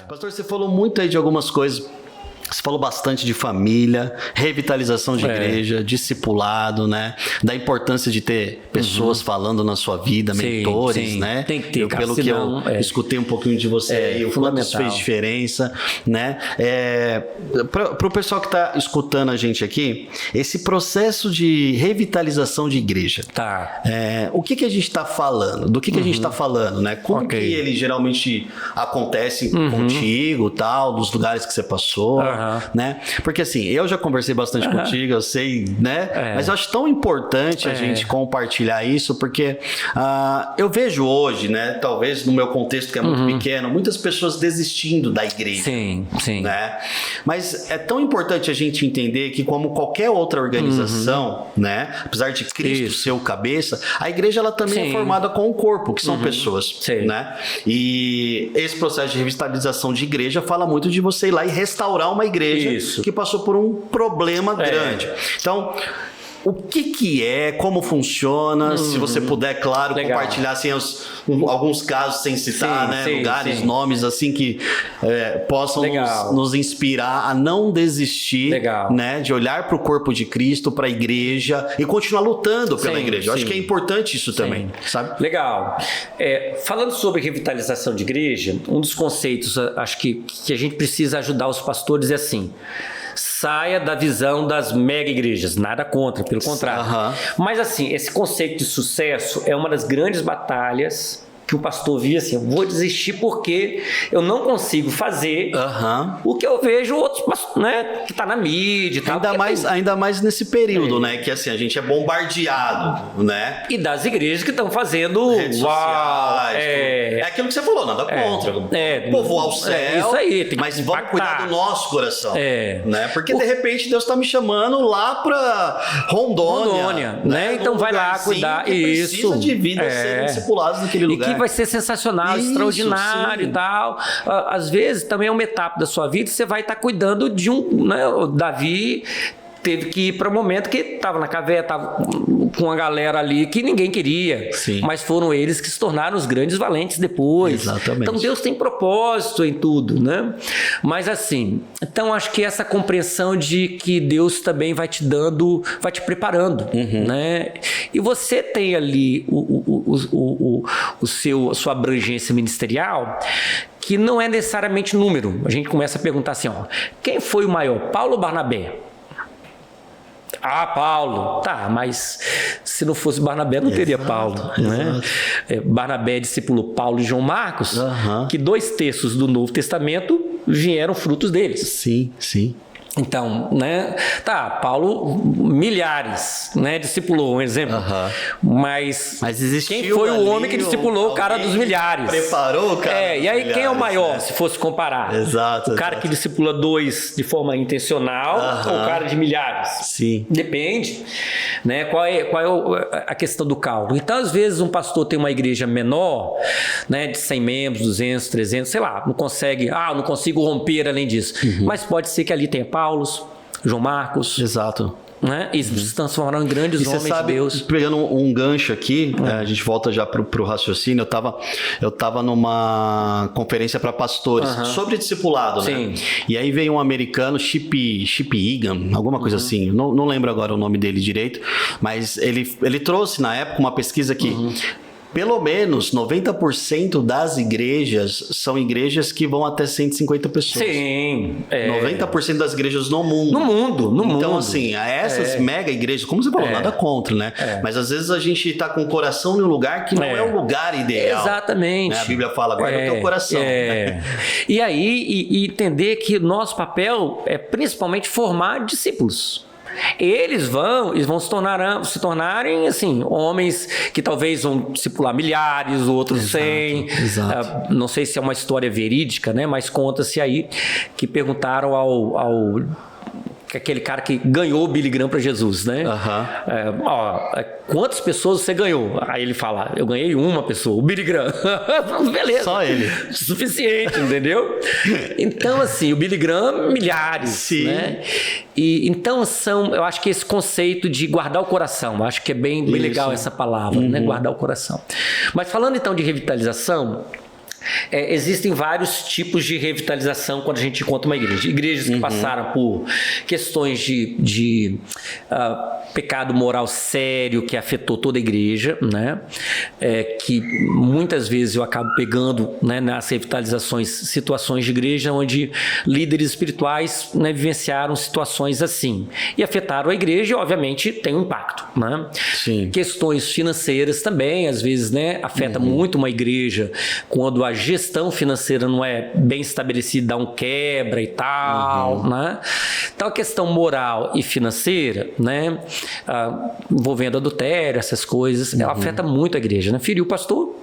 Pastor, você falou muito aí de algumas coisas. Você falou bastante de família, revitalização de igreja, discipulado, né? Da importância de ter pessoas falando na sua vida, mentores, né? Tem que ter, pelo que eu escutei um pouquinho de você aí, o quanto isso fez diferença, né? Para o pessoal que está escutando a gente aqui, esse processo de revitalização de igreja, o que a gente está falando? Do que a gente está falando, né? Como que ele geralmente acontece contigo, tal, dos lugares que você passou? Né? Porque assim, eu já conversei bastante contigo, eu sei, né? Mas eu acho tão importante a gente compartilhar isso, porque eu vejo hoje, né? Talvez no meu contexto que é muito pequeno, muitas pessoas desistindo da igreja. Sim. Né? Mas é tão importante a gente entender que, como qualquer outra organização, né? Apesar de Cristo ser o cabeça, a igreja ela também é formada com o corpo, que são pessoas, né? E esse processo de revitalização de igreja fala muito de você ir lá e restaurar uma igreja que passou por um problema grande. Então, o que é, como funciona, se você puder, claro, compartilhar assim, alguns casos sem citar, lugares, nomes assim que possam nos inspirar a não desistir, né, de olhar para o corpo de Cristo, para a igreja e continuar lutando pela igreja. Eu acho que é importante isso também, sabe? Legal. Falando sobre revitalização de igreja, um dos conceitos, acho que a gente precisa ajudar os pastores é assim: saia da visão das mega igrejas, nada contra, pelo contrário. Mas assim, esse conceito de sucesso é uma das grandes batalhas que o pastor via assim: eu vou desistir porque eu não consigo fazer o que eu vejo outros, né, que tá na mídia e tal. Ainda mais nesse período, né, que assim, a gente é bombardeado, né? E das igrejas que estão fazendo redes sociais, é aquilo que você falou, nada contra. Povoar o céu, isso aí, tem mas vamos cuidar do nosso coração, né? Porque de repente Deus está me chamando lá para Rondônia, né? Então vai lá cuidar. Isso. Precisa de vidas serem discipuladas naquele lugar. Vai ser sensacional, extraordinário e tal. Às vezes também é uma etapa da sua vida, você vai estar cuidando de né, o Davi teve que ir para um momento que estava na caverna, estava com uma galera ali que ninguém queria, mas foram eles que se tornaram os grandes valentes depois. Exatamente. Então Deus tem propósito em tudo, né? Mas assim, então acho que essa compreensão de que Deus também vai te dando, vai te preparando, né? E você tem ali a sua abrangência ministerial, que não é necessariamente número. A gente começa a perguntar assim, quem foi o maior, Paulo ou Barnabé? Paulo. Mas se não fosse Barnabé, não teria Paulo. Né? Barnabé discipulou Paulo e João Marcos, que 2/3 do Novo Testamento vieram frutos deles. Sim. Então, né? Paulo, milhares, né? Discipulou, um exemplo. Mas existiu quem foi o homem que discipulou o cara dos milhares? Preparou o cara. E aí, quem é o maior, se fosse comparar? Exato. O cara que discipula 2 de forma intencional ou o cara de milhares? Sim. Depende, né? Qual é a questão do cálculo? Então, às vezes, um pastor tem uma igreja menor, né? De 100 membros, 200, 300, sei lá, não consegue, não consigo romper além disso. Mas pode ser que ali tenha Paulo, João Marcos. Exato. Né? E se transformaram em grandes homens de Deus. Pegando um gancho aqui, a gente volta já pro raciocínio. Eu tava numa conferência para pastores sobre discipulado, né? E aí veio um americano, Chip Egan, alguma coisa assim, não lembro agora o nome dele direito, mas ele trouxe na época uma pesquisa que pelo menos 90% das igrejas são igrejas que vão até 150 pessoas. 90% das igrejas no mundo. No mundo. Então, assim, essas mega igrejas, como você falou, nada contra, né? Mas às vezes a gente tá com o coração em um lugar que não é o lugar ideal. Exatamente. Né? A Bíblia fala, guarda o teu coração. Né? E aí, entender que nosso papel é principalmente formar discípulos. Eles vão se tornarem assim, homens que talvez vão discipular milhares, outros 100. Não sei se é uma história verídica, né? Mas conta-se aí que perguntaram ao aquele cara que ganhou o Billy Graham para Jesus, né? Quantas pessoas você ganhou? Aí ele fala, eu ganhei uma pessoa, o Billy Graham. Beleza. Só ele. Suficiente, entendeu? Então, assim, o Billy Graham, milhares, né? E então eu acho que esse conceito de guardar o coração, acho que é bem legal essa palavra, né? Guardar o coração. Mas falando então de revitalização, Existem vários tipos de revitalização quando a gente encontra uma igreja. Igrejas que passaram por questões de pecado moral sério que afetou toda a igreja, né? Que muitas vezes eu acabo pegando, né, nas revitalizações situações de igreja onde líderes espirituais, né, vivenciaram situações assim e afetaram a igreja e obviamente tem um impacto, né? Sim. Questões financeiras também, às vezes, né, afeta muito uma igreja quando a gestão financeira não é bem estabelecida, dá um quebra e tal, né? Então a questão moral e financeira, né, envolvendo adultério, essas coisas, ela afeta muito a igreja, né? Feriu o pastor,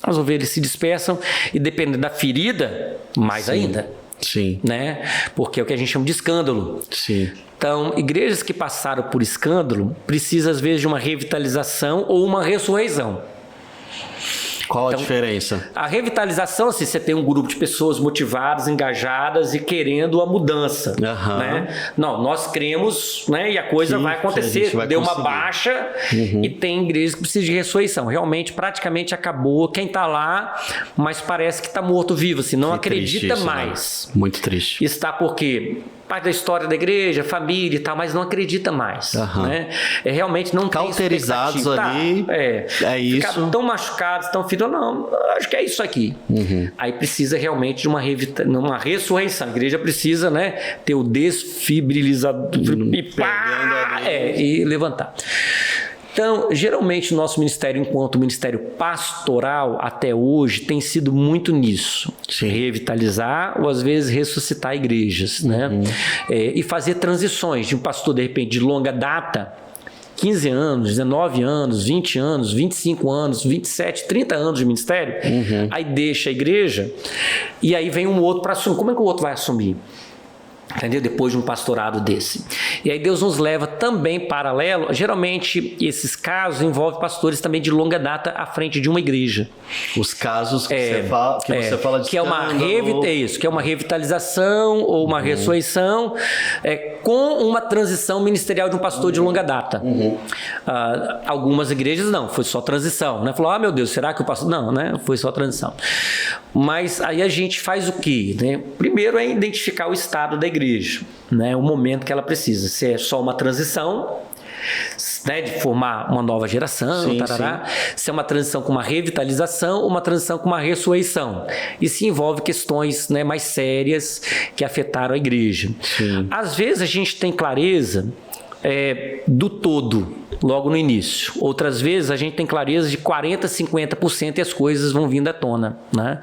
as ovelhas se dispersam e dependendo da ferida, mais ainda. Sim. Né? Porque é o que a gente chama de escândalo. Sim. Então, igrejas que passaram por escândalo precisam às vezes de uma revitalização ou uma ressurreição. Qual a diferença? A revitalização, assim, você tem um grupo de pessoas motivadas, engajadas e querendo a mudança. Né? Não, nós cremos, né, e a coisa vai acontecer. Deu uma baixa e tem igrejas que precisam de ressurreição. Realmente, praticamente acabou. Quem está lá, mas parece que está morto-vivo, assim, não acredita mais. Né? Muito triste. Está porque parte da história da igreja, família e tal, mas não acredita mais. Né? Realmente não tem cauterizados ali. É isso. Ficaram tão machucados, tão feridos. Não, acho que é isso aqui. Aí precisa realmente de uma ressurreição. A igreja precisa, né, ter o desfibrilizador e levantar. Então, geralmente o nosso ministério, enquanto ministério pastoral, até hoje, tem sido muito nisso. Revitalizar ou, às vezes, ressuscitar igrejas, né? E fazer transições de um pastor, de repente, de longa data, 15 anos, 19 anos, 20 anos, 25 anos, 27, 30 anos de ministério, aí deixa a igreja e aí vem um outro para assumir. Como é que o outro vai assumir? Entendeu? Depois de um pastorado desse. E aí Deus nos leva também paralelo. Geralmente esses casos envolvem pastores também de longa data à frente de uma igreja. Os casos que você fala de que é uma revitalização ou uma ressurreição com uma transição ministerial de um pastor de longa data. Algumas igrejas não, foi só transição, né? Falou, meu Deus, será que o pastor... Não, né? Foi só transição. Mas aí a gente faz o quê? Né? Primeiro é identificar o estado da igreja, né? O momento que ela precisa. Se é só uma transição, né, de formar uma nova geração, se é uma transição com uma revitalização ou uma transição com uma ressurreição. E se envolve questões, né, mais sérias que afetaram a igreja. Às vezes a gente tem clareza do todo, logo no início. Outras vezes a gente tem clareza de 40%, 50% e as coisas vão vindo à tona, né?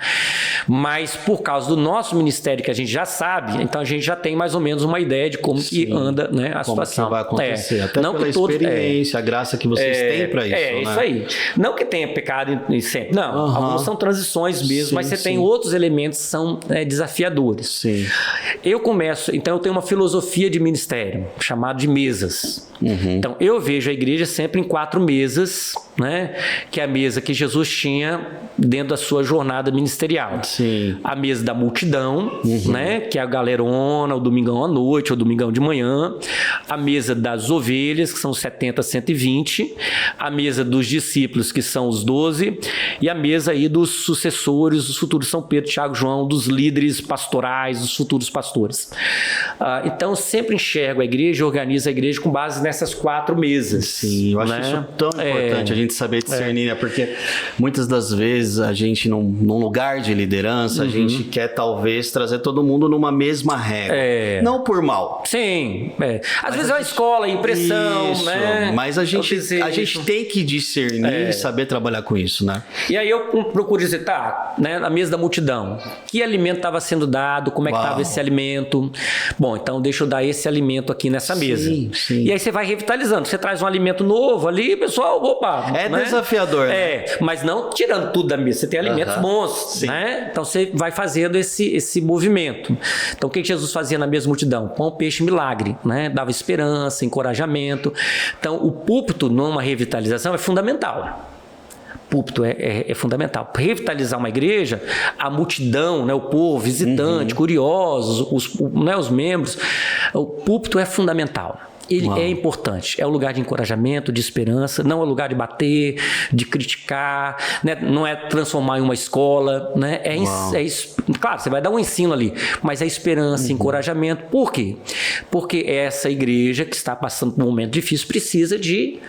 Mas por causa do nosso ministério que a gente já sabe, então a gente já tem mais ou menos uma ideia de como que anda, né, a situação. Que vai acontecer. Até não pela experiência, a graça que vocês têm para isso. Isso aí. Não que tenha pecado em sempre. Não, algumas são transições mesmo, mas você tem outros elementos que são desafiadores. Eu começo, então eu tenho uma filosofia de ministério, chamada de mesas. Então eu vejo a igreja sempre em 4 mesas, né? Que é a mesa que Jesus tinha dentro da sua jornada ministerial. A mesa da multidão, né? Que é a galerona, o domingão à noite, ou domingão de manhã. A mesa das ovelhas, que são 70, 120. A mesa dos discípulos, que são os 12. E a mesa aí dos sucessores, dos futuros São Pedro, Tiago, João, dos líderes pastorais, dos futuros pastores. Então, eu sempre enxergo a igreja, organizo a igreja com base nessas 4 mesas. Eu acho isso tão importante, a gente saber discernir, né? Porque muitas das vezes a gente, num lugar de liderança, a gente quer talvez trazer todo mundo numa mesma regra. Não por mal. Às vezes é uma escola, impressão, né? Mas a gente tem que discernir e saber trabalhar com isso, né? E aí eu procuro dizer, né, na mesa da multidão, que alimento estava sendo dado, como é que estava esse alimento? Bom, então deixa eu dar esse alimento aqui nessa mesa. E aí você vai revitalizando. Você traz um alimento novo ali, pessoal, né? Desafiador, né? Mas não tirando tudo da mesa. Você tem alimentos bons, né? Então você vai fazendo esse movimento. Então o que Jesus fazia na mesma multidão? Pão, peixe, milagre, né? Dava esperança, encorajamento. Então o púlpito numa revitalização é fundamental. Púlpito é fundamental. Para revitalizar uma igreja, a multidão, né, o povo, visitante, curiosos, os membros, o púlpito é fundamental. Ele é importante, é um lugar de encorajamento, de esperança, não é um lugar de bater, de criticar, né? Não é transformar em uma escola, né? Claro, você vai dar um ensino ali, mas é esperança, encorajamento. Por quê? Porque essa igreja que está passando por um momento difícil precisa de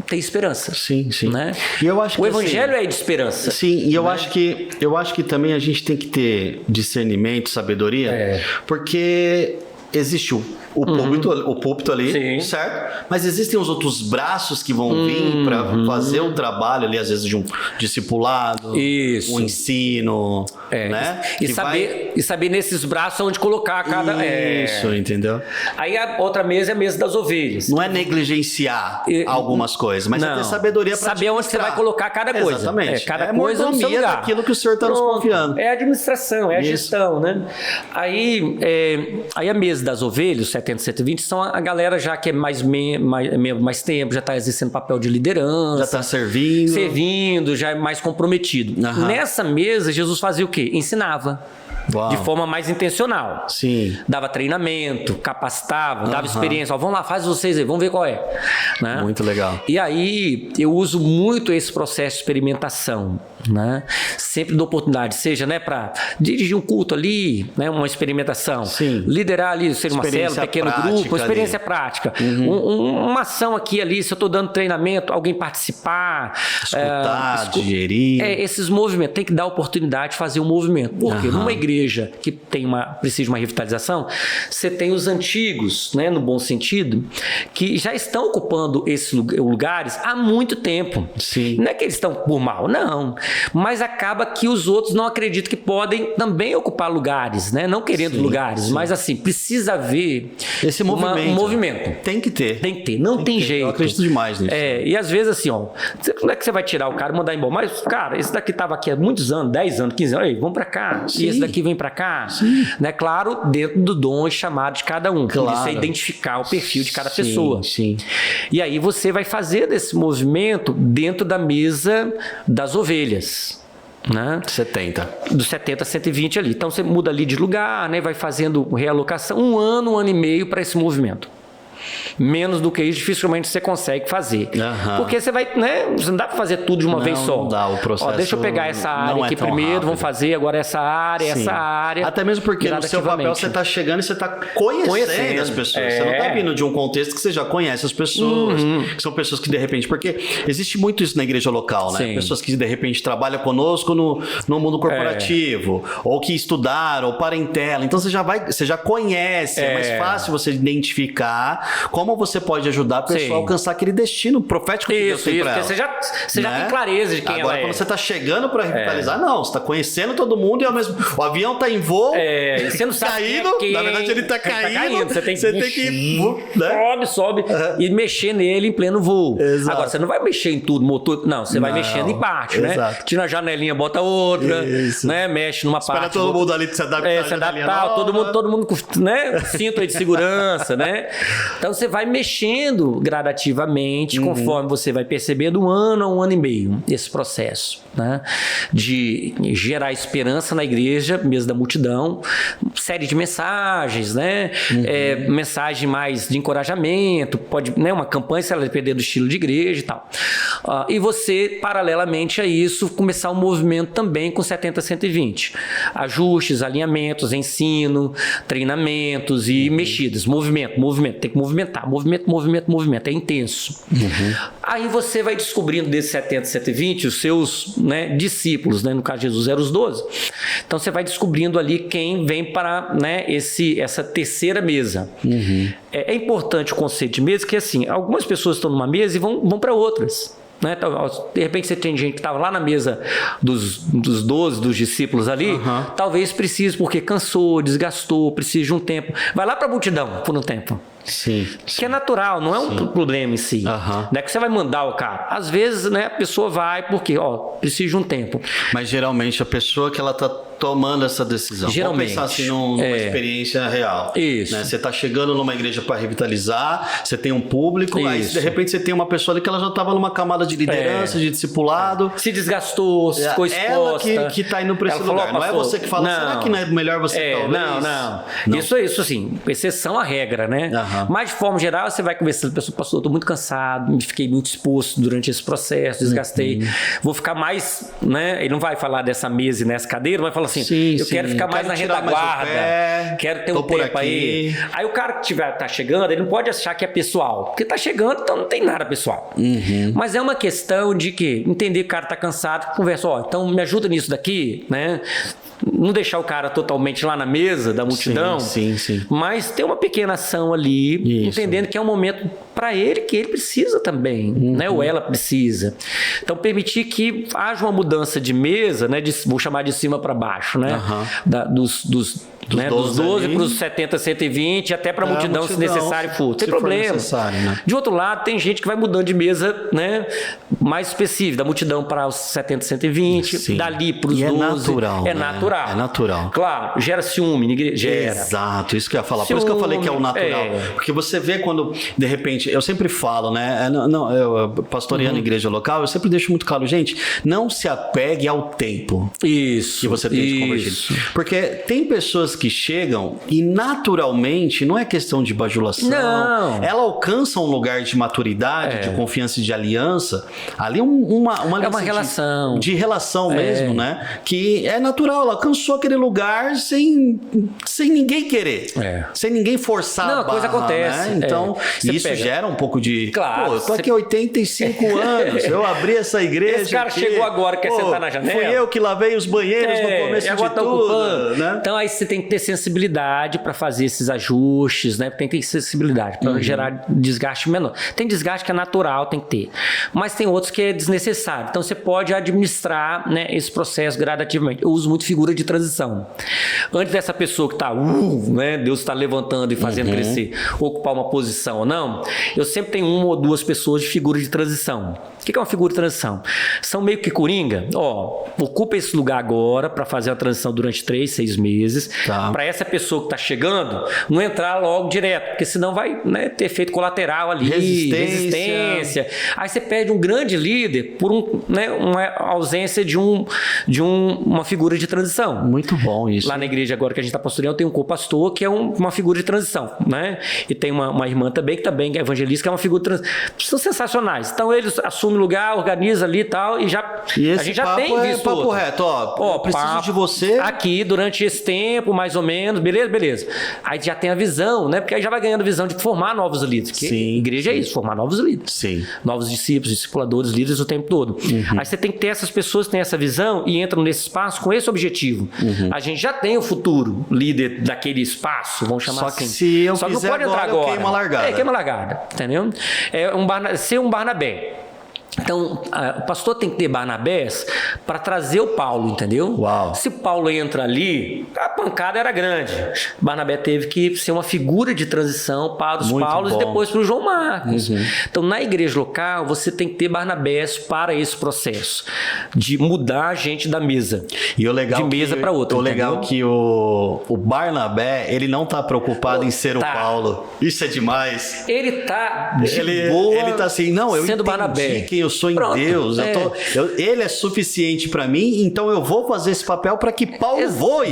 ter esperança. Sim, sim. Né? E eu acho que, o evangelho é de esperança. Sim, e eu acho que também a gente tem que ter discernimento, sabedoria, porque existe o púlpito ali, sim, certo? Mas existem os outros braços que vão vir para fazer um trabalho ali, às vezes de um discipulado, um ensino, né? E saber nesses braços onde colocar cada... Isso, entendeu? Aí a outra mesa é a mesa das ovelhas. Não é negligenciar algumas coisas, mas é ter sabedoria para saber onde você vai colocar cada coisa. Exatamente. Cada coisa no seu lugar. Daquilo que o senhor está nos confiando. É a administração, é a gestão, né? Aí a mesa das ovelhas, 70, 120, são a galera já que é mais tempo, já está exercendo papel de liderança. Já está servindo, já é mais comprometido. Nessa mesa, Jesus fazia o quê? Ensinava. Uau. De forma mais intencional. Sim. Dava treinamento, capacitava, dava experiência. Ó, vamos lá, faz vocês aí, vamos ver qual é. Né? Muito legal. E aí, eu uso muito esse processo de experimentação. Né? Sempre dou oportunidade, seja, né, para dirigir um culto ali, né, uma experimentação. Sim. Liderar ali, ser uma célula, um pequeno grupo, uma experiência ali. Prática. Uma ação aqui ali, se eu estou dando treinamento, alguém participar. Escutar, digerir. Esses movimentos, tem que dar oportunidade de fazer um movimento. Porque numa igreja que precisa de uma revitalização, você tem os antigos, né, no bom sentido, que já estão ocupando esses lugares há muito tempo. Sim. Não é que eles estão por mal, não. Mas acaba que os outros não acreditam que podem também ocupar lugares, né? Não querendo lugares, mas assim, precisa haver esse movimento. Tem que ter. Não tem jeito. Eu acredito demais nisso. E às vezes assim, ó, não é que você vai tirar o cara e mandar embora, mas, cara, esse daqui estava aqui há muitos anos, 10 anos, 15 anos, vamos para cá. Sim. E esse daqui vem para cá. Sim. Né? Claro, dentro do dom e chamado de cada um. Claro. Isso é identificar o perfil de cada pessoa. Sim. E aí você vai fazer desse movimento dentro da mesa das ovelhas. Né? 70. Do 70 a 120 ali. Então você muda ali de lugar, né? Vai fazendo realocação. Um ano e meio para esse movimento. Menos do que isso, dificilmente você consegue fazer. Porque você vai, né? Você não dá para fazer tudo de uma vez só. Não dá, o processo. Deixa eu pegar essa área aqui primeiro, vamos fazer agora essa área. Até mesmo porque no seu papel você está chegando e você está conhecendo as pessoas. Você não está vindo de um contexto que você já conhece as pessoas, que são pessoas que de repente... Porque existe muito isso na igreja local, né? Sim. Pessoas que de repente trabalham conosco no mundo corporativo, ou que estudaram, ou parentela. Então você já conhece, é mais fácil você identificar como você pode ajudar a pessoa a alcançar aquele destino profético que Deus tem para ela. Você já tem clareza de quem Agora, ela é. quando você está chegando para revitalizar, não. Você está conhecendo todo mundo e ao mesmo... O avião está em voo, e você não sabe caindo. Na verdade, ele está caindo. Você tem que né? Sobe e mexer nele em pleno voo. Exato. Agora, você não vai mexer em tudo, motor... Não, você vai mexendo em parte, né? Tira a janelinha, bota outra, né? Mexe numa parte. Espera todo mundo ali se adaptar. Todo mundo, né? Cinto aí de segurança, né? Então, você vai mexendo gradativamente, conforme você vai percebendo, 1 ano a 1 ano e meio, esse processo, né? De gerar esperança na igreja, mesmo da multidão, série de mensagens, né? Mensagem mais de encorajamento, pode, né? Uma campanha, se ela depender do estilo de igreja e tal. E você, paralelamente a isso, começar um movimento também com 70 a 120. Ajustes, alinhamentos, ensino, treinamentos e mexidas. Movimento. Tem que movimentar. Movimento. É intenso. Aí você vai descobrindo desses 70, 120 os seus, né, discípulos, né? No caso de Jesus eram os 12. Então você vai descobrindo ali quem vem para, né, essa terceira mesa. É importante o conceito de mesa, que assim, algumas pessoas estão numa mesa e vão para outras. Né? De repente você tem gente que estava lá na mesa dos 12, dos discípulos ali, talvez precise, porque cansou, desgastou, precisa de um tempo. Vai lá para a multidão por um tempo. Sim. Que é natural, não é um problema em si. Não é que você vai mandar o cara. Às vezes, né, a pessoa vai porque, precisa de um tempo. Mas geralmente a pessoa que ela está tomando essa decisão. Geralmente. Vamos pensar assim numa experiência real. Isso. Né? Você está chegando numa igreja para revitalizar, você tem um público, aí de repente você tem uma pessoa ali que ela já estava numa camada de liderança, de discipulado. Se desgastou, ficou exposta. Ela que está indo para esse lugar. Não é você que fala, será que não é melhor você talvez? Não. Isso assim, exceção à regra, né? Mas, de forma geral, você vai conversando com a pessoa, pastor, eu estou muito cansado, me fiquei muito exposto durante esse processo, desgastei, vou ficar mais, né? Ele não vai falar dessa mesa e nessa cadeira, vai falar assim, eu quero ficar mais na retaguarda, quero ter um tempo aí. Aí o cara que tá chegando, ele não pode achar que é pessoal, porque tá chegando, então não tem nada pessoal. Mas é uma questão de que entender que o cara tá cansado, conversa, então me ajuda nisso daqui, né? Não deixar o cara totalmente lá na mesa da multidão, mas ter uma pequena ação ali, entendendo que é um momento para ele que ele precisa também, né? Ou ela precisa. Então, permitir que haja uma mudança de mesa, né? Vou chamar de cima para baixo, né? Dos 12 para os 70, 120, até para a multidão, se necessário for. Não tem problema. Né? De outro lado, tem gente que vai mudando de mesa, né? Mais específica, da multidão para os 70, 120, dali para os 12. É natural. É natural. É natural. Claro, gera ciúme, gera. Exato, isso que eu ia falar. Por isso que eu falei que é o natural. Porque você vê quando, de repente, eu sempre falo, né? Eu pastoreando igreja local, eu sempre deixo muito claro, gente, não se apegue ao tempo que você tem de convertido. Porque tem pessoas que chegam e naturalmente, não é questão de bajulação, ela alcança um lugar de maturidade, de confiança e de aliança, ali uma relação. De relação mesmo, né? Que é natural, ela alcançou aquele lugar sem ninguém querer, sem ninguém forçar a barra, coisa acontece. Né? Então, isso gera um pouco de... Claro. Eu tô aqui há 85 anos, eu abri essa igreja. Esse cara chegou agora, quer sentar na janela. Fui eu que lavei os banheiros no começo de tudo. Né? Então, aí você tem que ter sensibilidade para fazer esses ajustes, né? Tem que ter sensibilidade para gerar desgaste menor. Tem desgaste que é natural, tem que ter. Mas tem outros que é desnecessário. Então, você pode administrar, né, esse processo gradativamente. Eu uso muito figura de transição. Antes dessa pessoa que está, né, Deus está levantando e fazendo crescer, ocupar uma posição ou não, eu sempre tenho uma ou duas pessoas de figura de transição. O que é uma figura de transição? São meio que coringa. Ocupa esse lugar agora para fazer a transição durante 3, 6 meses. Para essa pessoa que está chegando não entrar logo direto, porque senão vai, né, ter efeito colateral ali, resistência. Aí você perde um grande líder por uma ausência de uma figura de transição. Muito bom isso. Lá na igreja agora que a gente está pastoreando, tem um co-pastor que é uma figura de transição, né? E tem uma irmã também que é evangelista, que é uma figura de transição. São sensacionais. Então eles assumem lugar, organiza ali e tal, e a gente já tem visto. Papo reto, preciso de você aqui durante esse tempo, mais ou menos, beleza. Aí já tem a visão, né? Porque aí já vai ganhando visão de formar novos líderes. Porque igreja é isso, formar novos líderes. Novos discípulos, discipuladores, líderes o tempo todo. Aí você tem que ter essas pessoas que têm essa visão e entram nesse espaço com esse objetivo. A gente já tem o futuro líder daquele espaço, vamos chamar assim. Só que não pode entrar agora. Queima largada. Queima largada, entendeu? Ser um Barnabé. Então, o pastor tem que ter Barnabés para trazer o Paulo, entendeu? Se Paulo entra ali, a pancada era grande. Barnabé teve que ser uma figura de transição para os Paulos e depois para o João Marcos. Então, na igreja local, você tem que ter Barnabés para esse processo de mudar a gente da mesa. E o legal de mesa para outra. O legal que o Barnabé, ele não está preocupado em ser o Paulo. Isso é demais. Ele tá ele tá assim, não, eu sendo entendi Barnabé. Quem eu sou em Deus. Ele é suficiente para mim, então eu vou fazer esse papel para que Paulo voe.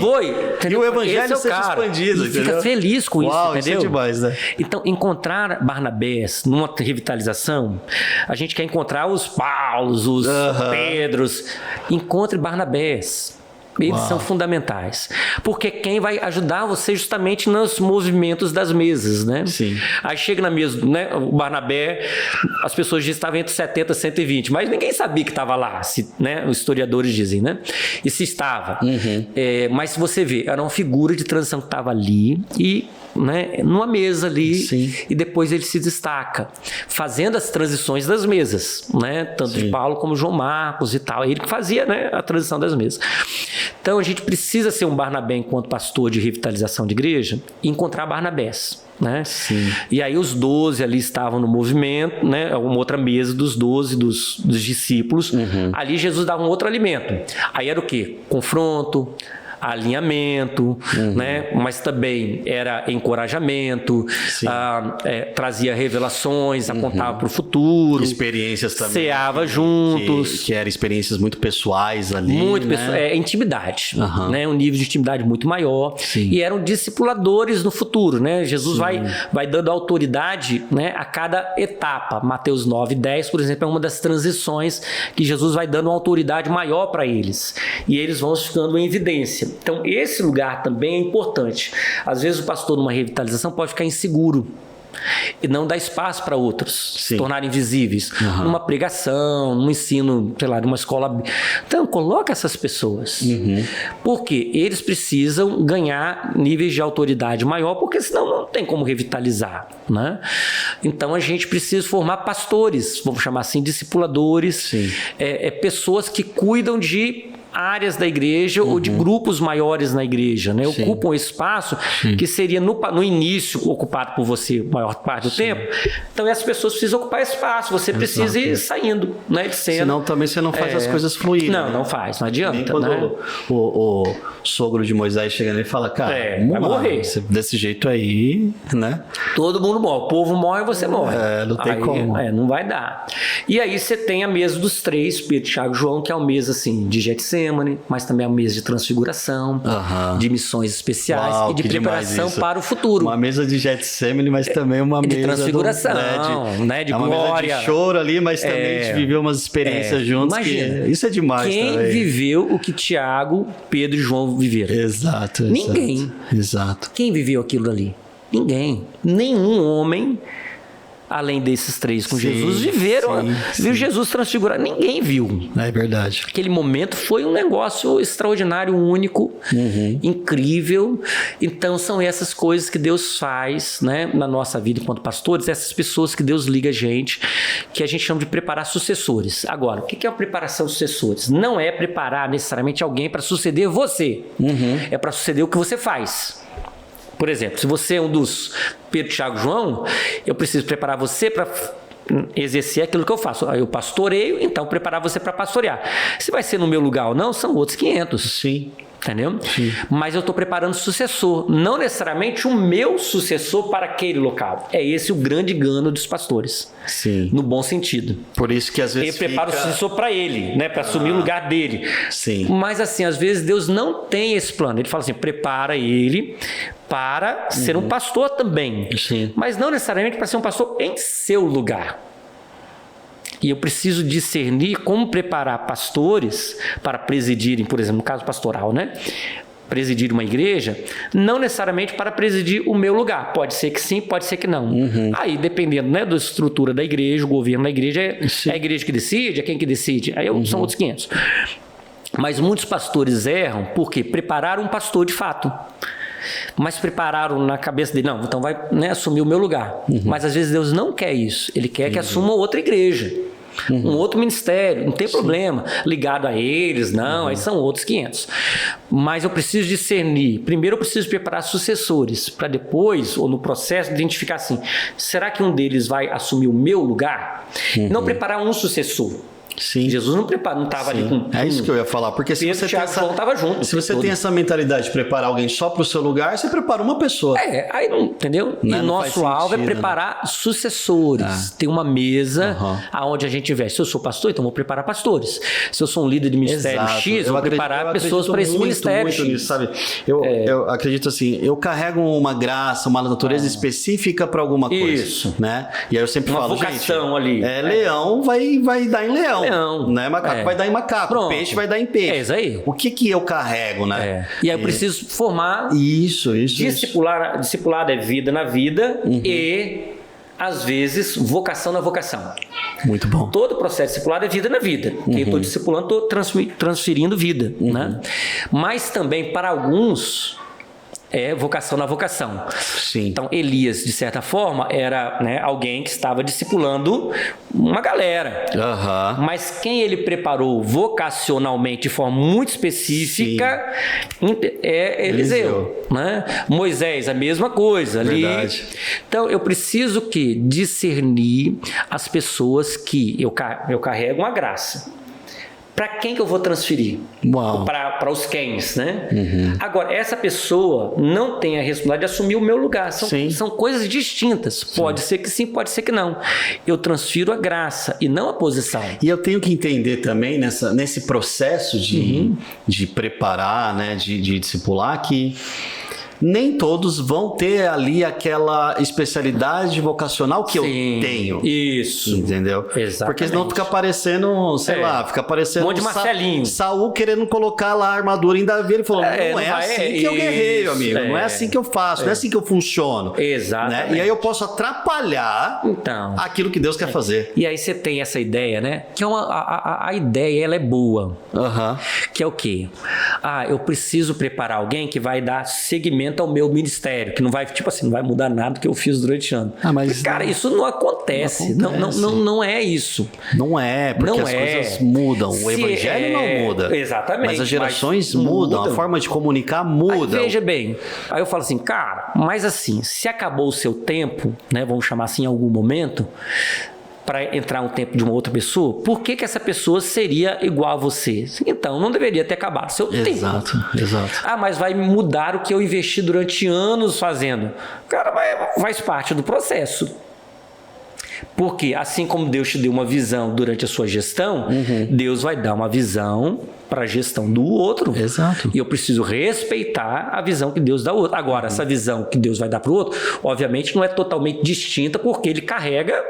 E o evangelho seja expandido. E fica feliz com isso, entendeu? Isso é demais, né? Então, encontrar Barnabés numa revitalização, a gente quer encontrar os Paulos, os Pedros. Encontre Barnabés. Eles são fundamentais. Porque quem vai ajudar você justamente nos movimentos das mesas, né? Aí chega na mesa, né? O Barnabé, as pessoas dizem que estava entre 70 e 120, mas ninguém sabia que estava lá, né? Os historiadores dizem, né? E se estava. Mas se você vê, era uma figura de transição que estava ali e, né, numa mesa ali, e depois ele se destaca, fazendo as transições das mesas, né? Tanto de Paulo como João Marcos e tal. Ele que fazia, né, a transição das mesas. Então a gente precisa ser um Barnabé enquanto pastor de revitalização de igreja e encontrar Barnabés. Né? E aí os 12 ali estavam no movimento, né? Uma outra mesa dos 12 dos discípulos. Ali Jesus dava um outro alimento. Aí era o quê? Confronto, alinhamento, né? Mas também era encorajamento, trazia revelações, apontava para o futuro. Experiências também. Ceava juntos. Que eram experiências muito pessoais ali. Muito né? pessoal, intimidade, né? Um nível de intimidade muito maior. Sim. E eram discipuladores no futuro, né? Jesus vai dando autoridade, né, a cada etapa. Mateus 9:10, por exemplo, é uma das transições que Jesus vai dando uma autoridade maior para eles. E eles vão ficando em evidência. Então, esse lugar também é importante. Às vezes o pastor numa revitalização pode ficar inseguro e não dar espaço para outros se tornarem visíveis. Numa pregação, num ensino, sei lá, numa escola. Então, coloca essas pessoas. Porque eles precisam ganhar níveis de autoridade maior, porque senão não tem como revitalizar, né? Então, a gente precisa formar pastores, vamos chamar assim, discipuladores, pessoas que cuidam de áreas da igreja ou de grupos maiores na igreja, né? Ocupam espaço que seria no início ocupado por você a maior parte do tempo. Então essas pessoas precisam ocupar espaço, você precisa ir saindo, né, de cena. Senão também você não faz as coisas fluírem. Não faz, não adianta. Nem quando né? o sogro de Moisés chega nele e fala, cara, vai morrer. Desse jeito aí, né? Todo mundo morre, o povo morre e você morre. Não tem como. Não vai dar. E aí você tem a mesa dos três, Pedro, Tiago e João, que é uma mesa assim, de Getsemane, mas também é uma mesa de transfiguração, de missões especiais e de preparação para o futuro. Uma mesa de Getsemane, mas também uma mesa de transfiguração, de glória. Uma mesa de choro ali, mas também de viver umas experiências juntos. Imagina, isso é demais quem também. Viveu o que Tiago, Pedro e João viveram? Exato. Ninguém. Exato. Quem viveu aquilo ali? Ninguém. Nenhum homem, além desses três com Jesus, viu Jesus transfigurar. Ninguém viu. É verdade. Aquele momento foi um negócio extraordinário, único, incrível. Então, são essas coisas que Deus faz, né, na nossa vida enquanto pastores, essas pessoas que Deus liga a gente, que a gente chama de preparar sucessores. Agora, o que é a preparação de sucessores? Não é preparar necessariamente alguém para suceder você. É para suceder o que você faz. Por exemplo, se você é um dos Pedro, Tiago e João, eu preciso preparar você para exercer aquilo que eu faço. Eu pastoreio, então preparar você para pastorear. Se vai ser no meu lugar ou não, são outros 500. Sim. Entendeu? Sim. Mas eu estou preparando sucessor, não necessariamente o meu sucessor para aquele local. É esse o grande engano dos pastores. Sim. No bom sentido. Por isso que às vezes ele prepara o sucessor para ele, né, para assumir o lugar dele. Sim. Mas assim, às vezes Deus não tem esse plano. Ele fala assim, prepara ele para ser um pastor também. Sim. Mas não necessariamente para ser um pastor em seu lugar. E eu preciso discernir como preparar pastores para presidirem, por exemplo, no caso pastoral, né? Presidir uma igreja, não necessariamente para presidir o meu lugar. Pode ser que sim, pode ser que não. Aí, dependendo, né, da estrutura da igreja, o governo da igreja, é a igreja que decide, é quem que decide. Aí são outros 500. Mas muitos pastores erram porque prepararam um pastor de fato. Mas prepararam na cabeça dele, não, então vai, né, assumir o meu lugar. Mas às vezes Deus não quer isso. Ele quer que assuma outra igreja. Um outro ministério, não tem problema, ligado a eles, não, aí são outros 500. Mas eu preciso discernir. Primeiro eu preciso preparar sucessores, para depois, ou no processo, identificar assim, será que um deles vai assumir o meu lugar? Não preparar um sucessor. Sim. Jesus não estava ali com... É isso que eu ia falar, porque se você estava junto. Se você tem essa mentalidade de preparar alguém só para o seu lugar, você prepara uma pessoa. Aí não, entendeu? E o nosso alvo é preparar sucessores. Tem uma mesa aonde a gente investe. Se eu sou pastor, então vou preparar pastores. Se eu sou um líder de ministério X, eu vou preparar pessoas para esse ministério muito X. Nisso, sabe? Eu acredito assim, eu carrego uma graça, uma natureza específica para alguma coisa. Isso. Né? E aí eu sempre falo, vocação ali. Leão vai dar em leão. Né? Macaco vai dar em macaco. Pronto. Peixe vai dar em peixe. É isso aí. O que eu carrego, né? E aí eu preciso formar. Isso. Discipulado é vida na vida e, às vezes, vocação na vocação. Muito bom. Todo processo discipulado é vida na vida. Quem eu estou discipulando, estou transferindo vida. Né? Mas também, para alguns, é vocação na vocação. Sim. Então, Elias, de certa forma, era, né, alguém que estava discipulando uma galera. Mas quem ele preparou vocacionalmente de forma muito específica é Eliseu. Né? Moisés, a mesma coisa. Verdade. Ali. Então, eu preciso discernir as pessoas que eu carrego uma graça. para quem que eu vou transferir? Para os quens, né? Agora, essa pessoa não tem a responsabilidade de assumir o meu lugar. São coisas distintas. Pode ser que sim, pode ser que não. Eu transfiro a graça e não a posição. E eu tenho que entender também nesse processo de preparar, né, de discipular, que nem todos vão ter ali aquela especialidade vocacional que eu tenho. Isso. Entendeu? Exatamente. Porque senão fica parecendo, fica parecendo um monte de Marcelinho. Saul querendo colocar lá a armadura em Davi. Ele falou, não é assim que eu guerreio, amigo. Não é assim que eu faço, não é assim que eu funciono. Exatamente. Né? E aí eu posso atrapalhar aquilo que Deus quer fazer. E aí você tem essa ideia, né? Que a ideia, ela é boa. Que é o quê? Eu preciso preparar alguém que vai dar seguimento ao meu ministério, que não vai, tipo assim, não vai mudar nada que eu fiz durante anos. Mas cara, isso não acontece. Não é isso. Não é, porque as coisas mudam. O evangelho não muda. Exatamente. Mas as gerações mudam, a forma de comunicar muda. Aí, veja bem, aí eu falo assim, cara, mas assim, se acabou o seu tempo, né, vamos chamar assim em algum momento, para entrar um tempo de uma outra pessoa, por que essa pessoa seria igual a você? Então, não deveria ter acabado seu tempo. Exato. Mas vai mudar o que eu investi durante anos fazendo. Cara, faz parte do processo. Porque assim como Deus te deu uma visão durante a sua gestão, Deus vai dar uma visão para a gestão do outro. Exato. E eu preciso respeitar a visão que Deus dá ao outro. Agora, essa visão que Deus vai dar para o outro, obviamente não é totalmente distinta, porque ele carrega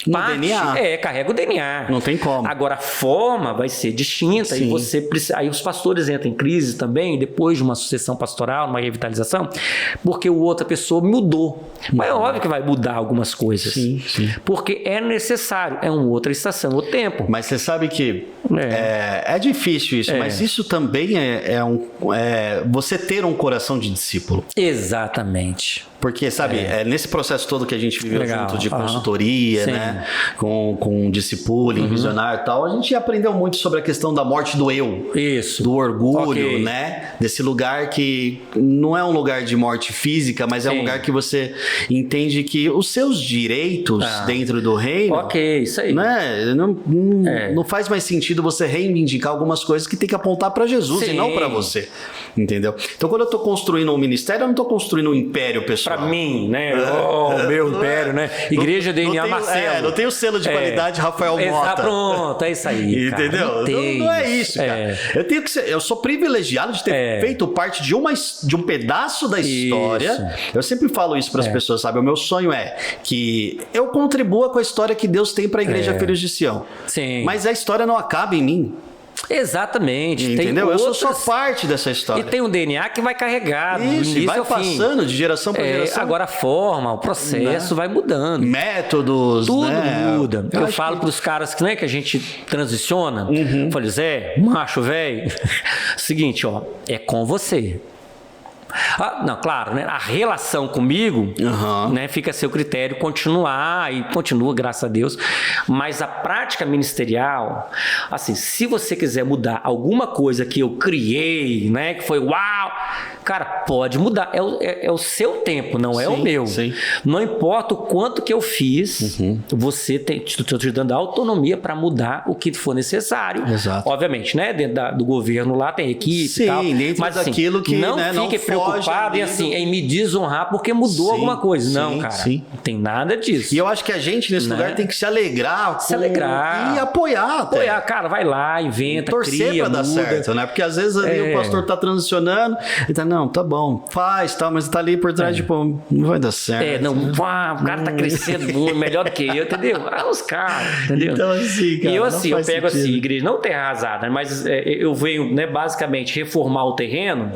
DNA. Carrega o DNA. Não tem como. Agora, a forma vai ser distinta. Sim. E você precisa. Aí os pastores entram em crise também, depois de uma sucessão pastoral, uma revitalização, porque outra pessoa mudou. Mas é óbvio que vai mudar algumas coisas. Sim. Porque é necessário. É uma outra estação, outro tempo. Mas você sabe que é difícil isso, mas isso também é você ter um coração de discípulo. Exatamente. Porque, sabe, nesse processo todo que a gente viveu junto de consultoria, né? Com discípulo, visionário e tal, a gente aprendeu muito sobre a questão da morte do eu. Isso. Do orgulho, né? Desse lugar que não é um lugar de morte física, mas é um lugar que você entende que os seus direitos dentro do reino... isso aí. Né? Não faz mais sentido você reivindicar algumas coisas que tem que apontar para Jesus e não para você. Entendeu? Então, quando eu estou construindo um ministério, eu não estou construindo um império pessoal. Para mim, né? Meu império, né? Igreja DNA Marcelo. Não tem o selo de qualidade Rafael Mota. Pronto, é isso aí. Entendeu? Não é isso, cara. Eu sou privilegiado de ter feito parte de um pedaço da história. Isso. Eu sempre falo isso para as pessoas, sabe? O meu sonho é que eu contribua com a história que Deus tem para a Igreja Filhos de Sião. Sim. Mas a história não acaba em mim. Exatamente. Entendeu? Eu sou só parte dessa história. E tem um DNA que vai carregar. Isso, e vai passando de geração para geração. Agora a forma, o processo vai mudando. Métodos, tudo muda. Eu falo para os caras que a gente transiciona. Eu falo, Zé, macho, velho. Seguinte, é com você. Não, claro, né? A relação comigo, né, fica a seu critério continuar e continua, graças a Deus. Mas a prática ministerial, assim, se você quiser mudar alguma coisa que eu criei, né, que foi uau, cara, pode mudar. É o seu tempo, não é o meu. Sim. Não importa o quanto que eu fiz, você estou te dando autonomia para mudar o que for necessário. Exato. Obviamente, né? Dentro do governo lá tem equipe e tal. Dentro mas assim, daquilo que não foge fique preocupado em me desonrar porque mudou alguma coisa. Não, cara. Não tem nada disso. E eu acho que a gente nesse lugar tem que se alegrar. E apoiar. Cara, vai lá, inventa, torcer cria, pra dar certo, né? Porque às vezes ali o pastor tá transicionando e tá, não, tá bom, faz, tal, mas tá ali por trás, tipo, não vai dar certo. O cara tá crescendo muito, melhor do que eu, entendeu? Os caras, entendeu? Então, assim, cara, e eu pego assim, igreja, não tem arrasada, mas eu venho, né, basicamente reformar o terreno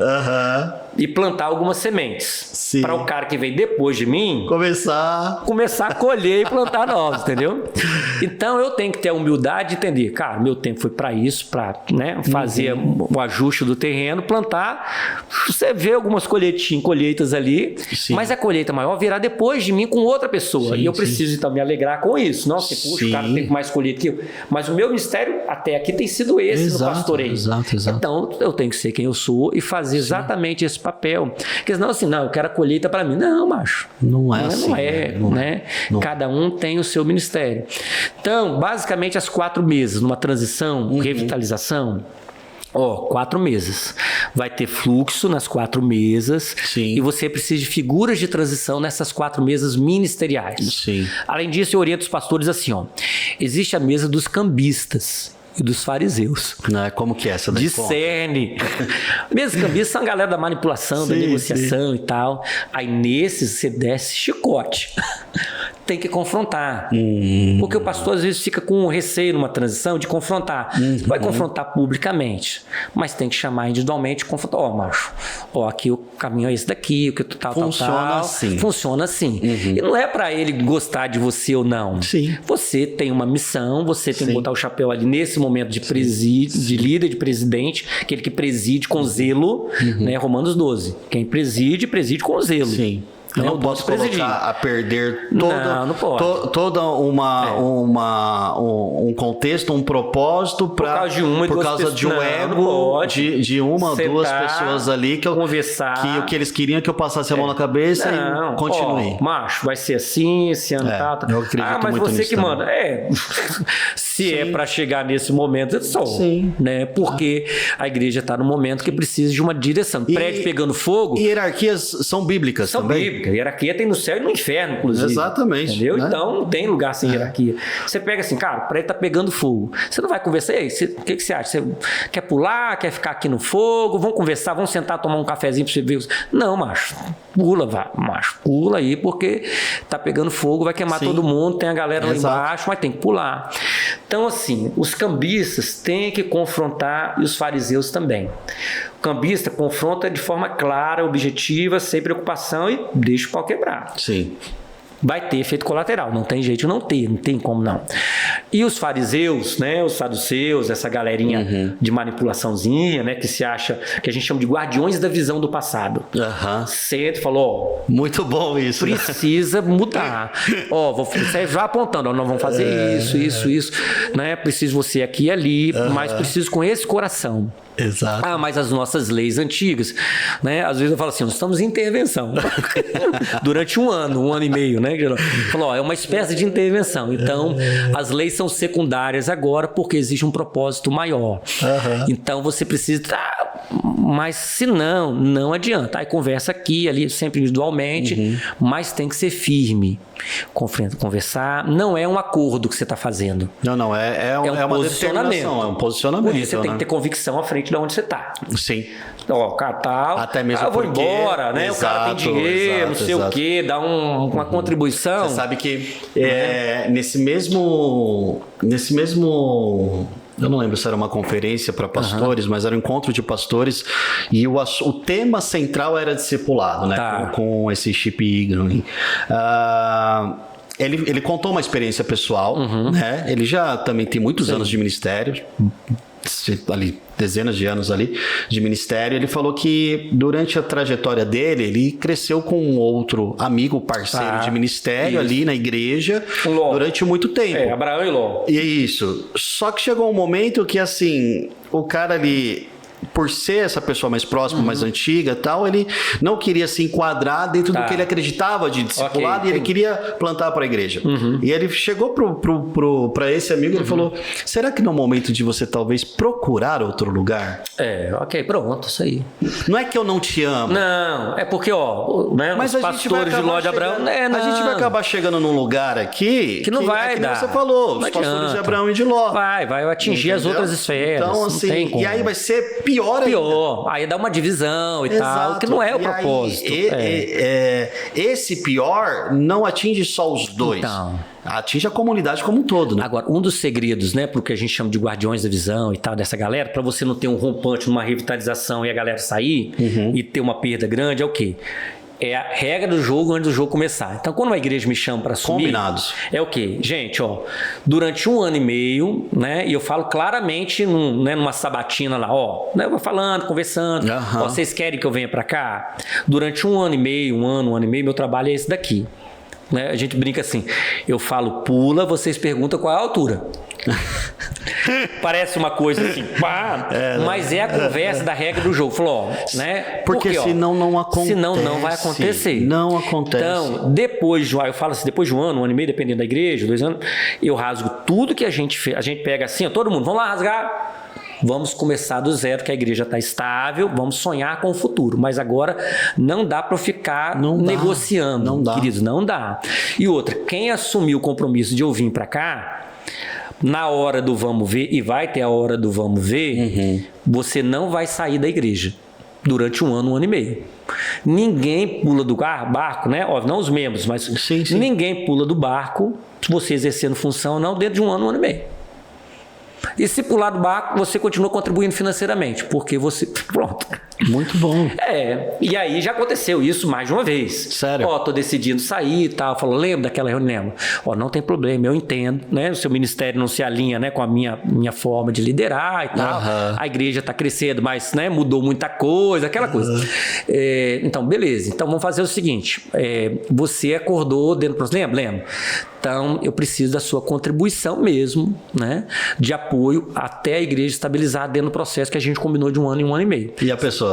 e plantar algumas sementes. Para o cara que vem depois de mim começar a colher e plantar novos, entendeu? Então eu tenho que ter a humildade de entender, cara, meu tempo foi para isso, para, né, fazer o ajuste do terreno, plantar. Você vê algumas colheitas ali, mas a colheita maior virá depois de mim com outra pessoa. E eu preciso então me alegrar com isso. Nossa, puxa, o cara tem mais colheita que eu. Mas o meu ministério até aqui tem sido esse no pastoreio. Exato. Então eu tenho que ser quem eu sou e fazer exatamente esse esse papel. Porque senão assim, não, eu quero a colheita para mim. Não, macho. Não é assim. Não. Cada um tem o seu ministério. Então, basicamente, as 4 mesas, numa transição, revitalização, 4 mesas. Vai ter fluxo nas 4 mesas. Sim. E você precisa de figuras de transição nessas 4 mesas ministeriais. Sim. Além disso, eu oriento os pastores assim, existe a mesa dos cambistas e dos fariseus. Como que é essa daí? Discerne. Mesmo cambistas são a galera da manipulação, da negociação e tal. Aí nesses você desce chicote. Tem que confrontar. Porque o pastor às vezes fica com receio numa transição de confrontar. Vai confrontar publicamente, mas tem que chamar individualmente e confrontar. Macho, aqui o caminho é esse daqui, o que tu tal. Assim. Funciona assim. E não é para ele gostar de você ou não. Sim. Você tem uma missão, você tem que botar o chapéu ali nesse momento de presídio, de líder, de presidente, aquele que preside com zelo, né? Romanos 12. Quem preside com zelo. Sim. Eu não posso colocar a perder toda um contexto, um propósito por causa de um ego de uma ou duas pessoas ali que conversar, que o que eles queriam que eu passasse a mão na cabeça e continue. Macho, vai ser assim, esse ano tá. Eu acredito mas muito você nisso que também. manda. Se é para chegar nesse momento, é só. Né? Porque a igreja está no momento que precisa de uma direção. Prédio pegando fogo. E hierarquias são bíblicas também. Hierarquia tem no céu e no inferno, inclusive. Exatamente. Entendeu? Né? Então não tem lugar sem hierarquia. Você pega assim, cara, o prédio tá pegando fogo. Você não vai conversar. Ei, o que você acha? Você quer pular? Quer ficar aqui no fogo? Vamos conversar, vamos sentar, tomar um cafezinho pra você ver. Não, macho. Pula aí, porque tá pegando fogo, vai queimar todo mundo, tem a galera lá embaixo, mas tem que pular. Então, assim, os cambistas têm que confrontar e os fariseus também. O cambista confronta de forma clara, objetiva, sem preocupação e deixa o pau quebrar. Sim. Vai ter efeito colateral, não tem jeito de não tem como não. E os fariseus, né, os saduceus, essa galerinha de manipulaçãozinha, né, que se acha, que a gente chama de guardiões da visão do passado. Senta e falou, muito bom isso. Precisa mudar. Você vai apontando, nós vamos fazer isso, né, preciso você aqui e ali, mas preciso com esse coração. Exato. Mas as nossas leis antigas, né? Às vezes eu falo assim, nós estamos em intervenção. Durante um ano e meio, né? Falou, é uma espécie de intervenção. Então, as leis são secundárias agora porque existe um propósito maior. Então, você precisa... mas se não adianta. Aí conversa aqui, ali, sempre individualmente, mas tem que ser firme. Conversar não é um acordo que você está fazendo. Não, é uma determinação, é um posicionamento. Por isso você tem que ter convicção à frente de onde você está. Sim. Cara, tal. Até mesmo eu vou embora, né? Exato, o cara tem dinheiro, não sei o quê, dá uma contribuição. Você sabe que nesse mesmo eu não lembro se era uma conferência para pastores, mas era um encontro de pastores e o tema central era discipulado, né? Com esse Chip Ignorant. Ele contou uma experiência pessoal, né? Ele já também tem muitos anos de ministério, ali, dezenas de anos ali de ministério. Ele falou que durante a trajetória dele, ele cresceu com um outro amigo, parceiro de ministério ali na igreja durante muito tempo. Abraão e Ló. E é isso. Só que chegou um momento que, assim, o cara ali, por ser essa pessoa mais próxima, mais antiga e tal, ele não queria se enquadrar dentro do que ele acreditava de discipulado e ele queria plantar para a igreja. E ele chegou para esse amigo e ele falou, será que não é o momento de você talvez procurar outro lugar? Pronto, isso aí. Não é que eu não te amo. Não, é porque, né, mas os pastores de Ló de Abraão... A gente vai acabar chegando num lugar aqui que não vai dar. Você falou, os pastores de Abraão e de Ló. Vai atingir as outras esferas. Então, assim, e aí vai ser pior ainda. Aí dá uma divisão e tal, que não é o propósito. Esse pior não atinge só os dois. Atinge a comunidade como um todo, né? Agora, um dos segredos, né, pro que a gente chama de guardiões da visão e tal, dessa galera, para você não ter um rompante numa revitalização e a galera sair e ter uma perda grande, é o quê? É a regra do jogo antes do jogo começar. Então, quando a igreja me chama para assumir... Combinados. É o quê? Gente, durante 1 ano e meio, né? E eu falo claramente numa sabatina lá, né, eu vou falando, conversando. Vocês querem que eu venha para cá? Durante 1 ano e meio, um ano e meio, meu trabalho é esse daqui. Né? A gente brinca assim, eu falo pula, vocês perguntam qual é a altura. Parece uma coisa assim, pá, mas é a conversa da regra do jogo. Falou, ó, né? Porque senão não acontece. Senão não vai acontecer. Não acontece. Então, depois, eu falo assim, depois de um ano e meio, dependendo da igreja, 2 anos, eu rasgo tudo que a gente fez. A gente pega assim, ó, todo mundo, vamos lá rasgar. Vamos começar do zero, que a igreja está estável, vamos sonhar com o futuro. Mas agora não dá para ficar negociando, não dá. Queridos, não dá. E outra, quem assumiu o compromisso de eu vir para cá, na hora do vamos ver, e vai ter a hora do vamos ver, você não vai sair da igreja durante 1 ano, 1 ano e meio. Ninguém pula do barco, né? Óbvio, não os membros, mas sim. Ninguém pula do barco, você exercendo função ou não, dentro de 1 ano, 1 ano e meio. E se pular do barco, você continua contribuindo financeiramente, porque você... Pronto. Muito bom. E aí já aconteceu isso mais de uma vez. Sério? Ó, tô decidindo sair e tal. Falou, lembra daquela reunião? Ó, não tem problema, eu entendo, né? O seu ministério não se alinha, né, com a minha forma de liderar e tal. A igreja tá crescendo, mas, né, mudou muita coisa, aquela coisa. Então, beleza. Então, vamos fazer o seguinte. Você acordou dentro do processo. Lembra? Então, eu preciso da sua contribuição mesmo, né? De apoio até a igreja estabilizar dentro do processo que a gente combinou de 1 ano e 1 ano e meio. E a pessoa?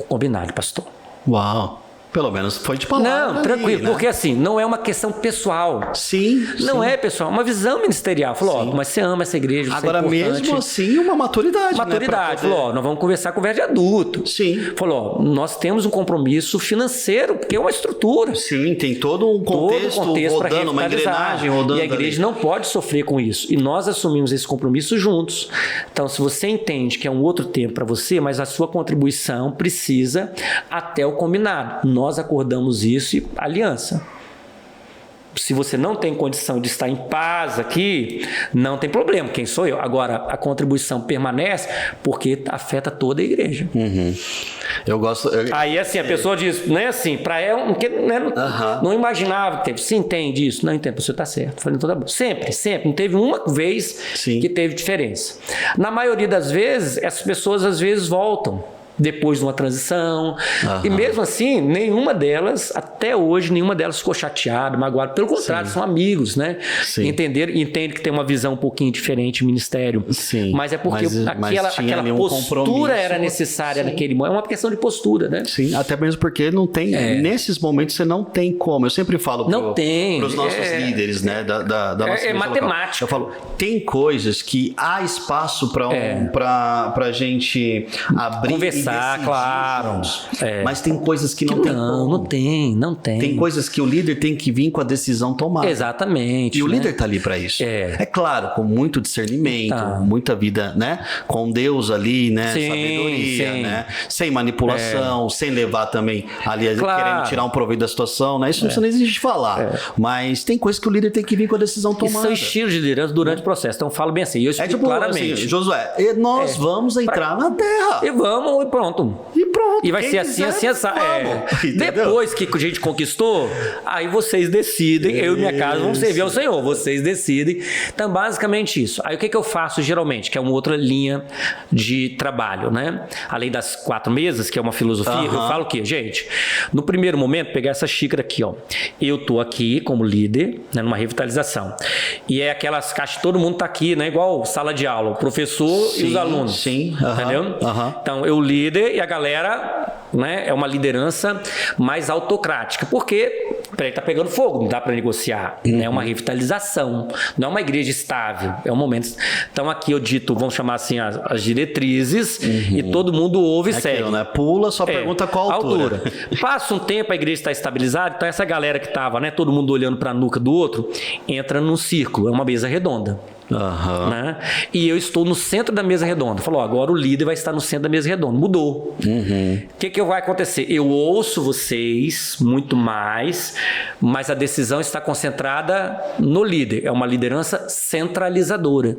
Combinado, pastor. Uau. Pelo menos foi de palavra. Não, tranquilo, ali, né? porque assim, não é uma questão pessoal. Sim. Não é, pessoal, é uma visão ministerial. Falou, ó, mas você ama essa igreja, agora, é importante. mesmo assim, uma maturidade. Maturidade. Né, Falou, ó, nós vamos conversar com o de adulto. Sim. Falou, ó, nós temos um compromisso financeiro, porque é uma estrutura. Sim, tem todo um contexto rodando, uma engrenagem rodando. E a igreja não pode sofrer com isso. E nós assumimos esse compromisso juntos. Então, se você entende que é um outro tempo para você, mas a sua contribuição precisa até o combinado. Nós acordamos isso e aliança. Se você não tem condição de estar em paz aqui, não tem problema. Quem sou eu? Agora, a contribuição permanece porque afeta toda a igreja. Eu gosto... Aí, assim, a pessoa diz, não é assim, para ela, não imaginava que teve. Sim, entende isso. Não entende, você está certo. Falei, então tá bom. Sempre. Não teve uma vez que teve diferença. Na maioria das vezes, essas pessoas às vezes voltam depois de uma transição. E mesmo assim, nenhuma delas, até hoje, ficou chateada, magoada. Pelo contrário, são amigos, né? Entende que tem uma visão um pouquinho diferente do ministério. Mas é porque aquela postura era necessária naquele momento. É uma questão de postura, né? Sim, até mesmo porque não tem, nesses momentos você não tem como. Eu sempre falo para os nossos líderes, né? Da nossa igreja matemática. Eu falo, tem coisas que há espaço para a gente abrir, conversar. Claro. Mas tem coisas que não tem como. Não tem. Tem coisas que o líder tem que vir com a decisão tomada. Exatamente. E o líder está ali para isso. É claro, com muito discernimento, muita vida, né? Com Deus ali, né? Sabedoria, né? Sem manipulação, sem levar também ali querendo tirar um proveito da situação, né? Isso não existe falar. Mas tem coisas que o líder tem que vir com a decisão tomada. E são estilos de liderança durante o processo. Então, eu falo bem assim. Eu explico claramente. Assim, Josué, nós vamos entrar na terra. E vamos, e pronto. E vai ser assim. Depois que a gente conquistou, aí vocês decidem. Eu e minha casa vamos servir ao Senhor. Vocês decidem. Então, basicamente isso. Aí o que eu faço geralmente? Que é uma outra linha de trabalho, né? Além das 4 mesas, que é uma filosofia, eu falo o quê? Gente, no primeiro momento, pegar essa xícara aqui, ó. Eu tô aqui como líder, né, numa revitalização. E é aquelas caixas, todo mundo tá aqui, né? Igual sala de aula, o professor e os alunos. Entendeu? Então, eu líder e a galera, né, é uma liderança mais autocrática. Porque, peraí, tá pegando fogo, não dá para negociar. É uma revitalização, não é uma igreja estável, é um momento. Então aqui eu dito, vamos chamar assim, as diretrizes e todo mundo ouve e segue. Aquilo, né? Pula, só pergunta qual altura. Passa um tempo, a igreja está estabilizada, então essa galera que tava, né, todo mundo olhando para a nuca do outro, entra num círculo, é uma mesa redonda. Né? E eu estou no centro da mesa redonda. Falou, agora o líder vai estar no centro da mesa redonda. Mudou. O que vai acontecer? Eu ouço vocês muito mais, mas a decisão está concentrada no líder. É uma liderança centralizadora.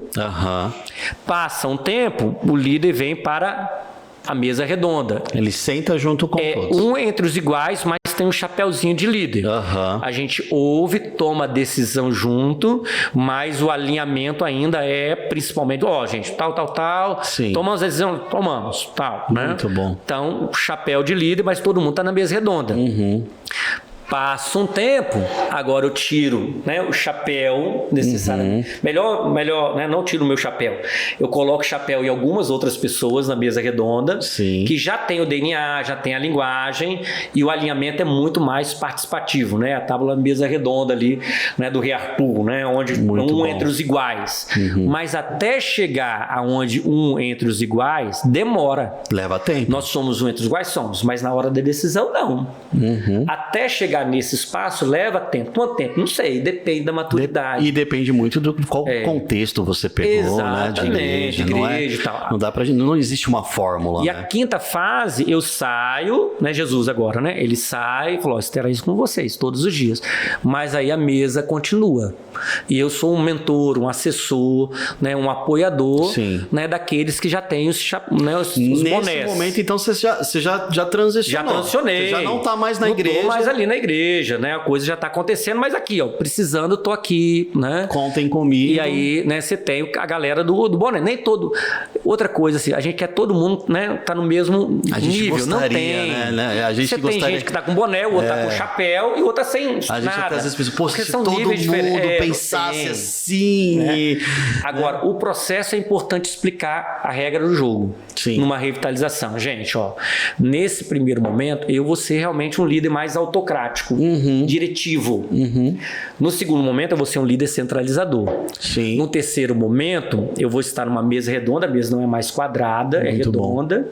Passa um tempo, o líder vem para a mesa redonda. Ele senta junto com todos. Um entre os iguais, mas tem um chapéuzinho de líder. A gente ouve, toma a decisão junto, mas o alinhamento ainda é principalmente, gente, tal. Tomamos a decisão, tal. Né? Muito bom. Então, chapéu de líder, mas todo mundo está na mesa redonda. Passa um tempo, agora eu tiro, né, o chapéu necessário. Melhor, né, não tiro o meu chapéu. Eu coloco chapéu em algumas outras pessoas na mesa redonda, Sim. que já tem o DNA, já tem a linguagem, e o alinhamento é muito mais participativo, né? A tábua mesa redonda ali, né, do Rei Arthur, né, onde muito bom. Entre os iguais. Mas até chegar aonde entre os iguais, demora. Leva tempo. Nós somos entre os iguais? Somos, mas na hora da decisão, não. Até chegar nesse espaço, leva tempo. Quanto tempo? Não sei, depende da maturidade. E depende muito do qual contexto você pegou, né? De igreja, e tal. Não dá pra gente, não existe uma fórmula. E a quinta fase, eu saio, né? Jesus agora, né? Ele sai e falou: terá isso com vocês todos os dias. Mas aí a mesa continua. E eu sou um mentor, um assessor, né? Um apoiador, né? Daqueles que já têm os bonés. Nesse momento, então, você já transicionou. Já transicionei. Você já não está mais na igreja. Não estou mais ali na igreja, né? A coisa já está acontecendo, mas aqui, ó, precisando, estou aqui, né? Contem comigo. E aí, né, você tem a galera do boné. Nem todo... Outra coisa, assim, a gente quer todo mundo, né, tá no mesmo nível. Gostaria, não tem. Né? A gente você gostaria... tem gente que tá com boné, o outro tá com chapéu e o outro tá sem a gente nada. até às vezes pensa, pô, se são todo mundo pensasse assim... Né? Agora, o processo é importante explicar a regra do jogo. Sim. Numa revitalização. Gente, ó, nesse primeiro momento, eu vou ser realmente um líder mais autocrático, diretivo. No segundo momento, eu vou ser um líder centralizador. Sim. No terceiro momento, eu vou estar numa mesa redonda, a mesa não é mais quadrada, é redonda,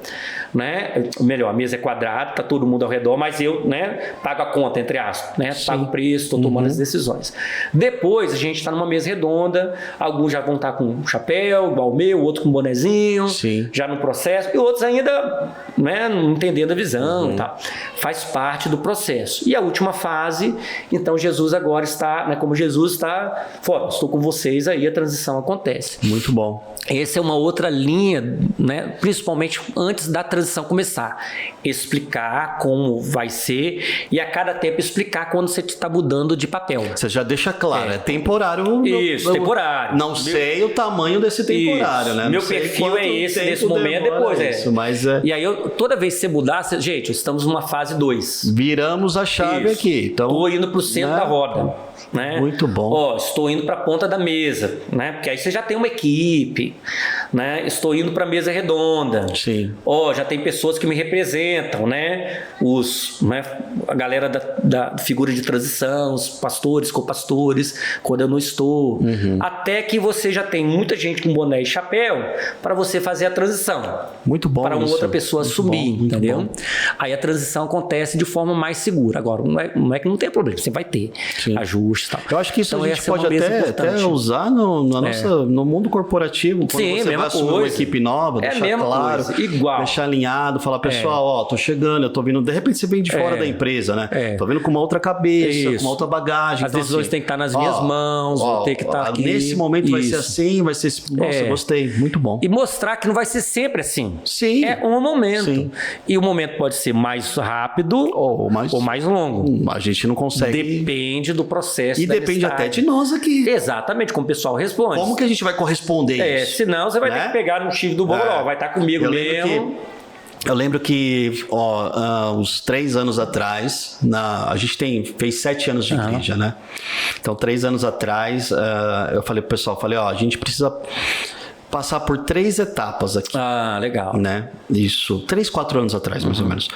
né? Melhor, a mesa é quadrada, tá todo mundo ao redor, mas eu, né, pago a conta, entre aspas, né? Pago o preço, estou tomando as decisões. Depois, a gente está numa mesa redonda, alguns já vão estar com chapéu, igual o meu, outro com bonezinho, já no processo, e outros ainda, né, não entendendo a visão e tal. Faz parte do processo. E a última fase, então Jesus agora está, né, como Jesus está fora, estou com vocês aí, a transição acontece. Muito bom. Essa é uma outra linha, né, principalmente antes da transição começar. Explicar como vai ser e a cada tempo explicar quando você está mudando de papel. Você já deixa claro, é temporário. Isso, temporário. Não sei o tamanho desse temporário, né? Meu perfil é esse nesse momento, depois isso, mas E aí, toda vez que você mudar, gente, estamos numa fase 2. Viramos a chave aqui. Então, estou indo para o centro da roda. Né? Muito bom. Ó, estou indo para a ponta da mesa, né? Porque aí você já tem uma equipe, né? Estou indo para a mesa redonda. Sim. Ó, já tem pessoas que me representam, né? Né? A galera da figura de transição, os pastores, copastores, quando eu não estou. Até que você já tem muita gente com boné e chapéu para você fazer a transição. Muito bom. Para uma outra pessoa muito subir, bom, entendeu? Bom. Aí a transição acontece de forma mais segura. Agora, não é que não tem problema, você vai ter ajustes. Tal. Eu acho que isso então, a gente pode até usar no mundo corporativo, quando você vai assumir uma equipe nova, deixar claro, igual. deixar alinhado, falar, pessoal, ó, tô chegando, eu tô vindo, de repente você vem de fora da empresa, né? Tô vindo com uma outra cabeça, com uma outra bagagem. As decisões têm que estar nas minhas mãos, vou ter que estar aqui. Nesse momento vai ser assim, vai ser... Nossa, gostei, muito bom. E mostrar que não vai ser sempre assim. Sim. É um momento. Sim. E o momento pode ser mais rápido ou mais longo. A gente não consegue... Depende do processo. E depende até de nós aqui. Exatamente, como o pessoal responde. Como que a gente vai corresponder isso? Senão você vai ter que pegar no chifre do bolo, vai estar comigo mesmo. Eu lembro que, uns 3 anos atrás, a gente fez 7 anos de igreja, né? Então, 3 anos atrás, eu falei pro pessoal, a gente precisa passar por 3 etapas aqui. Ah, legal. Né? Isso, 3, 4 anos atrás, mais ou menos.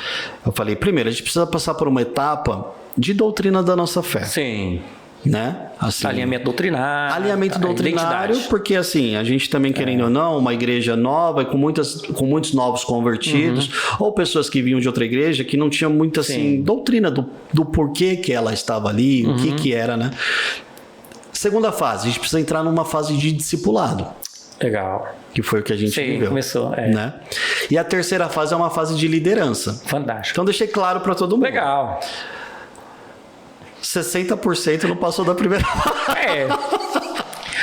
Eu falei, primeiro, a gente precisa passar por uma etapa de doutrina da nossa fé. Sim. Né? Assim, alinhamento doutrinário. Alinhamento doutrinário, porque assim, a gente também, querendo ou não, uma igreja nova e com muitos novos convertidos, ou pessoas que vinham de outra igreja que não tinham muita assim, doutrina do porquê que ela estava ali, o que era, né? Segunda fase, a gente precisa entrar numa fase de discipulado. Legal. Que foi o que a gente viveu. Começou, né? E a terceira fase é uma fase de liderança. Fantástico. Então deixei claro para todo mundo. Legal. 60% não passou da primeira.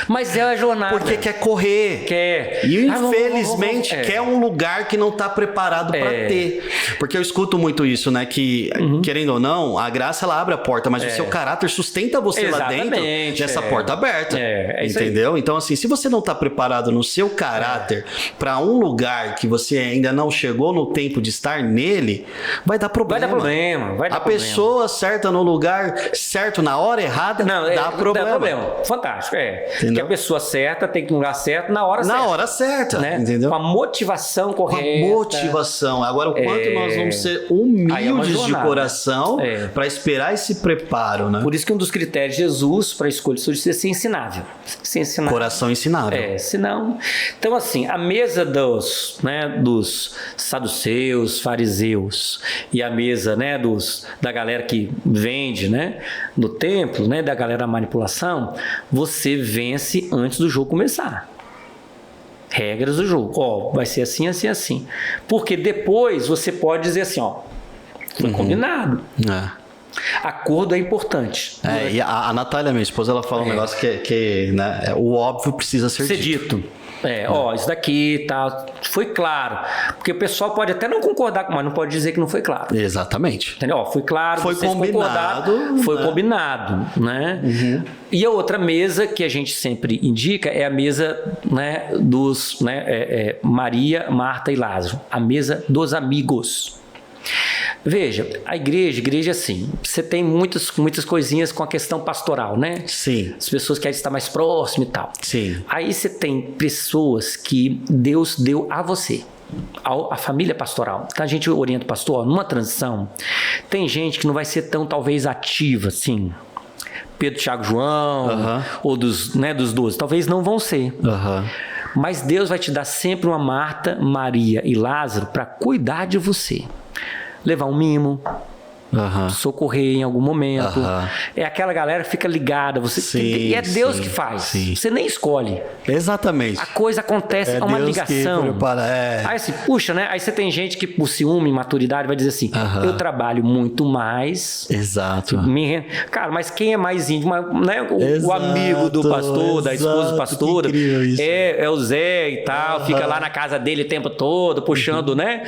Mas é a jornada. Porque quer correr. Quer. E infelizmente quer um lugar que não está preparado para ter. Porque eu escuto muito isso, né? Que, querendo ou não, a graça ela abre a porta, mas o seu caráter sustenta você lá dentro dessa porta aberta. Entendeu? Então, assim, se você não está preparado no seu caráter para um lugar que você ainda não chegou no tempo de estar nele, vai dar problema. Vai dar problema. A pessoa certa no lugar certo, na hora errada, dá problema. Fantástico, que a pessoa certa tem que ir no lugar certo na hora certa. Na hora certa, né? Entendeu? Com a motivação correta. Com a motivação. Agora, o quanto nós vamos ser humildes de coração para esperar esse preparo, né? Por isso que um dos critérios de Jesus para a escolha de ser ensinável. Coração ensinável. Senão... Então, assim, a mesa dos saduceus, fariseus e a mesa, né, da galera que vende, né, no templo, né, da galera da manipulação, você vence antes do jogo começar. Regras do jogo. Vai ser assim, assim, assim. Porque depois você pode dizer assim, foi combinado. Acordo é importante. E a Natália, minha esposa, ela fala um negócio que né, o óbvio precisa ser dito. Isso daqui foi claro. Porque o pessoal pode até não concordar, mas não pode dizer que não foi claro. Exatamente. Entendeu? Foi claro, foi combinado. Foi combinado, né? E a outra mesa que a gente sempre indica é a mesa, né, dos Maria, Marta e Lázaro. A mesa dos amigos. Veja, a igreja assim, você tem muitas coisinhas com a questão pastoral, né? Sim. As pessoas querem estar mais próximas e tal. Sim. Aí você tem pessoas que Deus deu a você, a família pastoral. Então a gente orienta o pastor, numa transição, tem gente que não vai ser tão, talvez, ativa, assim. Pedro, Tiago, João, ou dos 12, talvez não vão ser. Mas Deus vai te dar sempre uma Marta, Maria e Lázaro para cuidar de você. Levar um mimo, socorrer em algum momento. É aquela galera que fica ligada. E é Deus que faz. Sim. Você nem escolhe. Exatamente. A coisa acontece, é uma Deus ligação. Aí assim, puxa, né? Aí você tem gente que por ciúme, maturidade, vai dizer assim, eu trabalho muito mais. Exato. Cara, mas quem é mais íntimo? Né? O amigo do pastor, da esposa do pastor, é o Zé e tal, fica lá na casa dele o tempo todo, puxando, né?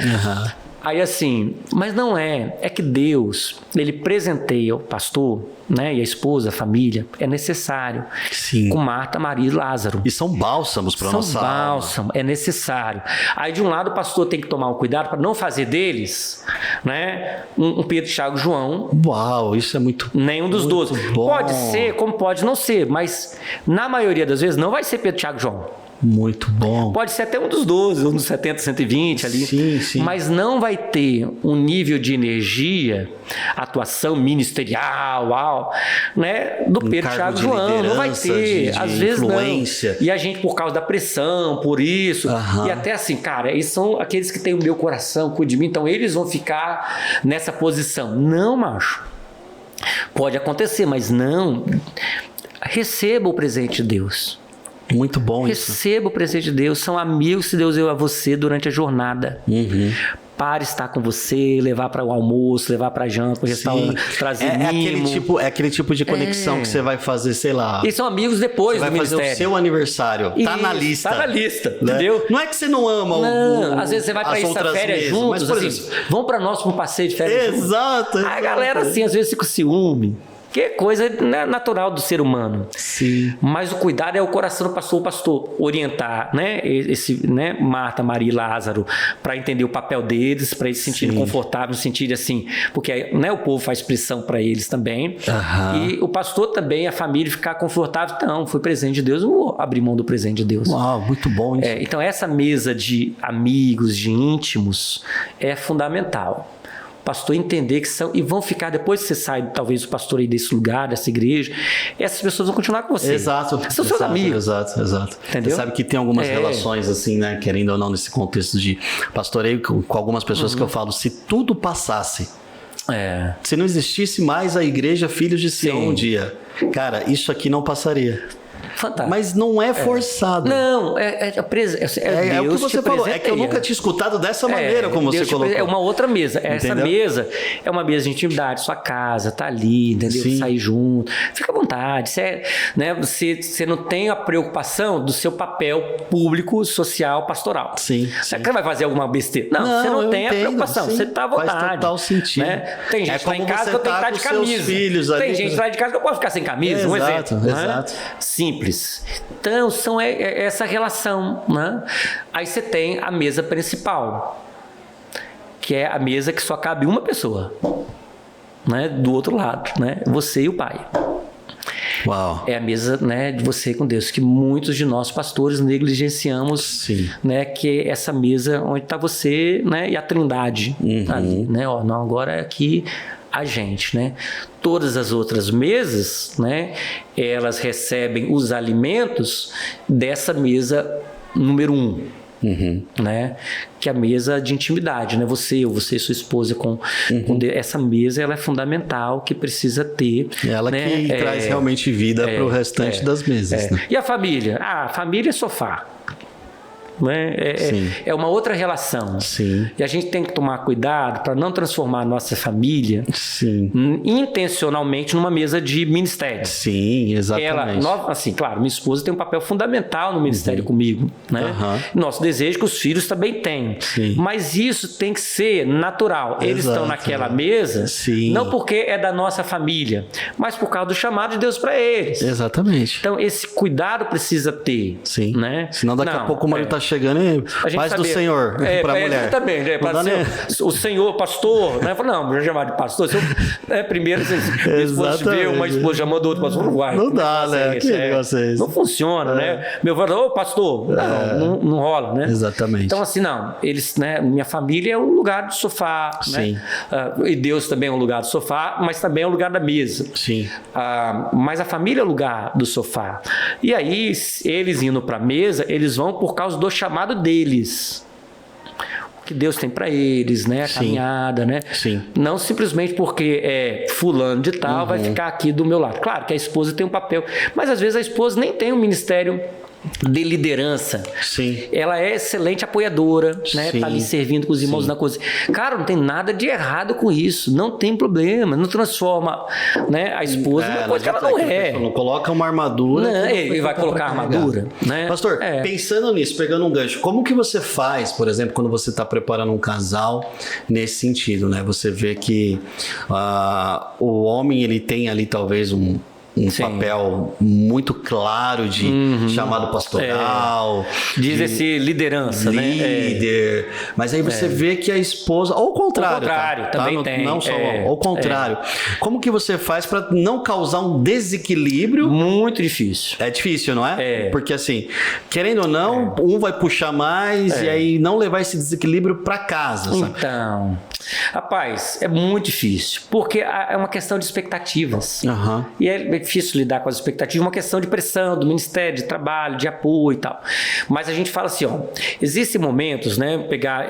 Aí assim, mas não é que Deus, ele presenteia o pastor, né, e a esposa, a família, é necessário. Sim. Com Marta, Maria e Lázaro. E são bálsamos para nossa alma. São bálsamos, é necessário. Aí de um lado o pastor tem que tomar um cuidado para não fazer deles, né, um Pedro, Tiago, João. Uau, isso é muito nenhum dos 12. Bom. Pode ser, como pode não ser, mas na maioria das vezes não vai ser Pedro, Tiago, João. Muito bom. Pode ser até um dos 12, um dos 70, 120 ali. Sim. Mas não vai ter um nível de energia, atuação ministerial, né, do Pedro, Tiago, João. Não vai ter. Às vezes influência. Não. E a gente, por causa da pressão, por isso. E até assim, cara, eles são aqueles que têm o meu coração, cuide de mim, então eles vão ficar nessa posição. Não, macho. Pode acontecer, mas não. Receba o presente de Deus. Muito bom isso. Receba o presente de Deus. São amigos que Deus deu a você durante a jornada. Para estar com você, levar para o almoço, levar para janta, para o restaurante, trazer mimo. É aquele tipo de conexão que você vai fazer, sei lá. E são amigos depois do ministério. Você vai fazer o seu aniversário. Tá na lista. Tá na lista, né? Entendeu? Não é que você não ama às vezes você vai para essa férias juntos, mas, assim, vamos para nós para um passeio de férias Exato. A galera, assim, às vezes fica com ciúme. Que é coisa natural do ser humano. Sim. Mas o cuidado é o coração do pastor. O pastor orientar, né, Marta, Maria e Lázaro, para entender o papel deles, para eles se sentirem confortáveis, se sentirem assim, porque, né, o povo faz pressão para eles também. E o pastor também, a família, ficar confortável. Então, foi presente de Deus, eu vou abrir mão do presente de Deus. Uau, muito bom isso. Então, essa mesa de amigos, de íntimos, é fundamental. Pastor entender que são, e vão ficar, depois que você sai, talvez, o pastor aí desse lugar, dessa igreja, essas pessoas vão continuar com você. Exato. São seus amigos. Exato. Entendeu? Você sabe que tem algumas relações, assim, né, querendo ou não, nesse contexto de pastoreio, com algumas pessoas que eu falo, se tudo passasse, se não existisse mais a igreja Filhos de Sião um dia, cara, isso aqui não passaria. Fantástico. Mas não é forçado. Não, é o que você falou. É que eu nunca tinha escutado dessa maneira, como Deus você colocou. É uma outra mesa. Essa mesa é uma mesa de intimidade. Sua casa, tá ali, entendeu? Sim. Sair junto. Fica à vontade. Você não tem a preocupação do seu papel público, social, pastoral. Sim. Você vai fazer alguma besteira? Não, você não tem a preocupação. Sim. Você tá à vontade. Faz total sentido. Né? Tem gente lá em casa que eu tenho que estar de camisa. Tem gente lá de casa que eu posso ficar sem camisa. Um exemplo. Exato. Simples. Então, são essa relação, né? Aí você tem a mesa principal, que é a mesa que só cabe uma pessoa, né? Do outro lado, né? Você e o pai. Uau. É a mesa, né, de você com Deus, que muitos de nós pastores negligenciamos. Sim. Né, que é essa mesa onde está você, né, e a Trindade ali, né? Não, agora é aqui a gente, né? Todas as outras mesas, né, elas recebem os alimentos dessa mesa número 1. Né? Que é a mesa de intimidade, né? Você e sua esposa com essa mesa, ela é fundamental, que precisa ter. Ela, né, que traz realmente vida para o restante das mesas. Né? E a família? A família é sofá. Né? É uma outra relação. Sim. E a gente tem que tomar cuidado para não transformar a nossa família intencionalmente numa mesa de ministério. Sim, exatamente. Assim, claro, minha esposa tem um papel fundamental no ministério comigo. Né? Nosso desejo é que os filhos também tenham. Sim. Mas isso tem que ser natural. Eles estão naquela mesa, não porque é da nossa família, mas por causa do chamado de Deus para eles. Exatamente. Então, esse cuidado precisa ter. Sim. Né? Senão daqui a pouco o marido está chegando e paz do Senhor para a mulher. Exatamente. O senhor, pastor, né? Não, já chamar de pastor. Primeiro, minha esposa vê uma esposa chamando outro pastor. Não dá, né? Que negócio é esse? Não funciona, né? Meu avô falou, pastor. Não rola, né? Exatamente. Então, assim, não. Eles, né? Minha família é um lugar de sofá. Sim. Né? E Deus também é um lugar do sofá, mas também é um lugar da mesa. Sim. Mas a família é o lugar do sofá. E aí, eles indo para a mesa, eles vão por causa do chamado deles. O que Deus tem para eles, né? A caminhada, né? Sim. Não simplesmente porque fulano de tal vai ficar aqui do meu lado. Claro que a esposa tem um papel, mas às vezes a esposa nem tem um ministério de liderança. Sim. Ela é excelente apoiadora, né? Tá ali servindo com os irmãos na cozinha. Cara, não tem nada de errado com isso, não tem problema, não transforma, né, a esposa numa coisa que ela não é. Não coloca uma armadura. Não, ele vai colocar armadura, né? Pastor, pensando nisso, pegando um gancho, como que você faz, por exemplo, quando você está preparando um casal nesse sentido, né? Você vê que o homem, ele tem ali talvez um papel muito claro de chamado pastoral. Diz-se liderança, líder. né? Mas aí você vê que a esposa... Ou o contrário. Também tem. Não só ao contrário. Como que você faz para não causar um desequilíbrio? Muito difícil. É difícil, não é? Porque assim, querendo ou não, um vai puxar mais e aí não levar esse desequilíbrio para casa, sabe? Então, rapaz, é muito difícil. Porque é uma questão de expectativas. E é difícil lidar com as expectativas, uma questão de pressão do Ministério, de trabalho, de apoio e tal. Mas a gente fala assim, existem momentos, né, pegar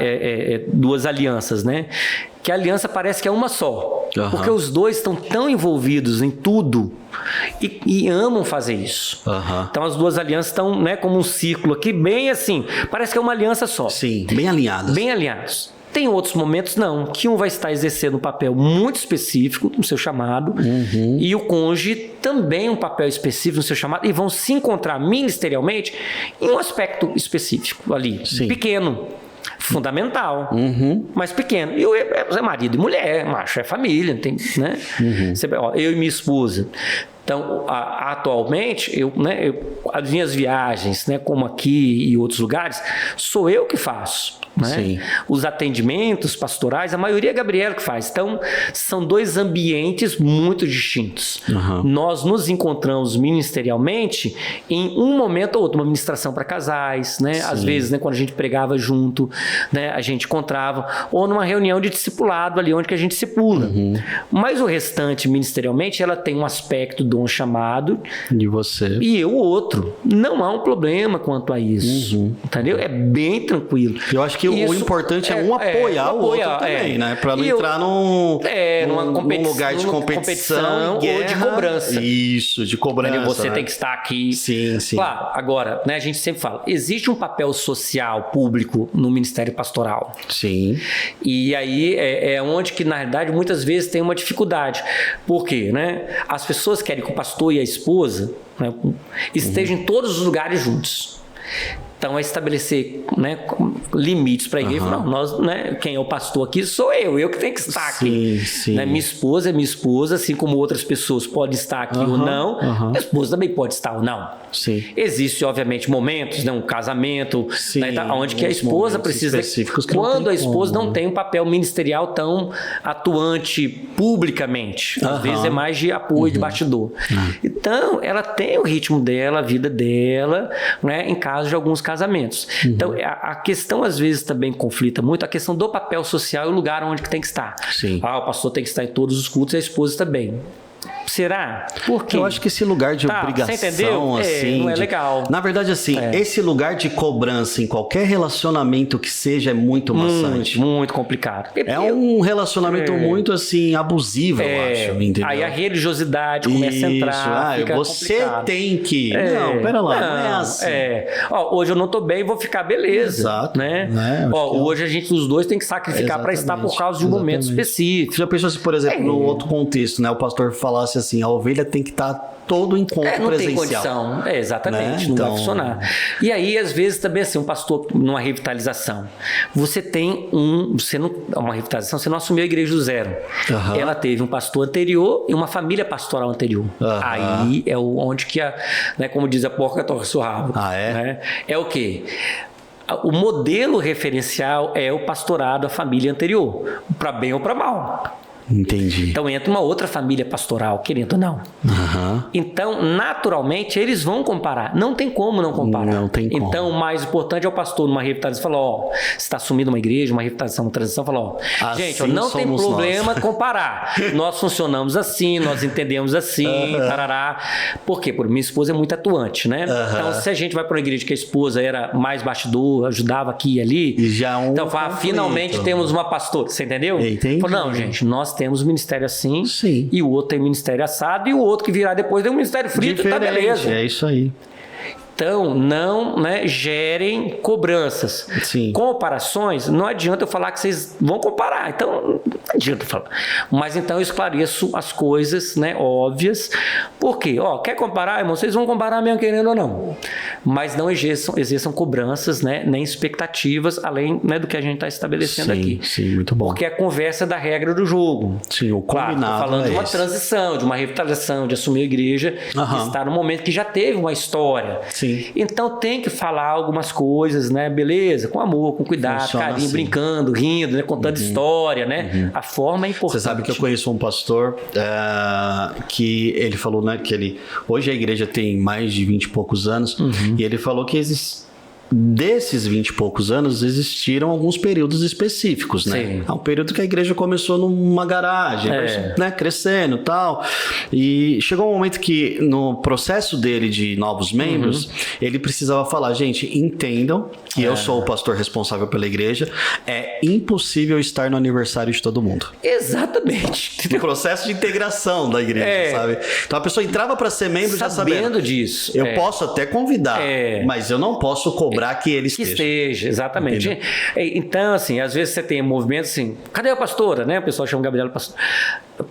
duas alianças, né, que a aliança parece que é uma só, porque os dois estão tão envolvidos em tudo e amam fazer isso. Então as duas alianças estão, né, como um círculo aqui, bem assim, parece que é uma aliança só. Sim, bem alinhadas. Bem alinhados. Tem outros momentos, não, que um vai estar exercendo um papel muito específico no seu chamado e o cônjuge também um papel específico no seu chamado e vão se encontrar ministerialmente em um aspecto específico ali, pequeno, fundamental, mas pequeno. E é marido e mulher, macho é família, tem, né? Eu e minha esposa. Então, atualmente, as minhas viagens, né, como aqui e outros lugares, sou eu que faço. Né? Os atendimentos pastorais, a maioria é a Gabriela que faz. Então, são dois ambientes muito distintos. Nós nos encontramos ministerialmente em um momento ou outro, uma ministração para casais, né? Às vezes, né, quando a gente pregava junto, né, a gente encontrava, ou numa reunião de discipulado ali onde que a gente discipula. Mas o restante, ministerialmente, ela tem um aspecto do dou um chamado. De você. E eu outro. Não há um problema quanto a isso. Entendeu? É bem tranquilo. Eu acho que o importante é um apoiar o outro também, né? Para não entrar num lugar de competição ou de cobrança. Isso, de cobrança. Entendeu? Você tem que estar aqui. Sim. Claro, agora, né, a gente sempre fala, existe um papel social, público no Ministério Pastoral. Sim. E aí é onde que, na realidade, muitas vezes tem uma dificuldade. Por quê? Né? As pessoas querem que o pastor e a esposa, né, estejam em todos os lugares juntos. Então, é estabelecer, né, limites para a igreja. Não, nós, né, quem é o pastor aqui sou eu que tenho que estar aqui. Sim. Né? Minha esposa é minha esposa, assim como outras pessoas podem estar aqui ou não. Minha esposa também pode estar ou não. Sim. Existem, obviamente, momentos, né, um casamento, né, onde que a esposa precisa... Quando a esposa não tem um papel ministerial tão atuante publicamente. Às vezes é mais de apoio, de bastidor. Então, ela tem o ritmo dela, a vida dela, né, em caso de alguns casamentos. Então, a questão às vezes também conflita muito a questão do papel social e o lugar onde que tem que estar. Sim. O pastor tem que estar em todos os cultos e a esposa também. Será? Por quê? Eu acho que esse lugar de obrigação, você entendeu? assim... não é legal. Na verdade, assim, esse lugar de cobrança em qualquer relacionamento que seja é muito maçante. Muito complicado. Um relacionamento muito, assim, abusivo, eu acho, entendeu? Aí a religiosidade começa a entrar, fica você complicado. tem que... Não, pera lá, não é assim. Hoje eu não tô bem, vou ficar beleza. Exato. Né? Hoje a gente, os dois, tem que sacrificar para estar por causa de um momento específico. Já pensou se, por exemplo, no outro contexto, né, o pastor falasse assim, a ovelha tem que estar todo encontro não presencial. Tem condição. Exatamente, né? não Então... vai funcionar. E aí, às vezes, também assim, um pastor numa revitalização. Você tem uma revitalização, você não assumiu a igreja do zero. Ela teve um pastor anterior e uma família pastoral anterior. Aí é onde que né, como diz a porca torce o rabo. Né? É o quê? O modelo referencial é o pastorado, a família anterior, para bem ou para mal. Entendi. Então entra uma outra família pastoral, querendo ou não. Então, naturalmente, eles vão comparar. Não tem como não comparar. Não tem como. Então, o mais importante é o pastor numa revitalização falar, você está assumindo uma igreja, uma revitalização, uma transição, falar, gente, não tem problema comparar. Nós funcionamos assim, nós entendemos assim, tarará. Por quê? Porque minha esposa é muito atuante, né? Então, se a gente vai para uma igreja que a esposa era mais bastidor, ajudava aqui e ali, então finalmente temos uma pastora, você entendeu? Entendi. Não, gente, nós temos um ministério assim, e o outro tem um ministério assado, e o outro que virá depois tem um ministério frito, tá beleza. É isso aí. Então, não, né, gerem cobranças. Sim. Comparações, não adianta eu falar que vocês vão comparar. Então, não adianta eu falar. Mas então eu esclareço as coisas, né, óbvias. Por quê? Quer comparar, irmão? Vocês vão comparar mesmo querendo ou não. Mas não exerçam cobranças, né, nem expectativas, além, né, do que a gente está estabelecendo aqui. Sim, muito bom. Porque a conversa é da regra do jogo. Sim, o combinado. Claro, tô falando de uma transição, de uma revitalização, de assumir a igreja, de estar no momento que já teve uma história. Sim. Então tem que falar algumas coisas, né? Beleza? Com amor, com cuidado, funciona carinho, assim. Brincando, rindo, né? Contando história, né? A forma é importante. Você sabe que eu conheço um pastor que ele falou, né? Que hoje a igreja tem mais de 20 e poucos anos, e ele falou que desses 20 e poucos anos existiram alguns períodos específicos, né? Sim. É um período que a igreja começou numa garagem, né? Crescendo e tal. E chegou um momento que no processo dele de novos membros, ele precisava falar, gente, entendam que eu sou o pastor responsável pela igreja, é impossível estar no aniversário de todo mundo. Exatamente. No processo de integração da igreja, sabe? Então a pessoa entrava para ser membro já sabendo disso. Eu posso até convidar, mas eu não posso cobrar que ele esteja. Que esteja, exatamente. Entendeu? Então, assim, às vezes você tem movimentos assim, cadê a pastora, né? O pessoal chama Gabriela pastora.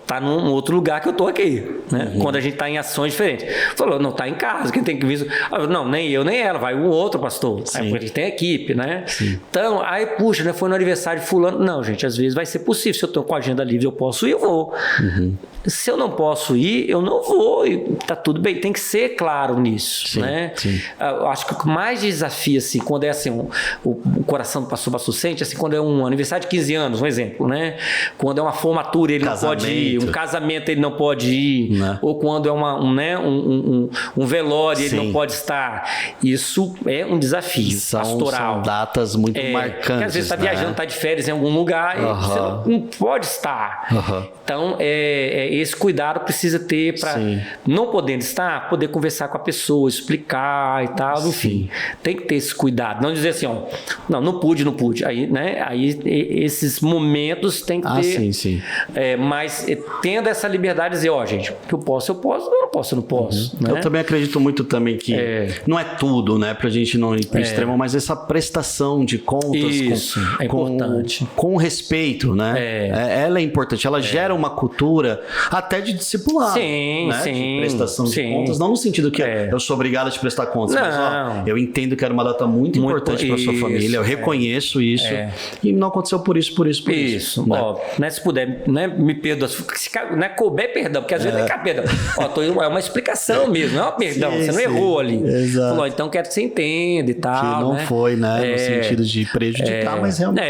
Tá num outro lugar que eu tô aqui, né? Quando a gente tá em ações diferentes. Falou, não, tá em casa, quem tem que vir... Não, nem eu, nem ela, vai o outro pastor. Aí a gente tem equipe, né? Sim. Então, aí, puxa, né? Foi no aniversário de fulano. Não, gente, às vezes vai ser possível. Se eu tô com a agenda livre, eu posso ir, eu vou. Se eu não posso ir, eu não vou. E tá tudo bem. Tem que ser claro nisso, né? Sim. Eu acho que o que mais desafia, assim, quando é assim, o coração do pastor sente, assim, quando é um aniversário de 15 anos, um exemplo, né? Quando é uma formatura, ele não pode ir. Um casamento ele não pode ir, ou quando é um velório ele não pode estar. Isso é um desafio pastoral. São datas muito marcantes. Porque às vezes está viajando, está de férias em algum lugar e você não pode estar. Então, esse cuidado precisa ter para, não podendo estar, poder conversar com a pessoa, explicar e tal, enfim. Tem que ter esse cuidado. Não dizer assim, ó, não pude. Aí, né? Aí esses momentos tem que ter. Mas tendo essa liberdade de dizer, ó, gente, que eu posso, eu não posso. Né? Eu também acredito muito também que não é tudo, né? Pra gente não ir pro extremo, mas essa prestação de contas é importante. Com respeito, né? Ela é importante. Ela gera uma cultura até de discipulado. De prestação de contas. Não no sentido que eu sou obrigado a te prestar contas, mas eu entendo que era uma data muito importante para sua família. Eu reconheço isso. E não aconteceu por isso. Né? Ó, né, se puder, né, me perdoa. Se couber, perdão, porque às vezes não é perdão. Ó, é uma explicação mesmo, não é um perdão. Você não errou ali. Exato. Falou, então quero que você entenda e tal. Que não foi, né? No sentido de prejudicar, mas realmente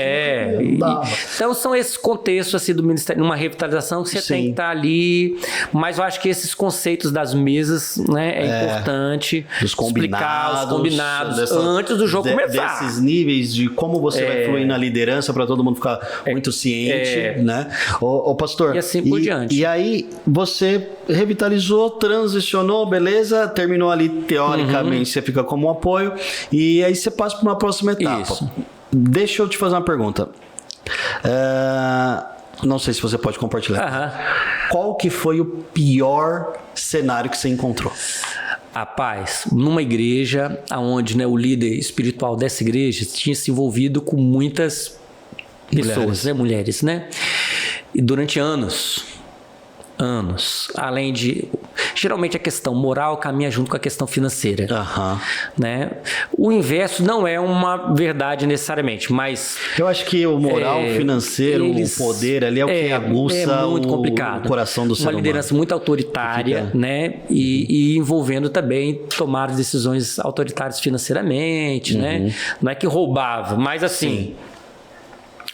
não dava. Então são esses contextos assim, do Ministério, numa revitalização que você tem que estar ali. Mas eu acho que esses conceitos das mesas, né, é importante explicar os combinados antes do jogo começar. Desses níveis de como você vai fluir na liderança para todo mundo ficar muito ciente, né? Ô, pastor. E assim por diante. E aí você revitalizou, transicionou, beleza? Terminou ali teoricamente, você fica como um apoio e aí você passa para uma próxima etapa. Isso. Deixa eu te fazer uma pergunta. Não sei se você pode compartilhar. Qual que foi o pior cenário que você encontrou? Rapaz, numa igreja onde, né, o líder espiritual dessa igreja tinha se envolvido com muitas pessoas, mulheres, né? E durante anos, além de... Geralmente a questão moral caminha junto com a questão financeira. Né? O inverso não é uma verdade necessariamente, mas... Eu acho que o moral, financeiro, o poder ali é o que aguça o coração do ser humano. Uma liderança muito autoritária, né? E envolvendo também tomar decisões autoritárias financeiramente, né? Não é que roubava, mas assim...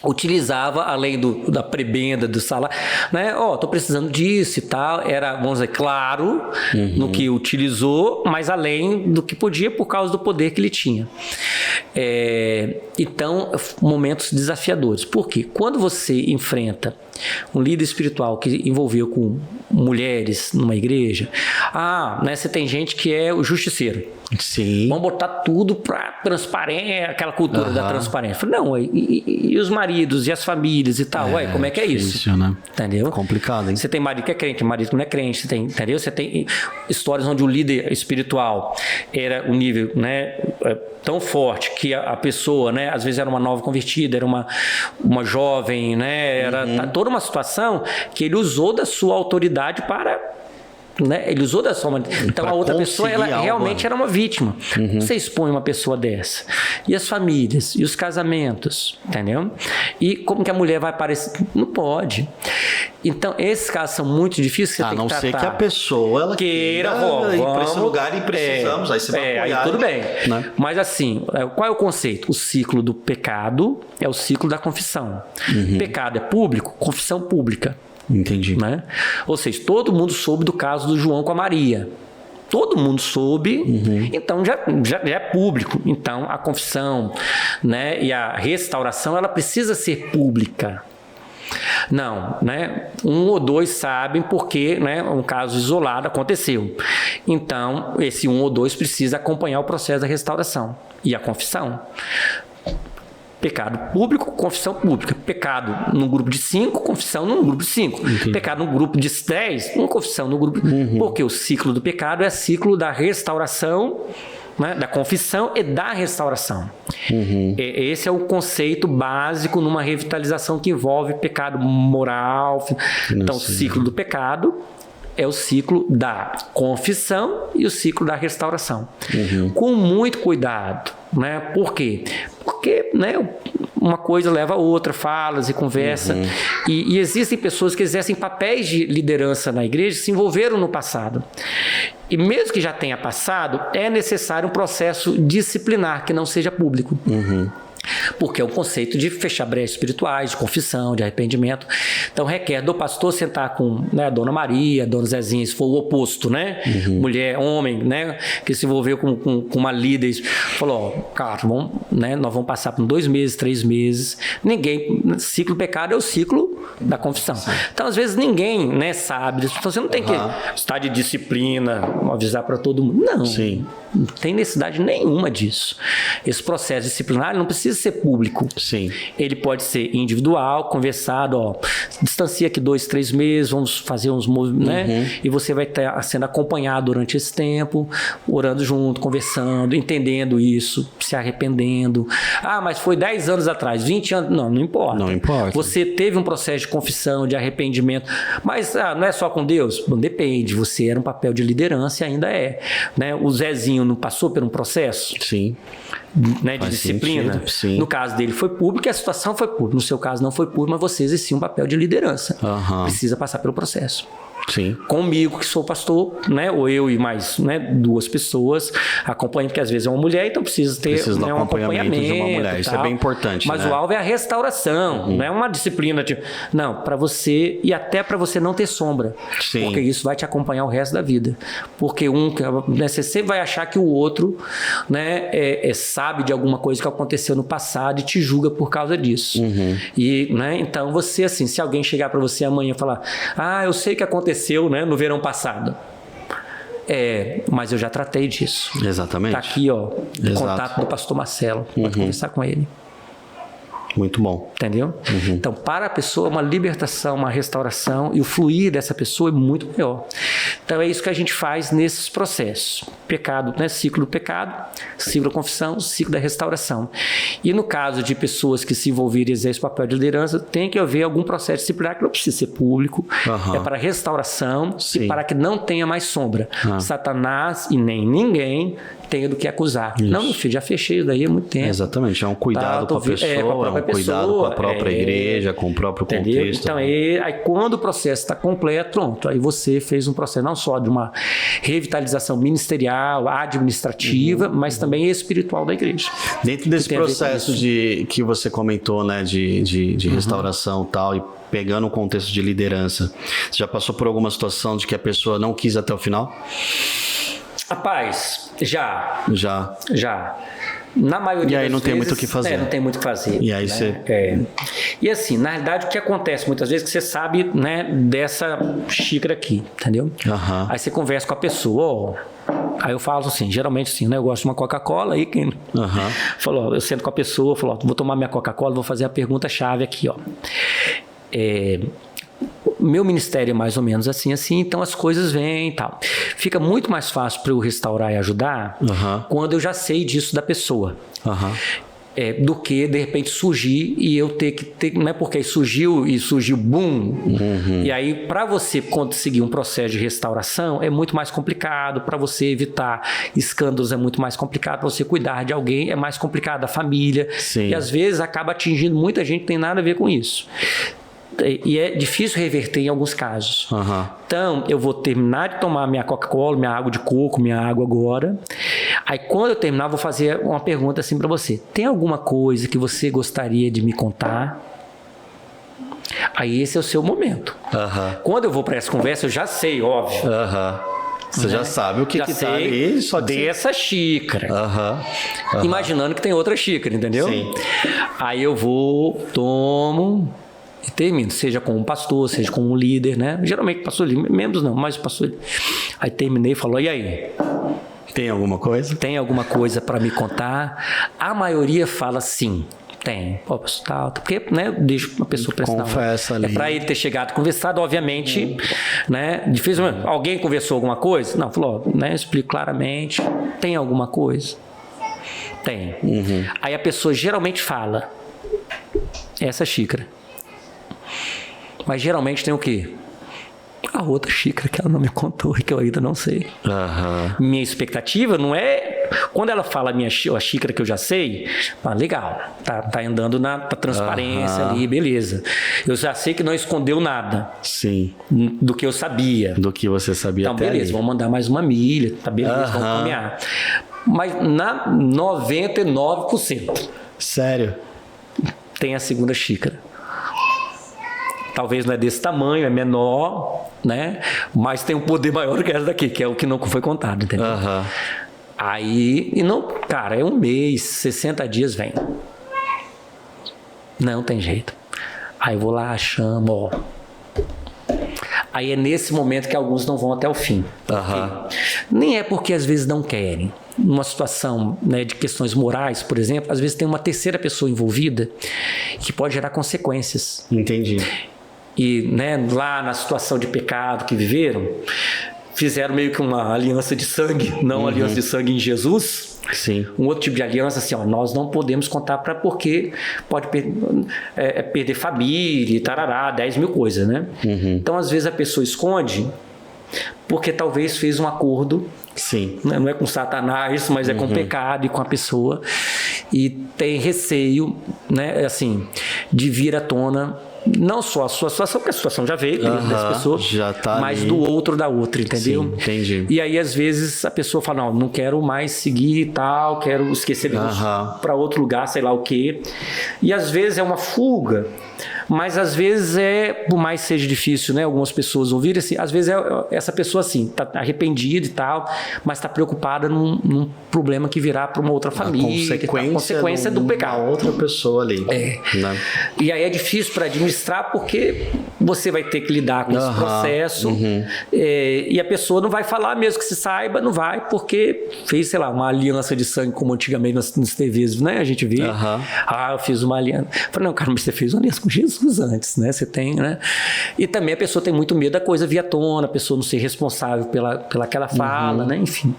utilizava, além da prebenda, do salário, né? Tô precisando disso e tal. Era, vamos dizer, claro no que utilizou, mas além do que podia por causa do poder que ele tinha. Então, momentos desafiadores. Por quê? Quando você enfrenta um líder espiritual que envolveu com mulheres numa igreja, né, você tem gente que é o justiceiro. Sim. Vamos botar tudo para transparência, aquela cultura da transparência. Não, e os maridos e as famílias e tal, como é que é isso? Difícil, né? Entendeu? Complicado, hein? Você tem marido que é crente, marido que não é crente, você tem, entendeu? Você tem histórias onde o líder espiritual era um nível, né, tão forte que a pessoa, né, às vezes era uma nova convertida, era uma jovem, né, era toda uma situação que ele usou da sua autoridade para... Né? Ele usou da sua maneira. Então a outra pessoa, ela realmente era uma vítima. Você expõe uma pessoa dessa. E as famílias, e os casamentos, entendeu? E como que a mulher vai aparecer? Não pode. Então esses casos são muito difíceis. Você tem que tratar. A não ser que a pessoa ela queira ir para esse lugar e precisamos. Aí você vai apoiar. Aí tudo bem. Né? Mas assim, qual é o conceito? O ciclo do pecado é o ciclo da confissão. Pecado é público, confissão pública. Entendi. Né? Ou seja, todo mundo soube do caso do João com a Maria. Todo mundo soube, então já é público. Então a confissão, né, e a restauração, ela precisa ser pública. Não, né? Um ou dois sabem porque, né, um caso isolado aconteceu. Então esse um ou dois precisa acompanhar o processo da restauração e a confissão. Pecado público, confissão pública. Pecado num grupo de 5, confissão num grupo de 5. Pecado num grupo de 10, uma confissão no grupo... Porque o ciclo do pecado é o ciclo da restauração, né, da confissão e da restauração. Esse é o conceito básico numa revitalização que envolve pecado moral. Então, o ciclo do pecado é o ciclo da confissão e o ciclo da restauração. Com muito cuidado. Né? Por quê? Porque, né, uma coisa leva a outra, falas e conversa. E existem pessoas que exercem papéis de liderança na igreja que se envolveram no passado. E mesmo que já tenha passado, é necessário um processo disciplinar que não seja público. Porque é um conceito de fechar brechas espirituais, de confissão, de arrependimento. Então requer do pastor sentar com, né, a Dona Maria, a Dona Zezinha, se for o oposto, né? Mulher, homem, né? Que se envolveu com uma líder, falou, ó, cara, nós vamos passar por 2 meses, 3 meses. Ciclo do pecado é o ciclo da confissão. Sim. Então, às vezes, ninguém, né, sabe. Então, você não tem que estar de disciplina, avisar para todo mundo. Não. Sim. Não tem necessidade nenhuma disso. Esse processo disciplinar não precisa ser público. Sim. Ele pode ser individual, conversado, ó, distancia aqui 2, 3 meses, vamos fazer uns movimentos, né? E você vai estar sendo acompanhado durante esse tempo, orando junto, conversando, entendendo isso, se arrependendo. Ah, mas foi 10 anos atrás, 20 anos, não importa. Não importa. Você teve um processo de confissão, de arrependimento, mas não é só com Deus? Bom, depende, você era um papel de liderança e ainda é, né? O Zezinho não passou por um processo? Sim. Né, de disciplina. Sentido, sim. No caso dele foi público e a situação foi pública. No seu caso não foi público, mas você exercia um papel de liderança. Precisa passar pelo processo. Sim. Comigo, que sou pastor, né? Ou eu e mais, né, 2 pessoas acompanham, porque às vezes é uma mulher, então precisa ter, né, um acompanhamento de uma mulher. Isso é bem importante. Mas né? o alvo é a restauração, não é uma disciplina. Não, para você, e até para você não ter sombra. Sim. Porque isso vai te acompanhar o resto da vida. Porque né, você sempre vai achar que o outro, né, sabe de alguma coisa que aconteceu no passado e te julga por causa disso. E, né, então você, assim, se alguém chegar para você amanhã e falar, eu sei o que aconteceu, né, no verão passado. Mas eu já tratei disso. Exatamente. Tá aqui, ó, o contato do pastor Marcelo. Pode conversar com ele. Muito bom. Entendeu? Então, para a pessoa, uma libertação, uma restauração e o fluir dessa pessoa é muito maior. Então, é isso que a gente faz nesses processos. Pecado, né? Ciclo do pecado, ciclo da confissão, ciclo da restauração. E no caso de pessoas que se envolverem e exercem o papel de liderança, tem que haver algum processo disciplinar que não precisa ser público. É para restauração e para que não tenha mais sombra. Satanás e nem ninguém tenha do que acusar. Isso. Não, meu filho, já fechei isso daí há muito tempo. Exatamente, é um cuidado com a pessoa, um cuidado com a própria igreja, com o próprio contexto. Então, aí quando o processo está completo, pronto, aí você fez um processo não só de uma revitalização ministerial, administrativa, mas também espiritual da igreja. Dentro desse processo que você comentou, né, de restauração e tal, e pegando o contexto de liderança, você já passou por alguma situação de que a pessoa não quis até o final? Rapaz, já. Na maioria das vezes... E aí não tem muito o que fazer. Não tem muito o que fazer. E aí você... E assim, na realidade, o que acontece muitas vezes é que você sabe, né, dessa xícara aqui, entendeu? Aí você conversa com a pessoa, aí eu falo assim, geralmente assim, né, eu gosto de uma Coca-Cola, aí quem falou, eu sento com a pessoa, falo, vou tomar minha Coca-Cola, vou fazer a pergunta-chave aqui, ó. Meu ministério é mais ou menos assim, então as coisas vêm e tal. Fica muito mais fácil para eu restaurar e ajudar quando eu já sei disso da pessoa. Do que, de repente, surgir e eu ter que ter... Não é porque surgiu, boom. E aí, para você conseguir um processo de restauração, é muito mais complicado. Para você evitar escândalos, é muito mais complicado. Para você cuidar de alguém, é mais complicado. Da família. Sim. E, às vezes, acaba atingindo muita gente que tem nada a ver com isso. E é difícil reverter em alguns casos. Então, eu vou terminar de tomar minha Coca-Cola, minha água de coco, minha água agora. Aí, quando eu terminar, eu vou fazer uma pergunta assim para você. Tem alguma coisa que você gostaria de me contar? Aí, esse é o seu momento. Quando eu vou para essa conversa, eu já sei, óbvio. Você já sabe o que está ali. Só dessa xícara. Imaginando que tem outra xícara, entendeu? Sim. Aí eu vou, tomo... E termino, seja com um pastor, seja com um líder, né? Geralmente pastor, membros não, mas pastor. Aí terminei e falou, e aí? Tem alguma coisa? Tem alguma coisa para me contar? A maioria fala sim. Tem. Pô, pastor, porque, né, deixa uma pessoa prestar. Confessa ali. É para ele ter chegado, conversado, obviamente, né? Dificilmente. Alguém conversou alguma coisa? Não, falou, né? Explico claramente. Tem alguma coisa? Tem. Aí a pessoa geralmente fala, essa xícara. Mas geralmente tem o quê? A outra xícara que ela não me contou e que eu ainda não sei. Minha expectativa não é... Quando ela fala a xícara que eu já sei, legal, tá andando na transparência ali, beleza. Eu já sei que não escondeu nada. Sim. Do que eu sabia. Do que você sabia então, até beleza, ali. vamos mandar mais uma milha, tá beleza, vamos caminhar. Mas na 99%. Sério? Tem a segunda xícara. Talvez não é desse tamanho, é menor, né? Mas tem um poder maior que essa daqui, que é o que não foi contado, entendeu? Aham. Aí, e não, cara, é um mês, 60 dias vem. Não tem jeito. Aí eu vou lá, chamo, ó. Aí é nesse momento que alguns não vão até o fim. Nem é porque às vezes não querem. Numa situação, né, de questões morais, por exemplo, às vezes tem uma terceira pessoa envolvida que pode gerar consequências. Entendi. E, né, lá na situação de pecado que viveram, fizeram meio que uma aliança de sangue, não uma aliança de sangue em Jesus. Sim. Um outro tipo de aliança, assim, ó, nós não podemos contar porque pode perder família, tarará, 10 mil coisas, né? Então, às vezes a pessoa esconde porque talvez fez um acordo. Sim. Não é com Satanás, mas é com o pecado e com a pessoa. E tem receio, né, assim, de vir à tona não só a sua situação, porque a situação já veio das pessoas, já tá mas ali. do outro da outra, entendeu? Sim, entendi. E aí, às vezes, a pessoa fala, não quero mais seguir e tal, quero esquecer para outro lugar, sei lá o quê. E às vezes é uma fuga, mas às vezes por mais que seja difícil, né, algumas pessoas ouvirem, assim, às vezes essa pessoa assim, tá arrependida e tal, mas tá preocupada num problema que virá para uma outra família, a consequência do pecado. Outra pessoa ali. Né? E aí é difícil para administrar porque você vai ter que lidar com esse processo e a pessoa não vai falar, mesmo que se saiba, não vai, porque fez, sei lá, uma aliança de sangue como antigamente nas TVs, né? A gente vê, eu fiz uma aliança. Eu falei, não, cara, mas você fez uma aliança com Jesus antes, né? Você tem, né? E também a pessoa tem muito medo da coisa vir à tona, a pessoa não ser responsável pela aquela fala, né? Enfim.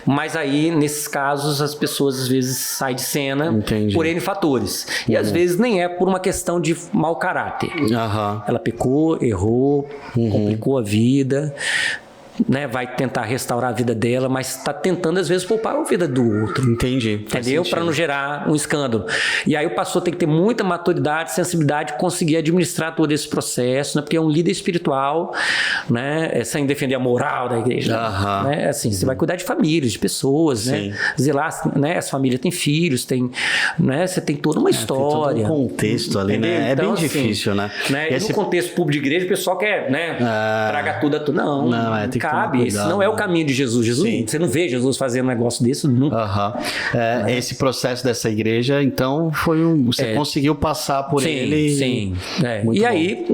Mas aí, nesses casos, as pessoas às vezes saem de cena por N fatores. E às vezes nem é por uma questão de mau caráter. Ela pecou, errou, complicou a vida, né, vai tentar restaurar a vida dela, mas está tentando às vezes poupar a vida do outro. Entendeu? Para não gerar um escândalo. E aí o pastor tem que ter muita maturidade, sensibilidade, conseguir administrar todo esse processo, né, porque é um líder espiritual, né, sem defender a moral da igreja. Né, assim, você vai cuidar de famílias, de pessoas, né, zelar, né, as famílias têm filhos, né, você tem toda uma história. Tem todo um contexto ali, entendeu? né? É então, bem difícil, assim, né? E no contexto público de igreja, o pessoal quer, né, tragar tudo a tudo. Não, tem que cabe, esse não é o caminho de Jesus. Você não vê Jesus fazendo um negócio desse nunca. Esse processo dessa igreja, então, você conseguiu passar por ele. Sim. E aí,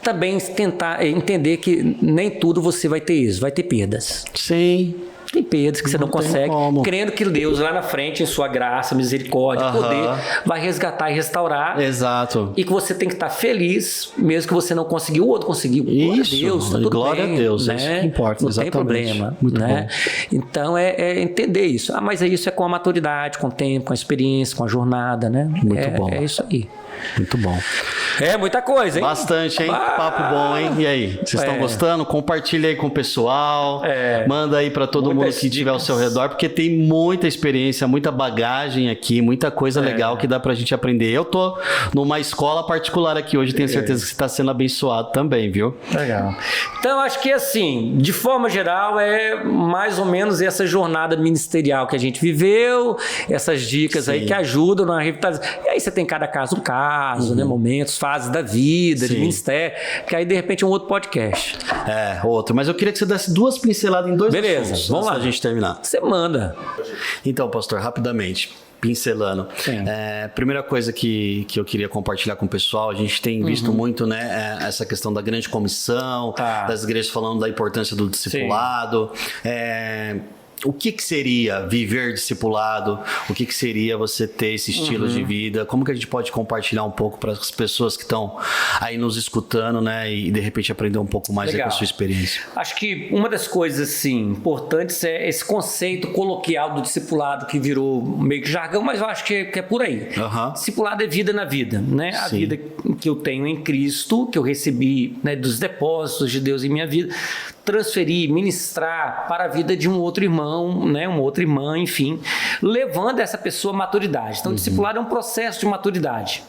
também tentar entender que nem tudo você vai ter isso, vai ter perdas. Sim. Tem perdas que você não consegue, crendo que Deus lá na frente, em sua graça, misericórdia, poder, vai resgatar e restaurar. Exato. E que você tem que estar feliz, mesmo que você não conseguiu, o outro conseguiu. Isso, glória a Deus, tá tudo glória bem, a Deus, né? é isso que importa, não exatamente. Tem problema. Muito né? bom. Então, é entender isso. Mas isso é com a maturidade, com o tempo, com a experiência, com a jornada, né? Muito bom. É isso aí. Muito bom. É muita coisa, hein? Bastante, hein? Papo bom, hein? E aí, vocês estão gostando? Compartilha aí com o pessoal. Manda aí para todo mundo que estiver ao seu redor, porque tem muita experiência, muita bagagem aqui, muita coisa legal que dá pra gente aprender. Eu tô numa escola particular aqui hoje, tenho certeza que você está sendo abençoado também, viu? Legal. Então, acho que assim, de forma geral, é mais ou menos essa jornada ministerial que a gente viveu, essas dicas aí que ajudam na revitalização. E aí você tem cada caso um caso, né? Momentos, fases da vida, de ministério, que aí de repente é um outro podcast. Outro. Mas eu queria que você desse duas pinceladas em dois assuntos. Vamos lá. Pra gente terminar. Você manda. Então, pastor, rapidamente, pincelando. Primeira coisa que eu queria compartilhar com o pessoal, a gente tem visto muito, né, essa questão da grande comissão, das igrejas falando da importância do discipulado. O que seria viver discipulado? O que seria você ter esse estilo de vida? Como que a gente pode compartilhar um pouco para as pessoas que estão aí nos escutando, né? E de repente aprender um pouco mais aí com a sua experiência. Acho que uma das coisas, assim, importantes é esse conceito coloquial do discipulado que virou meio que jargão, mas eu acho que é por aí. Discipulado é vida na vida, né? A vida que eu tenho em Cristo, que eu recebi, né, dos depósitos de Deus em minha vida. transferir, ministrar para a vida de um outro irmão, né, uma outra irmã, enfim, levando essa pessoa à maturidade. Então, discipulado é um processo de maturidade.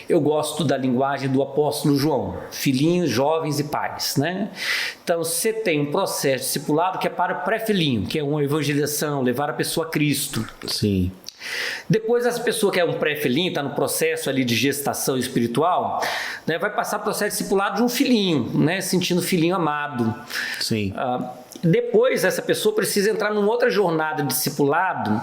Eu gosto da linguagem do apóstolo João, filhinhos, jovens e pais, né? Então, você tem um processo de discipulado que é para o pré-filhinho, que é uma evangelização, levar a pessoa a Cristo. Sim. Depois, essa pessoa que é um pré-filhinho, está no processo ali de gestação espiritual, né, vai passar o processo discipulado de um filhinho, né, sentindo filhinho amado. Sim. Depois, essa pessoa precisa entrar numa outra jornada de discipulado,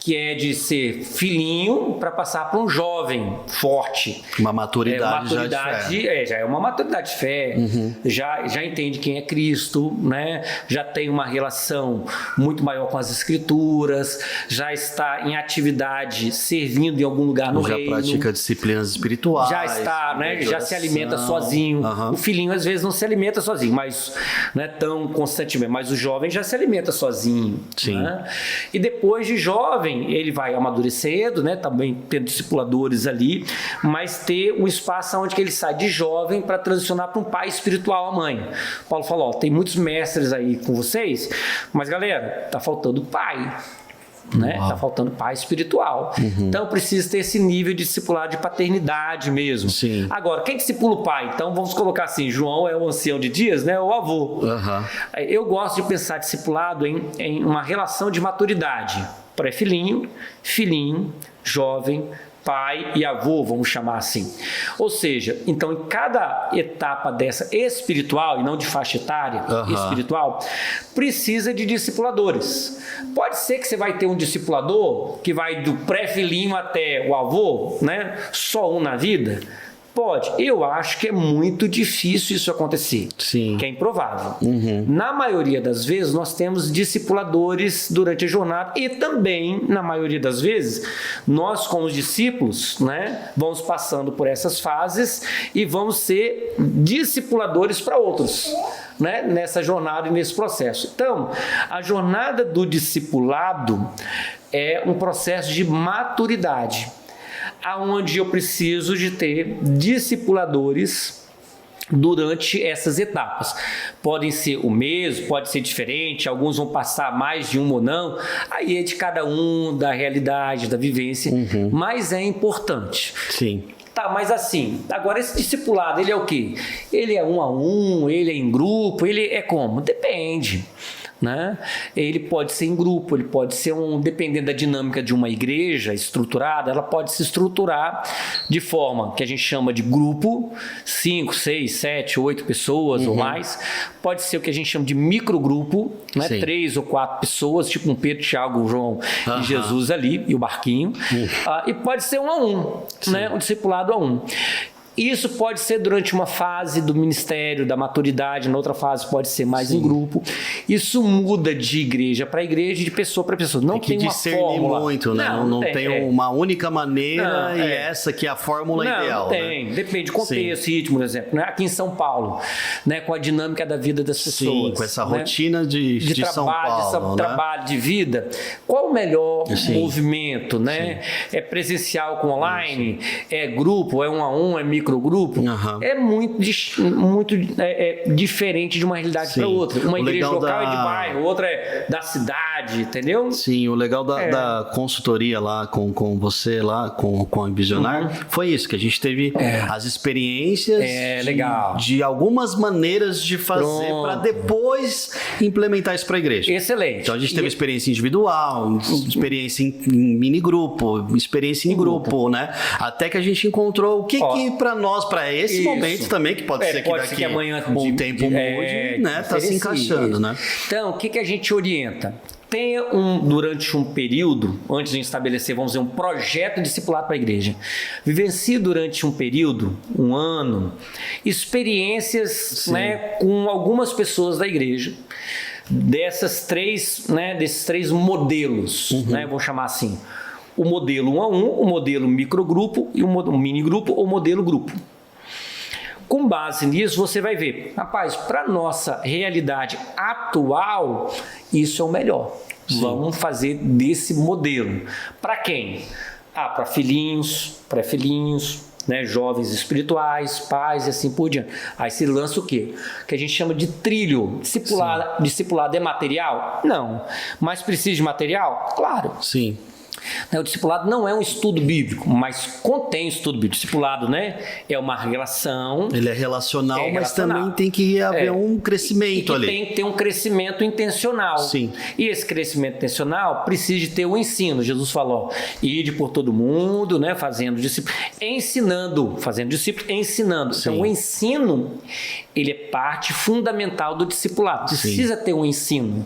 que é de ser filhinho para passar para um jovem forte. Uma maturidade, já de fé. Já é uma maturidade de fé, já entende quem é Cristo, né? Já tem uma relação muito maior com as Escrituras, já está em atividade servindo em algum lugar no reino. Já pratica disciplinas espirituais. Já está, né? Já se alimenta sozinho. O filhinho às vezes não se alimenta sozinho, mas não é tão constantemente. Mas o jovem já se alimenta sozinho. Sim. Né? E depois de jovem, ele vai amadurecendo, né? Também tendo discipuladores ali, mas ter um espaço onde que ele sai de jovem para transicionar para um pai espiritual, a mãe. Paulo falou, tem muitos mestres aí com vocês, mas galera, tá faltando pai. Né? Tá faltando pai espiritual. Então precisa ter esse nível de discipulado de paternidade mesmo. Sim. Agora, quem discipula o pai? Então vamos colocar assim, João é o ancião de dias, né? O avô. Eu gosto de pensar discipulado em uma relação de maturidade. Pré-filhinho, filhinho, jovem, pai e avô, vamos chamar assim. Ou seja, então em cada etapa dessa espiritual, e não de faixa etária, espiritual, precisa de discipuladores. Pode ser que você vai ter um discipulador que vai do pré-filhinho até o avô, né? Só um na vida. Pode. Eu acho que é muito difícil isso acontecer. Sim. Que é improvável. Na maioria das vezes, nós temos discipuladores durante a jornada e também, na maioria das vezes, nós como discípulos, né, vamos passando por essas fases e vamos ser discipuladores para outros, né, nessa jornada e nesse processo. Então, a jornada do discipulado é um processo de maturidade, aonde eu preciso de ter discipuladores durante essas etapas. Podem ser o mesmo, pode ser diferente, alguns vão passar mais de um ou não, aí é de cada um, da realidade, da vivência, mas é importante. Sim. Tá, mas assim, agora esse discipulado, ele é o quê? Ele é 1 a 1, ele é em grupo, ele é como? Depende. Né? Ele pode ser em grupo, ele pode ser dependendo da dinâmica de uma igreja estruturada, ela pode se estruturar de forma que a gente chama de grupo, 5, 6, 7, 8 pessoas ou mais. Pode ser o que a gente chama de microgrupo, né? 3 ou 4 pessoas, tipo um Pedro, Tiago, João e Jesus ali, e o barquinho. E pode ser 1 a 1, né? Um discipulado a 1. Isso pode ser durante uma fase do ministério, da maturidade, na outra fase pode ser mais em grupo. Isso muda de igreja para igreja e de pessoa para pessoa. Não tem uma fórmula. Muito, né? Não tem uma única maneira essa que é a fórmula ideal. Não tem. Né? Depende do contexto, ritmo, por exemplo. Né? Aqui em São Paulo, né? Com a dinâmica da vida das pessoas. Sim, com essa rotina de trabalho, São Paulo. Né? Trabalho, de vida. Qual o melhor movimento? Né? É presencial com online? É grupo? É 1 a 1? É microgrupo? É muito diferente de uma realidade para outra. Uma igreja local é de bairro, outra é da cidade, entendeu? Sim, o legal da consultoria lá com você, lá com a Visionar, foi isso, que a gente teve as experiências de algumas maneiras de fazer para depois implementar isso para a igreja. Excelente. Então a gente teve experiência individual, experiência em mini grupo, experiência em grupo, né? Até que a gente encontrou o que para nós, para esse momento também, que pode ser que daqui que amanhã um tempo mude, né? Tá se encaixando, né? Então, o que a gente orienta? Tenha durante um período, antes de estabelecer, vamos dizer, um projeto discipulado para a igreja. Vivencie durante um período, 1 ano, experiências, né, com algumas pessoas da igreja, desses três modelos, né, vou chamar assim. O modelo 1 a 1, o modelo microgrupo e o minigrupo ou modelo grupo. Com base nisso, você vai ver, rapaz, para nossa realidade atual, isso é o melhor. Vamos fazer desse modelo. Para quem? Para filhinhos, pré-filhinhos, né, jovens espirituais, pais e assim por diante. Aí se lança o quê? Que a gente chama de trilho. Discipulado é material? Não. Mas precisa de material? Claro. Sim. O discipulado não é um estudo bíblico, mas contém estudo bíblico. O discipulado, né, é uma relação. Ele é relacional, mas também tem que haver um crescimento ali. Tem que ter um crescimento intencional. Sim. E esse crescimento intencional precisa de ter o ensino. Jesus falou, ide por todo mundo, né, fazendo discípulos, fazendo discípulos, ensinando. Sim. Então, o ensino, ele é parte fundamental do discipulado. Precisa ter um ensino.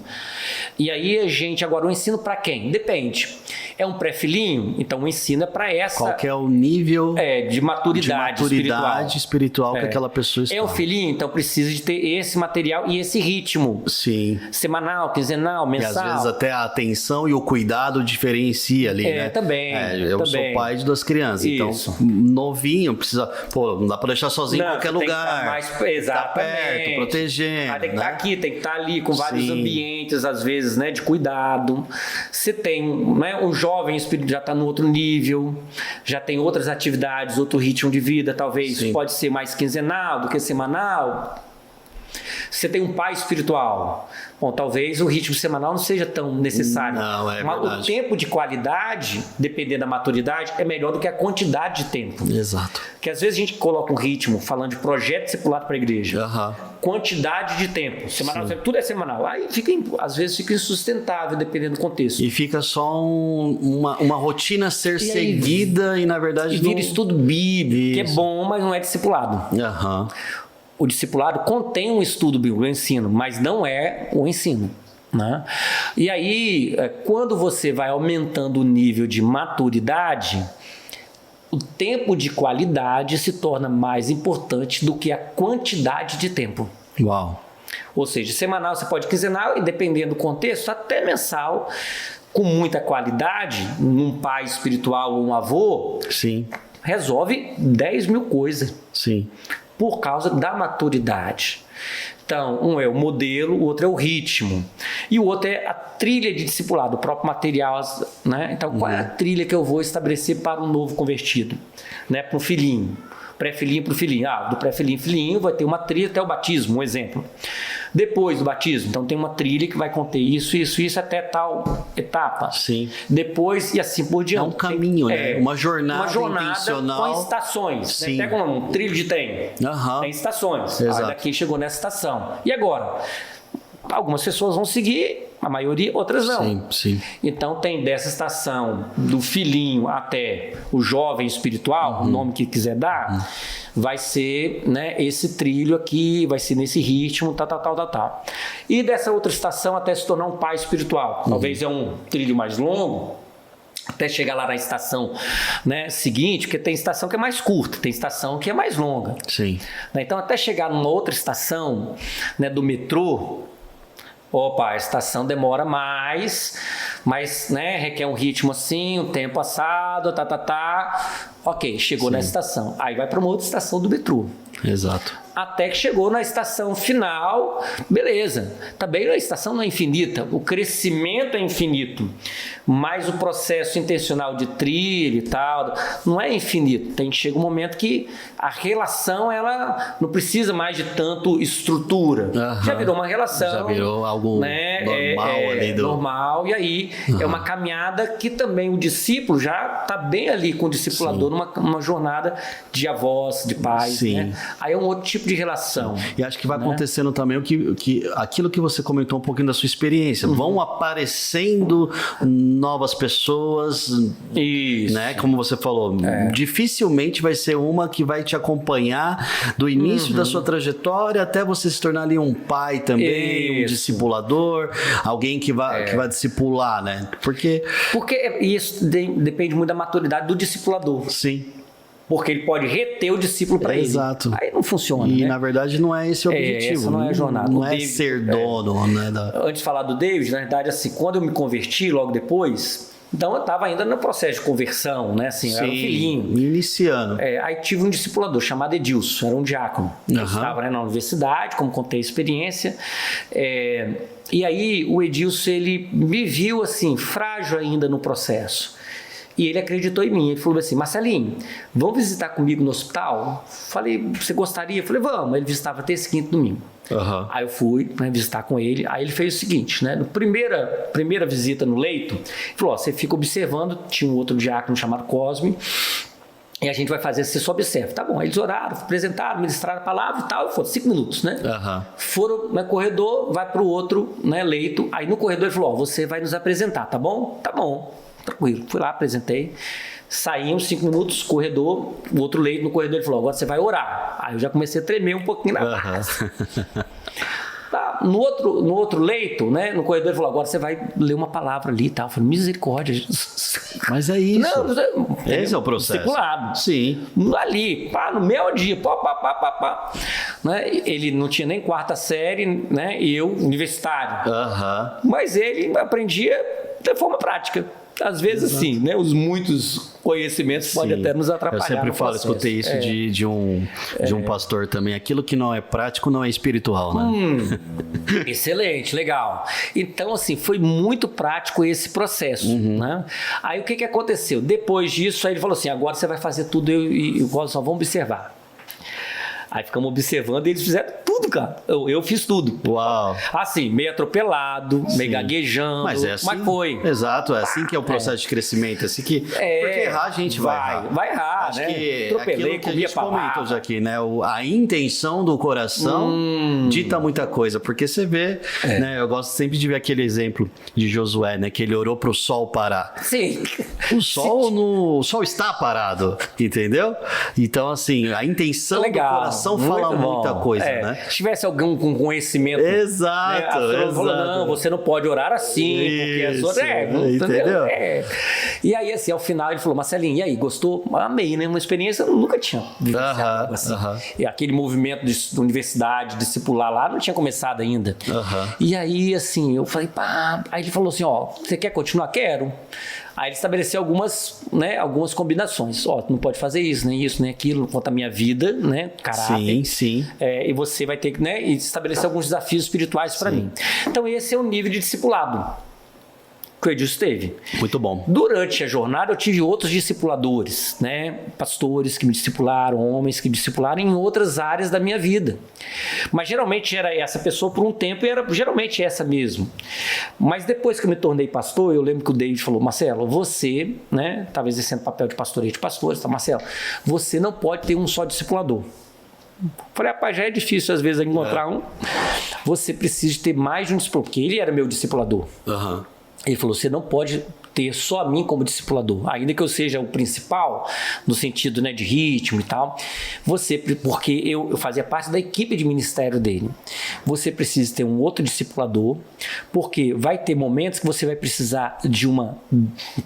E aí, agora, o ensino para quem? Depende. É um pré-filhinho? Então o ensino é para essa... Qual que é o nível de maturidade espiritual que aquela pessoa está. É um filhinho, então precisa de ter esse material e esse ritmo. Sim. Semanal, quinzenal, mensal. E às vezes até a atenção e o cuidado diferencia ali, né? Também. Eu sou pai de 2 crianças, Isso. Então novinho, precisa... não dá para deixar sozinho em qualquer lugar. Exatamente. Tá perto, protegendo. Tem que estar aqui, tem que estar ali, com vários ambientes, às vezes, né, de cuidado. Você tem, né, um jovem espírito já está no outro nível, já tem outras atividades, outro ritmo de vida, talvez pode ser mais quinzenal do que semanal. Você tem um pai espiritual. Bom, talvez o ritmo semanal não seja tão necessário. Não, mas verdade. O tempo de qualidade, dependendo da maturidade, é melhor do que a quantidade de tempo. Exato. Porque às vezes a gente coloca um ritmo, falando de projeto discipulado para a igreja. Quantidade de tempo. Semanal, tudo é semanal. Aí às vezes fica insustentável, dependendo do contexto. E fica só uma rotina a ser seguida e, na verdade... vira estudo bíblico, que é bom, mas não é discipulado. O discipulado contém um estudo bíblico, o ensino, mas não é o ensino. Né? E aí, quando você vai aumentando o nível de maturidade, o tempo de qualidade se torna mais importante do que a quantidade de tempo. Uau! Ou seja, semanal você pode quinzenal e, dependendo do contexto, até mensal, com muita qualidade, um pai espiritual ou um avô, resolve 10 mil coisas. Por causa da maturidade. Então, um é o modelo, o outro é o ritmo. E o outro é a trilha de discipulado, o próprio material. Né? Então, qual é a trilha que eu vou estabelecer para um novo convertido? Né? Para um filhinho. Pré-filhinho para o filhinho. Do pré-filhinho filhinho vai ter uma trilha até o batismo, um exemplo. Depois do batismo, então tem uma trilha que vai conter isso até tal etapa. Depois e assim por diante. É um caminho, né? Uma jornada intencional. Com estações. Né? Pega um trilho de trem. Tem estações. Daqui chegou nessa estação. E agora? Algumas pessoas vão seguir, a maioria, outras não. Então tem dessa estação do filhinho até o jovem espiritual, o nome que quiser dar, vai ser, né, esse trilho aqui, vai ser nesse ritmo, tal. E dessa outra estação até se tornar um pai espiritual. Talvez é um trilho mais longo, até chegar lá na estação, né, seguinte, porque tem estação que é mais curta, tem estação que é mais longa. Então até chegar numa outra estação, né, do metrô, a estação demora mais, mas, né, requer um ritmo assim, um tempo assado, Ok, chegou na estação. Aí vai para uma outra estação do metrô. Até que chegou na estação final, beleza. Também a estação não é infinita, o crescimento é infinito, mas o processo intencional de trilha e tal não é infinito. Chega um momento que a relação ela não precisa mais de tanto estrutura. Já virou uma relação. Já virou algo, né, normal ali. Normal, e aí é uma caminhada que também o discípulo já está bem ali com o discipulador numa jornada de avós, de pais. Né? Aí é um outro tipo de relação. E acho que vai acontecendo também aquilo que você comentou um pouquinho da sua experiência. Vão aparecendo novas pessoas, né? Como você falou, dificilmente vai ser uma que vai te acompanhar do início da sua trajetória até você se tornar ali um pai também, um discipulador, alguém que vai discipular, né? Porque isso depende muito da maturidade do discipulador. Porque ele pode reter o discípulo para ele. Aí não funciona. E na verdade não é esse o objetivo. Essa não é a jornada. Não é ser dono. Né, Antes de falar do David, na verdade, assim, quando eu me converti, logo depois, então eu estava ainda no processo de conversão, né? Assim, eu era um filhinho. Iniciando. Aí tive um discipulador chamado Edilson, era um diácono. Eu estava, né, na universidade, como contei a experiência. E aí o Edilson, ele me viu assim, frágil ainda no processo. E ele acreditou em mim. Ele falou assim, Marcelinho, vamos visitar comigo no hospital? Falei, você gostaria? Falei, vamos. Ele visitava terça, quinta e domingo. Uhum. Aí eu fui, né, visitar com ele. Aí ele fez o seguinte, né? Na primeira visita no leito, ele falou, ó, você fica observando. Tinha um outro diácono chamado Cosme. E a gente vai fazer, você só observa. Tá bom, aí eles oraram, apresentaram, ministraram a palavra e tal. E foram 5 minutos, né? Uhum. Foram no corredor, vai pro outro, né, leito. Aí no corredor ele falou, ó, você vai nos apresentar, tá bom? Tá bom, tranquilo. Fui lá, apresentei. Saímos 5 minutos, corredor, o outro leito no corredor, ele falou, agora você vai orar. Aí eu já comecei a tremer um pouquinho na base. Tá, no outro leito, né, no corredor, ele falou, agora você vai ler uma palavra ali e tal. Eu falei, misericórdia, Jesus. Mas é isso. Não, esse é o processo. Discipulado. Sim. Ali, pá, no meu dia, pá. Né? Ele não tinha nem 4ª série, né, e eu, universitário. Mas ele aprendia de forma prática. Às vezes, sim, né? Os muitos conhecimentos podem até nos atrapalhar. Eu sempre falo, escutei isso de um pastor também. Aquilo que não é prático não é espiritual, né? Excelente, legal. Então, assim, foi muito prático esse processo, né? Aí, o que aconteceu? Depois disso, aí ele falou assim, agora você vai fazer tudo e só vamos observar. Aí ficamos observando e eles fizeram tudo, cara. Eu fiz tudo. Uau. Assim, meio atropelado, meio gaguejando. Mas é assim. Mas foi. Exato, é assim que é o processo de crescimento. Assim que, porque errar a gente vai errar. Vai errar, acho né? que Atropelei, aquilo que a gente palavra. comentou aqui, né? A intenção do coração dita muita coisa. Porque você vê, né? Eu gosto sempre de ver aquele exemplo de Josué, né? Que ele orou pro sol parar. Sim. O sol está parado, entendeu? Então, assim, a intenção do coração fala muita coisa, né? Se tivesse alguém com conhecimento. Exato, né, exato. Falou, não, você não pode orar assim, porque as outras. Entendeu? E aí, assim, ao final ele falou, Marcelinho, e aí, gostou? Amei, né? Uma experiência eu nunca tinha vivenciado assim. E aquele movimento de universidade, discipular lá, não tinha começado ainda. E aí, assim, eu falei, pá. Aí ele falou assim, ó, você quer continuar? Quero. Aí ele estabeleceu algumas combinações. Ó, não pode fazer isso, nem isso, nem aquilo, quanto à minha vida, né? Caráter. Sim. E você vai ter que, né? Estabelecer alguns desafios espirituais para mim. Então, esse é o nível de discipulado que o Edilson teve. Muito bom. Durante a jornada, eu tive outros discipuladores, né? Pastores que me discipularam, homens que me discipularam em outras áreas da minha vida. Mas geralmente era essa pessoa por um tempo e era geralmente essa mesmo. Mas depois que eu me tornei pastor, eu lembro que o David falou, Marcelo, você, né? Estava exercendo papel de pastoreio de pastores, tá, Marcelo? Você não pode ter um só discipulador. Falei, rapaz, já é difícil às vezes encontrar um. Você precisa ter mais de um discipulador, porque ele era meu discipulador. Ele falou, você não pode ter só a mim como discipulador, ainda que eu seja o principal, no sentido, né, de ritmo e tal, porque eu fazia parte da equipe de ministério dele. Você precisa ter um outro discipulador, porque vai ter momentos que você vai precisar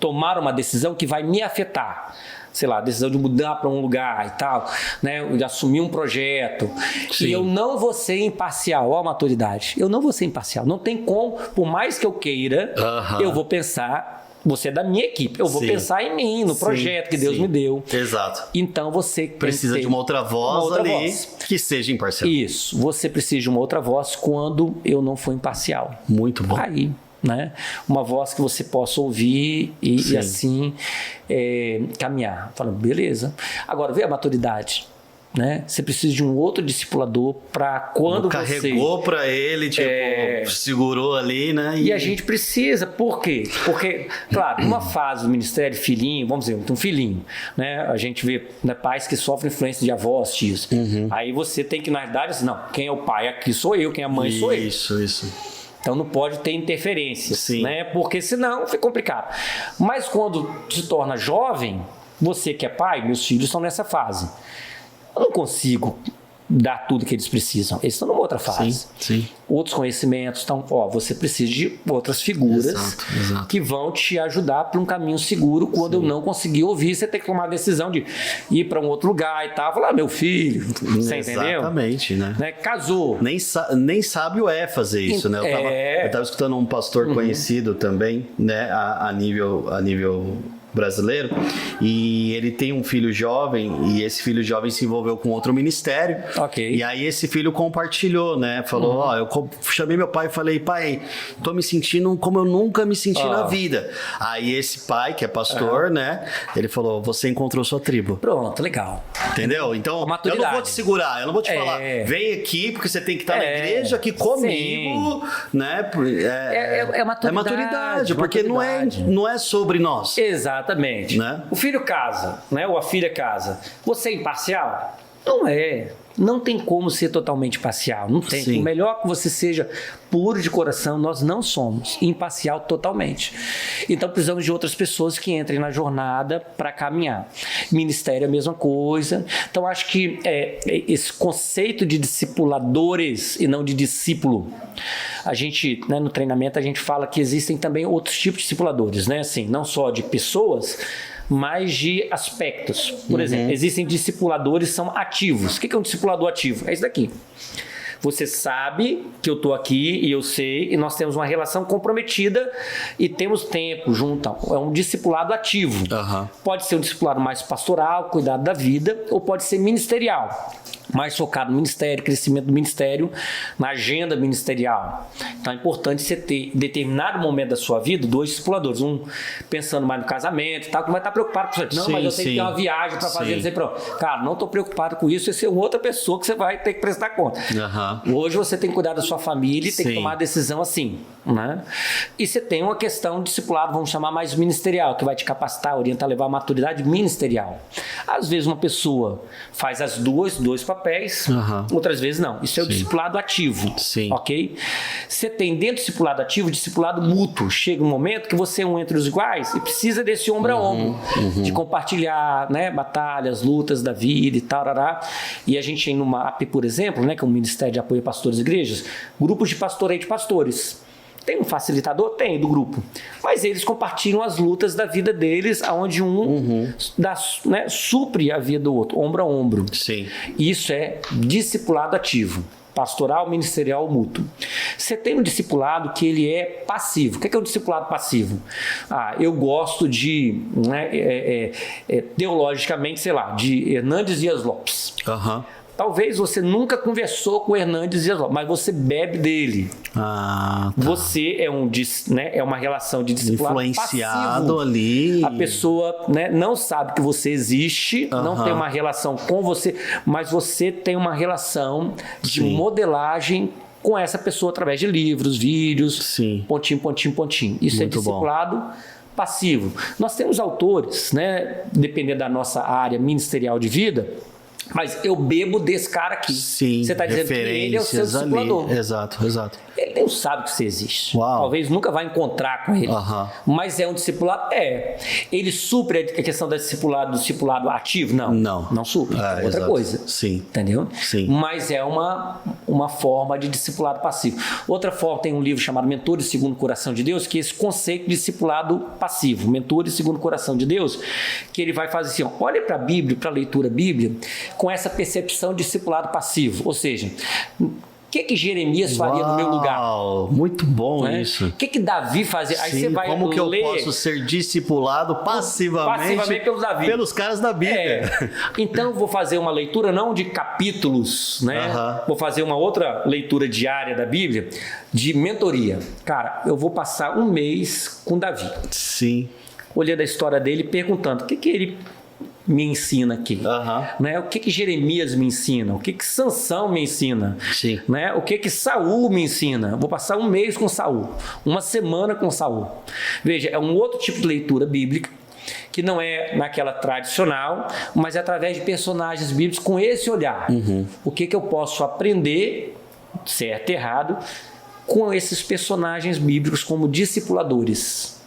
tomar uma decisão que vai me afetar. Sei lá, a decisão de mudar para um lugar e tal, né? De assumir um projeto. Sim. E eu não vou ser imparcial. Ó, a maturidade. Eu não vou ser imparcial. Não tem como, por mais que eu queira, eu vou pensar. Você é da minha equipe. Eu vou pensar em mim, no projeto que Deus me deu. Exato. Então você precisa de uma outra voz que seja imparcial. Isso. Você precisa de uma outra voz quando eu não for imparcial. Muito bom. Aí. Né? Uma voz que você possa ouvir e assim caminhar. Falando, beleza. Agora, vê a maturidade. Né? Você precisa de um outro discipulador para quando você... Carregou para ele, segurou ali, né? E a gente precisa, por quê? Porque, claro, numa fase do ministério, filhinho, vamos dizer, um filhinho, né? A gente vê, né, pais que sofrem influência de avós, tios. Aí você tem que, na verdade, assim, não, quem é o pai aqui sou eu, quem é a mãe sou eu. Isso. Então não pode ter interferências, né? Porque senão fica complicado. Mas quando se torna jovem, você que é pai, meus filhos estão nessa fase. Eu não consigo dar tudo que eles precisam. Eles estão numa outra fase. Sim. Outros conhecimentos. Então, você precisa de outras figuras exato. que vão te ajudar para um caminho seguro quando eu não conseguir ouvir. Você tem que tomar a decisão de ir para um outro lugar e tal. Falar, meu filho, você entendeu? Exatamente, né? Casou. Nem sábio é fazer isso, né? Eu tava escutando um pastor conhecido também, né? A nível brasileiro, e ele tem um filho jovem, e esse filho jovem se envolveu com outro ministério. Ok. E aí esse filho compartilhou, né? Falou, ó, eu chamei meu pai e falei, pai, tô me sentindo como eu nunca me senti na vida. Aí esse pai, que é pastor, né? Ele falou, você encontrou sua tribo. Pronto, legal. Entendeu? Então, eu não vou te segurar, eu não vou te falar, vem aqui, porque você tem que estar na igreja aqui comigo, né? É maturidade. É maturidade, porque não é sobre nós. Exatamente. Né? O filho casa, né? Ou a filha casa. Você é imparcial? Não é. Não tem como ser totalmente parcial. Não tem. Sim. O melhor que você seja puro de coração, nós não somos imparcial totalmente. Então precisamos de outras pessoas que entrem na jornada para caminhar. Ministério é a mesma coisa. Então acho que esse conceito de discipuladores e não de discípulo, a gente, né, no treinamento a gente fala que existem também outros tipos de discipuladores, né? Assim, não só de pessoas, mas de aspectos. Por exemplo, existem discipuladores que são ativos. O que é um discipulador ativo? É isso daqui. Você sabe que eu estou aqui e eu sei, e nós temos uma relação comprometida e temos tempo junto. É um discipulado ativo. Pode ser um discipulado mais pastoral, cuidado da vida, ou pode ser ministerial, mais focado no ministério, crescimento do ministério, na agenda ministerial. Então é importante você ter, em determinado momento da sua vida, 2 discipuladores. Um pensando mais no casamento e tal, que vai estar preocupado com isso. Não, mas eu tenho que ter uma viagem para fazer. Dizer, cara, não estou preocupado com isso, esse é outra pessoa que você vai ter que prestar conta. Hoje você tem que cuidar da sua família e tem que tomar a decisão assim. Né? E você tem uma questão de discipulado, vamos chamar mais ministerial, que vai te capacitar, orientar, levar a maturidade ministerial. Às vezes uma pessoa faz as dois papéis, outras vezes não. Isso é o discipulado ativo. Ok? Você tem dentro do discipulado ativo, discipulado mútuo. Chega um momento que você é um entre os iguais e precisa desse ombro a ombro, de compartilhar, né, batalhas, lutas da vida e tal. E a gente tem no MAP, por exemplo, né, que é um Ministério de Apoio a Pastores e Igrejas, grupos de pastoreio de pastores. Tem um facilitador? Tem, do grupo. Mas eles compartilham as lutas da vida deles, onde né, supre a vida do outro, ombro a ombro. Isso é discipulado ativo. Pastoral, ministerial, mútuo. Você tem um discipulado que ele é passivo. O que é um discipulado passivo? Eu gosto de, né, teologicamente, sei lá, de Hernandes Dias Lopes. Talvez você nunca conversou com o Hernandes Dias Lopes, mas você bebe dele. Você é uma relação de discipulado influenciado passivo. Ali. A pessoa, né, não sabe que você existe, não tem uma relação com você, mas você tem uma relação de modelagem com essa pessoa através de livros, vídeos, pontinho, pontinho, pontinho. Isso muito é discipulado passivo. Nós temos autores, né, dependendo da nossa área ministerial de vida, mas eu bebo desse cara aqui. Você está dizendo que ele é o seu discipulador. Ali. Exato. Ele não sabe que você existe. Uau. Talvez nunca vai encontrar com ele. Mas é um discipulado? Ele supre a questão do discipulado ativo? Não supre. É outra coisa. Entendeu? Mas é uma forma de discipulado passivo. Outra forma, tem um livro chamado Mentores Segundo o Coração de Deus, que é esse conceito de discipulado passivo. Mentores Segundo o Coração de Deus, que ele vai fazer assim, olha para a Bíblia, para a leitura Bíblia, com essa percepção de discipulado passivo. Ou seja, o que Jeremias faria no meu lugar? Muito bom isso. O que Davi fazia? Aí você vai como que eu posso ser discipulado passivamente pelos caras da Bíblia? Então vou fazer uma leitura não de capítulos, né? Vou fazer uma outra leitura diária da Bíblia de mentoria. Cara, eu vou passar um mês com Davi. Olhando a história dele, perguntando o que ele me ensina aqui, né? O que Jeremias me ensina, o que Sansão me ensina, né? O que Saul me ensina. Vou passar um mês com Saul, uma semana com Saul. Veja, é um outro tipo de leitura bíblica que não é naquela tradicional, mas é através de personagens bíblicos com esse olhar. O que eu posso aprender, certo e errado, com esses personagens bíblicos como discipuladores.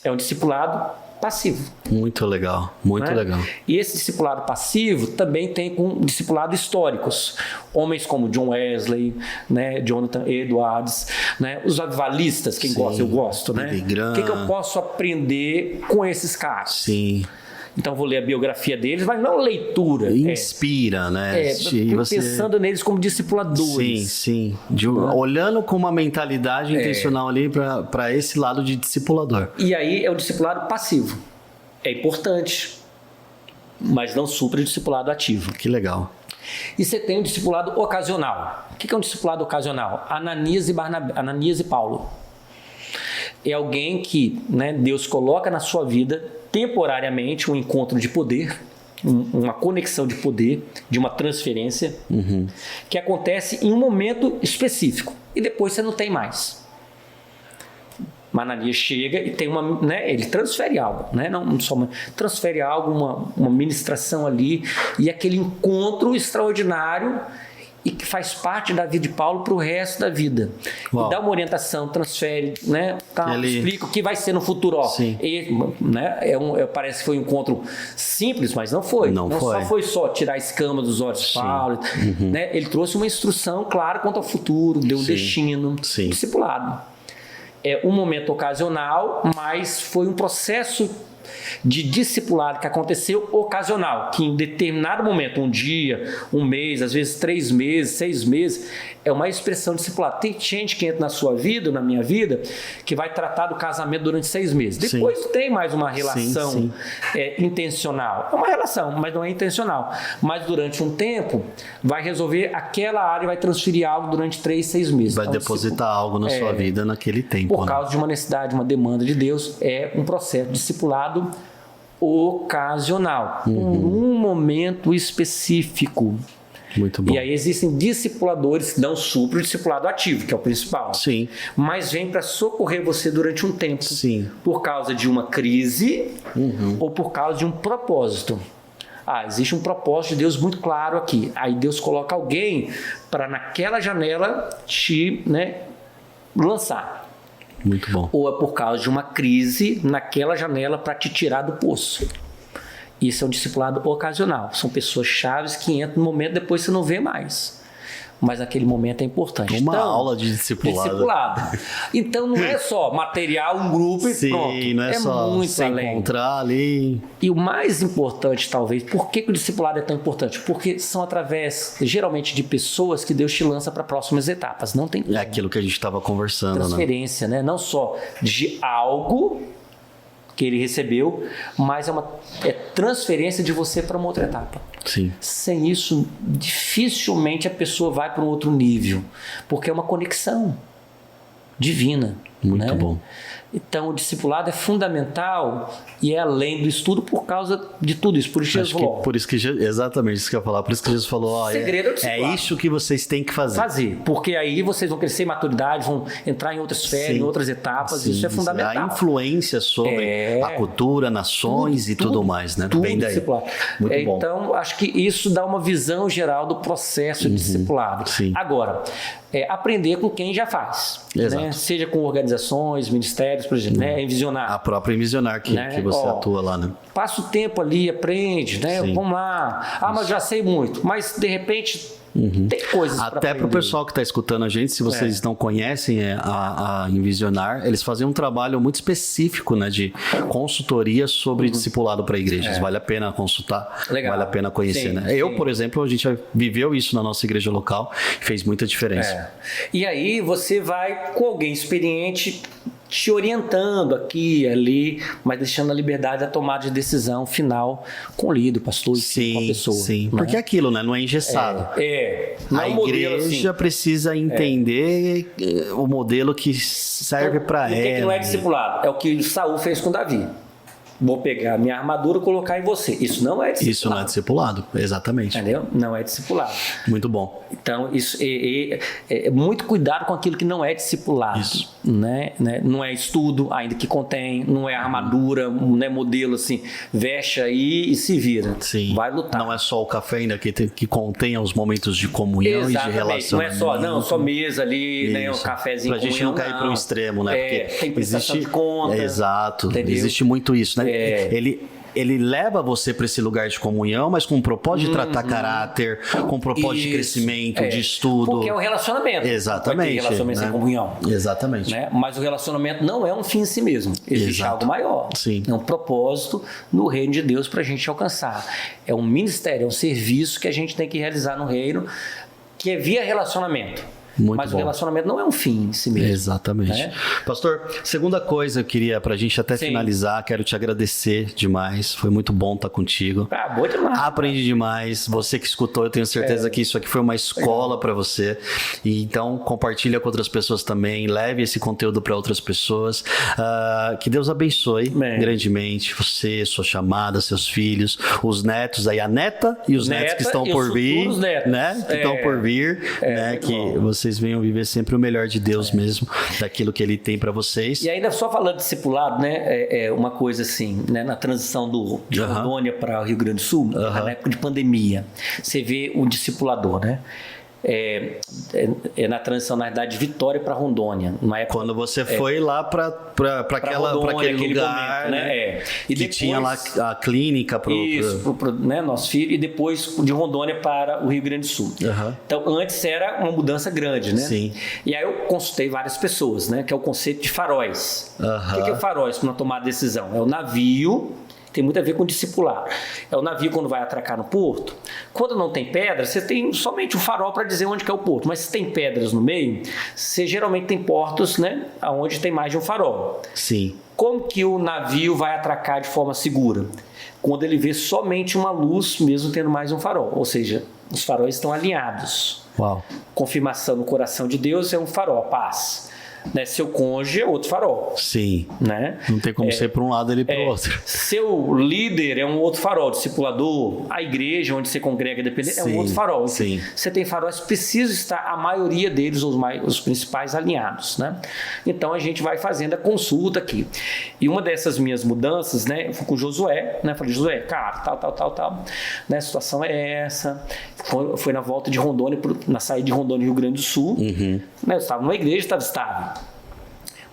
É um discipulado passivo. Muito legal, muito legal. E esse discipulado passivo também tem com discipulado históricos. Homens como John Wesley, né, Jonathan Edwards, né, os avivalistas, quem gosta, eu gosto, né? O que eu posso aprender com esses caras? Então vou ler a biografia deles, mas não leitura. Inspira, né? Pensando neles como discipuladores. Olhando com uma mentalidade intencional ali para esse lado de discipulador. E aí é o discipulado passivo. é importante, mas não supre o discipulado ativo. Que legal. E você tem o discipulado ocasional. O que é um discipulado ocasional? Ananias e Paulo. É alguém que, né, Deus coloca na sua vida temporariamente um encontro de poder, uma conexão de poder, de uma transferência, que acontece em um momento específico e depois você não tem mais. Ananias chega e tem ele transfere algo, né? Não só transfere algo, uma ministração ali, e aquele encontro extraordinário e que faz parte da vida de Paulo para o resto da vida. Uau. E dá uma orientação, transfere, né? Explica o que vai ser no futuro. Parece que foi um encontro simples, mas não foi. Não foi só tirar a escama dos olhos de Paulo. Né? Ele trouxe uma instrução clara quanto ao futuro, deu um destino, discipulado. É um momento ocasional, mas foi um processo de discipulado que aconteceu ocasional, que em determinado momento, um dia, um mês, às vezes 3 meses, 6 meses, é uma expressão discipulada. Tem gente que entra na sua vida, na minha vida, que vai tratar do casamento durante 6 meses. Depois tem mais uma relação intencional. É uma relação, mas não é intencional. Mas durante um tempo, vai resolver aquela área e vai transferir algo durante 3, 6 meses. Vai depositar algo na sua vida naquele tempo. Por causa de uma necessidade, uma demanda de Deus, é um processo discipulado ocasional, por um momento específico. Muito bom. E aí existem discipuladores que dão supro o discipulado ativo, que é o principal. Sim. Mas vem para socorrer você durante um tempo. Sim. Por causa de uma crise ou por causa de um propósito. Existe um propósito de Deus muito claro aqui. Aí Deus coloca alguém para naquela janela te, lançar. Muito bom. Ou é por causa de uma crise naquela janela para te tirar do poço. Isso é um discipulado ocasional. São pessoas chaves que entram no momento, depois você não vê mais. Mas aquele momento é importante. Uma aula de discipulado. Então não é só material, um grupo e pronto. Não é só muito se além. Encontrar ali. E o mais importante, talvez, por que o discipulado é tão importante? Porque são através, geralmente, de pessoas que Deus te lança para próximas etapas. Não tem como. É aquilo que a gente estava conversando. Transferência, né? Não só de algo que ele recebeu, mas é transferência de você para uma outra etapa. Sim. Sem isso, dificilmente a pessoa vai para um outro nível, porque é uma conexão divina. Muito bom. Então, o discipulado é fundamental e é além do estudo por causa de tudo isso. Por isso Jesus falou. Exatamente isso que eu ia falar. Por isso que Jesus falou, o segredo é isso que vocês têm que fazer. Porque aí vocês vão crescer em maturidade, vão entrar em outras esferas, em outras etapas. Isso é fundamental. A influência sobre a cultura, nações e tudo mais, né? Tudo Bem daí. Discipulado. Muito bom. Então, acho que isso dá uma visão geral do processo de discipulado. Sim. Agora, aprender com quem já faz. Exato. Né? Seja com organizações, ministérios, por exemplo, Envisionar. A própria Envisionar que você atua lá, né? Passa o tempo ali, aprende, né? Sim. Vamos lá. Mas já sei muito. Mas, de repente, tem coisas até para o pessoal que está escutando a gente, se vocês não conhecem a Envisionar, eles fazem um trabalho muito específico, né, de consultoria sobre discipulado para igrejas. Vale a pena consultar, vale a pena conhecer. Né? Eu, por exemplo, a gente viveu isso na nossa igreja local, fez muita diferença. E aí você vai com alguém experiente te orientando aqui e ali, mas deixando a liberdade da tomada de decisão final com o líder, pastor e com a pessoa. Sim, né? porque é aquilo, né? Não é engessado. Não a igreja precisa entender o modelo que serve para ela. O que não é discipulado? É o que Saul fez com Davi. Vou pegar minha armadura e colocar em você. Isso não é discipulado. Isso não é discipulado, exatamente. Entendeu? Não é discipulado. Muito bom. Então, isso é muito cuidado com aquilo que não é discipulado. Isso. Né? Não é estudo, ainda que contém, não é armadura, não é modelo assim, veste aí e se vira. Sim. Vai lutar. Não é só o café ainda que contém os momentos de comunhão. Exatamente. E de relacionamento. Não é só mesa ali, né, um cafezinho pra gente não cair para um extremo, né? Porque tem prestação de conta. Exato. Entendeu? Existe muito isso, né? Ele leva você para esse lugar de comunhão, mas com um propósito de tratar caráter, com um propósito de crescimento, de estudo. Porque é um relacionamento. Exatamente. Vai ter relacionamento sem comunhão. Exatamente. Né? Mas o relacionamento não é um fim em si mesmo. Existe algo maior. Sim. É um propósito no reino de Deus para a gente alcançar. É um ministério, é um serviço que a gente tem que realizar no reino, que é via relacionamento. Mas o relacionamento não é um fim em si mesmo. Exatamente. Né? Pastor, segunda coisa eu queria, pra gente até finalizar, quero te agradecer demais. Foi muito bom estar contigo. Boa demais. Aprendi demais. Você que escutou, eu tenho certeza que isso aqui foi uma escola pra você. E então, compartilha com outras pessoas também. Leve esse conteúdo para outras pessoas. Que Deus abençoe grandemente você, sua chamada, seus filhos, os netos aí, a neta e os netos que estão por vir, né? Que estão por vir, né? Que vocês venham viver sempre o melhor de Deus mesmo, daquilo que Ele tem para vocês. E ainda só falando de discipulado, né? Uma coisa assim, né? Na transição de Rondônia para o Rio Grande do Sul, na época de pandemia, você vê o discipulador, né? Na transição, na verdade, de Vitória para Rondônia. Quando você foi lá para aquele lugar, momento, né? E que depois, tinha lá a clínica para né, nosso filho, e depois de Rondônia para o Rio Grande do Sul. Então, antes era uma mudança grande, né? Sim. E aí eu consultei várias pessoas, né? Que é o conceito de faróis. O que é o faróis para tomar decisão? É o navio. Tem muito a ver com discipular. É o navio quando vai atracar no porto. Quando não tem pedra, você tem somente o farol para dizer onde que é o porto. Mas se tem pedras no meio, você geralmente tem portos, né, onde tem mais de um farol. Sim. Como que o navio vai atracar de forma segura? Quando ele vê somente uma luz, mesmo tendo mais um farol. Ou seja, os faróis estão alinhados. Uau. Confirmação no coração de Deus é um farol, a paz. Né? Seu cônjuge é outro farol. Sim. Né? Não tem como ser para um lado ele para o outro. Seu líder é um outro farol, discipulador. A igreja onde você congrega dependente é um outro farol. Sim. Você tem faróis, precisa estar a maioria deles, os principais, alinhados. Né? Então a gente vai fazendo a consulta aqui. E uma dessas minhas mudanças, né, eu fui com o Josué, né? Falei, Josué, cara, tal. Né? A situação é essa. Foi na volta de Rondônia, na saída de Rondônia, Rio Grande do Sul. Né? Eu estava numa igreja, estava estável.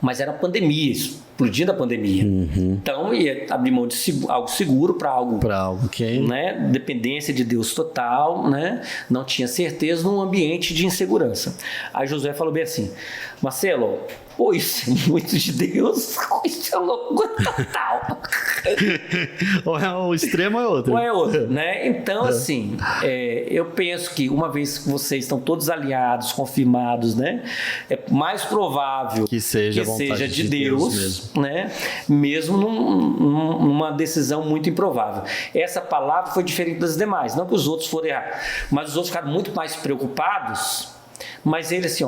Mas era pandemia, explodindo a pandemia. Então ia abrir mão de algo seguro para algo que né? Dependência de Deus total, né? Não tinha certeza num ambiente de insegurança. Aí Josué falou bem assim: Marcelo, ou isso é muito de Deus, ou isso é loucura total. Ou é um extremo ou é outro. Ou é outro, né? Então, assim, eu penso que uma vez que vocês estão todos aliados, confirmados, né? É mais provável que seja de Deus mesmo. Né? Mesmo numa decisão muito improvável. Essa palavra foi diferente das demais. Não que os outros foram errar, mas os outros ficaram muito mais preocupados. Mas ele assim,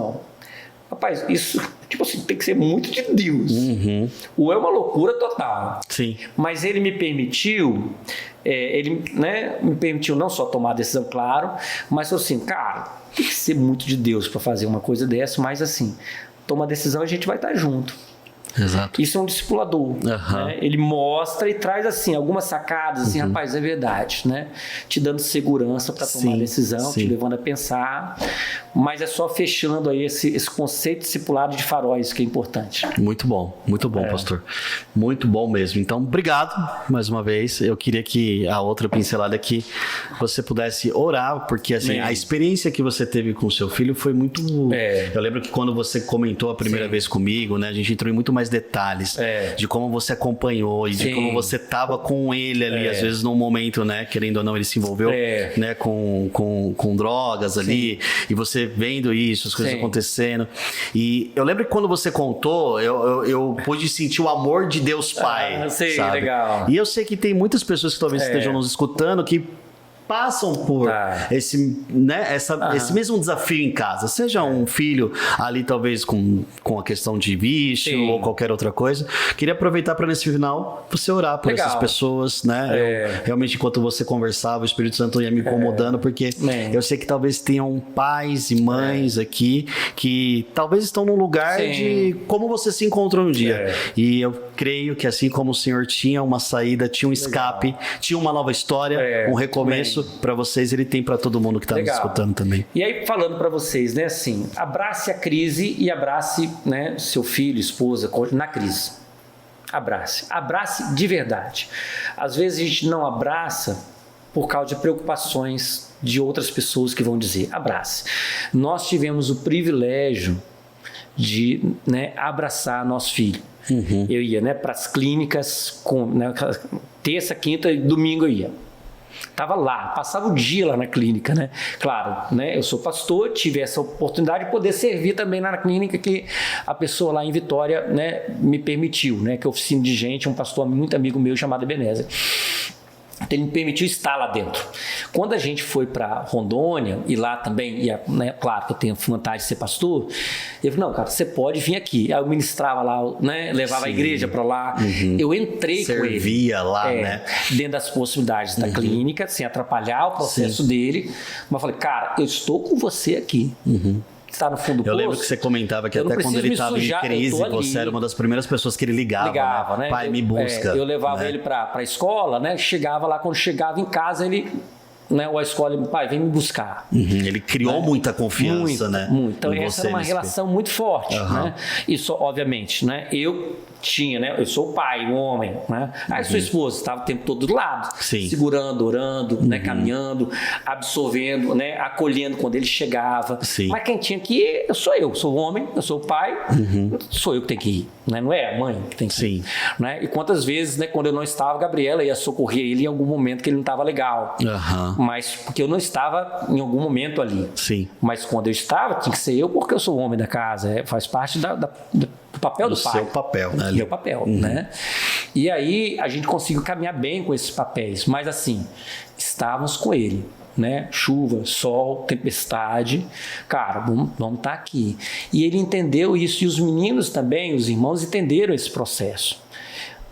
rapaz, isso tipo assim, tem que ser muito de Deus. Ou é uma loucura total. Sim. Mas ele me permitiu, né, me permitiu não só tomar a decisão, claro, mas assim, cara, tem que ser muito de Deus para fazer uma coisa dessa, mas assim, toma a decisão e a gente vai estar junto. Exato. Isso é um discipulador. Né? Ele mostra e traz assim algumas sacadas, assim, rapaz, é verdade, né? Te dando segurança para tomar a decisão, te levando a pensar. Mas é só fechando aí esse conceito discipulado de faróis que é importante. Muito bom, pastor. Muito bom mesmo. Então, obrigado mais uma vez. Eu queria que a outra pincelada aqui você pudesse orar, porque assim, a experiência que você teve com o seu filho foi muito... Eu lembro que quando você comentou a primeira vez comigo, né? A gente entrou em muito mais detalhes de como você acompanhou e de como você estava com ele ali, às vezes num momento, né? Querendo ou não, ele se envolveu né, com drogas ali, e você vendo isso, as coisas acontecendo. E eu lembro que quando você contou, eu pude sentir o amor de Deus Pai. Sabe? Legal. E eu sei que tem muitas pessoas que talvez estejam nos escutando que passam por esse mesmo desafio em casa. Seja um filho ali, talvez com a questão de vício ou qualquer outra coisa. Queria aproveitar para nesse final você orar por essas pessoas, né? Realmente, enquanto você conversava, o Espírito Santo ia me incomodando, porque eu sei que talvez tenham pais e mães aqui que talvez estão num lugar de como você se encontrou um dia. E eu creio que assim como o Senhor tinha uma saída, tinha um escape, tinha uma nova história, um recomeço para vocês, ele tem para todo mundo que está nos escutando também. E aí, falando para vocês, né, assim, abrace a crise e abrace, né, seu filho, esposa, na crise. Abrace de verdade. Às vezes a gente não abraça por causa de preocupações de outras pessoas que vão dizer, abrace. Nós tivemos o privilégio de, né, abraçar nosso filho. Eu ia, né, para as clínicas, terça, quinta e domingo eu ia. Estava lá, passava o dia lá na clínica, né? Claro, né? Eu sou pastor, tive essa oportunidade de poder servir também lá na clínica que a pessoa lá em Vitória, né, me permitiu, né? Que é Oficina de Gente, um pastor muito amigo meu chamado Ebenezer. Então, ele me permitiu estar lá dentro. Quando a gente foi para Rondônia, e lá também, né, claro que eu tenho vontade de ser pastor, ele falou, não, cara, você pode vir aqui. Aí eu ministrava lá, né, levava a igreja para lá. Eu entrei com ele. Servia lá, né? Dentro das possibilidades da clínica, sem atrapalhar o processo dele. Mas eu falei, cara, eu estou com você aqui. Está no fundo do poço. Eu lembro que você comentava que até quando ele estava em crise, você era uma das primeiras pessoas que ele ligava, né? Pai, me busca. Eu levava ele para a escola, né? Chegava lá, quando chegava em casa, ele... Né, ou a escola, pai, vem me buscar. Ele criou muita confiança, né? Muito. Então, essa era uma relação muito forte, né? Isso, obviamente, né? Eu tinha, né? Eu sou o pai, o homem, né? Aí sua esposa estava o tempo todo do lado, segurando, orando, né? Caminhando, absorvendo, né? Acolhendo quando ele chegava. Mas quem tinha que ir, eu sou o homem, eu sou o pai, sou eu que tenho que ir, né? Não é a mãe que tem que ir. Né? E quantas vezes, né? Quando eu não estava, a Gabriela ia socorrer ele em algum momento que ele não estava legal. Mas porque eu não estava em algum momento ali. Mas quando eu estava, tinha que ser eu, porque eu sou o homem da casa. Faz parte do papel do pai. Seu papel, né? Meu papel, né? E aí a gente conseguiu caminhar bem com esses papéis. Mas assim, estávamos com ele, né? Chuva, sol, tempestade. Cara, vamos estar aqui. E ele entendeu isso. E os meninos também, os irmãos, entenderam esse processo.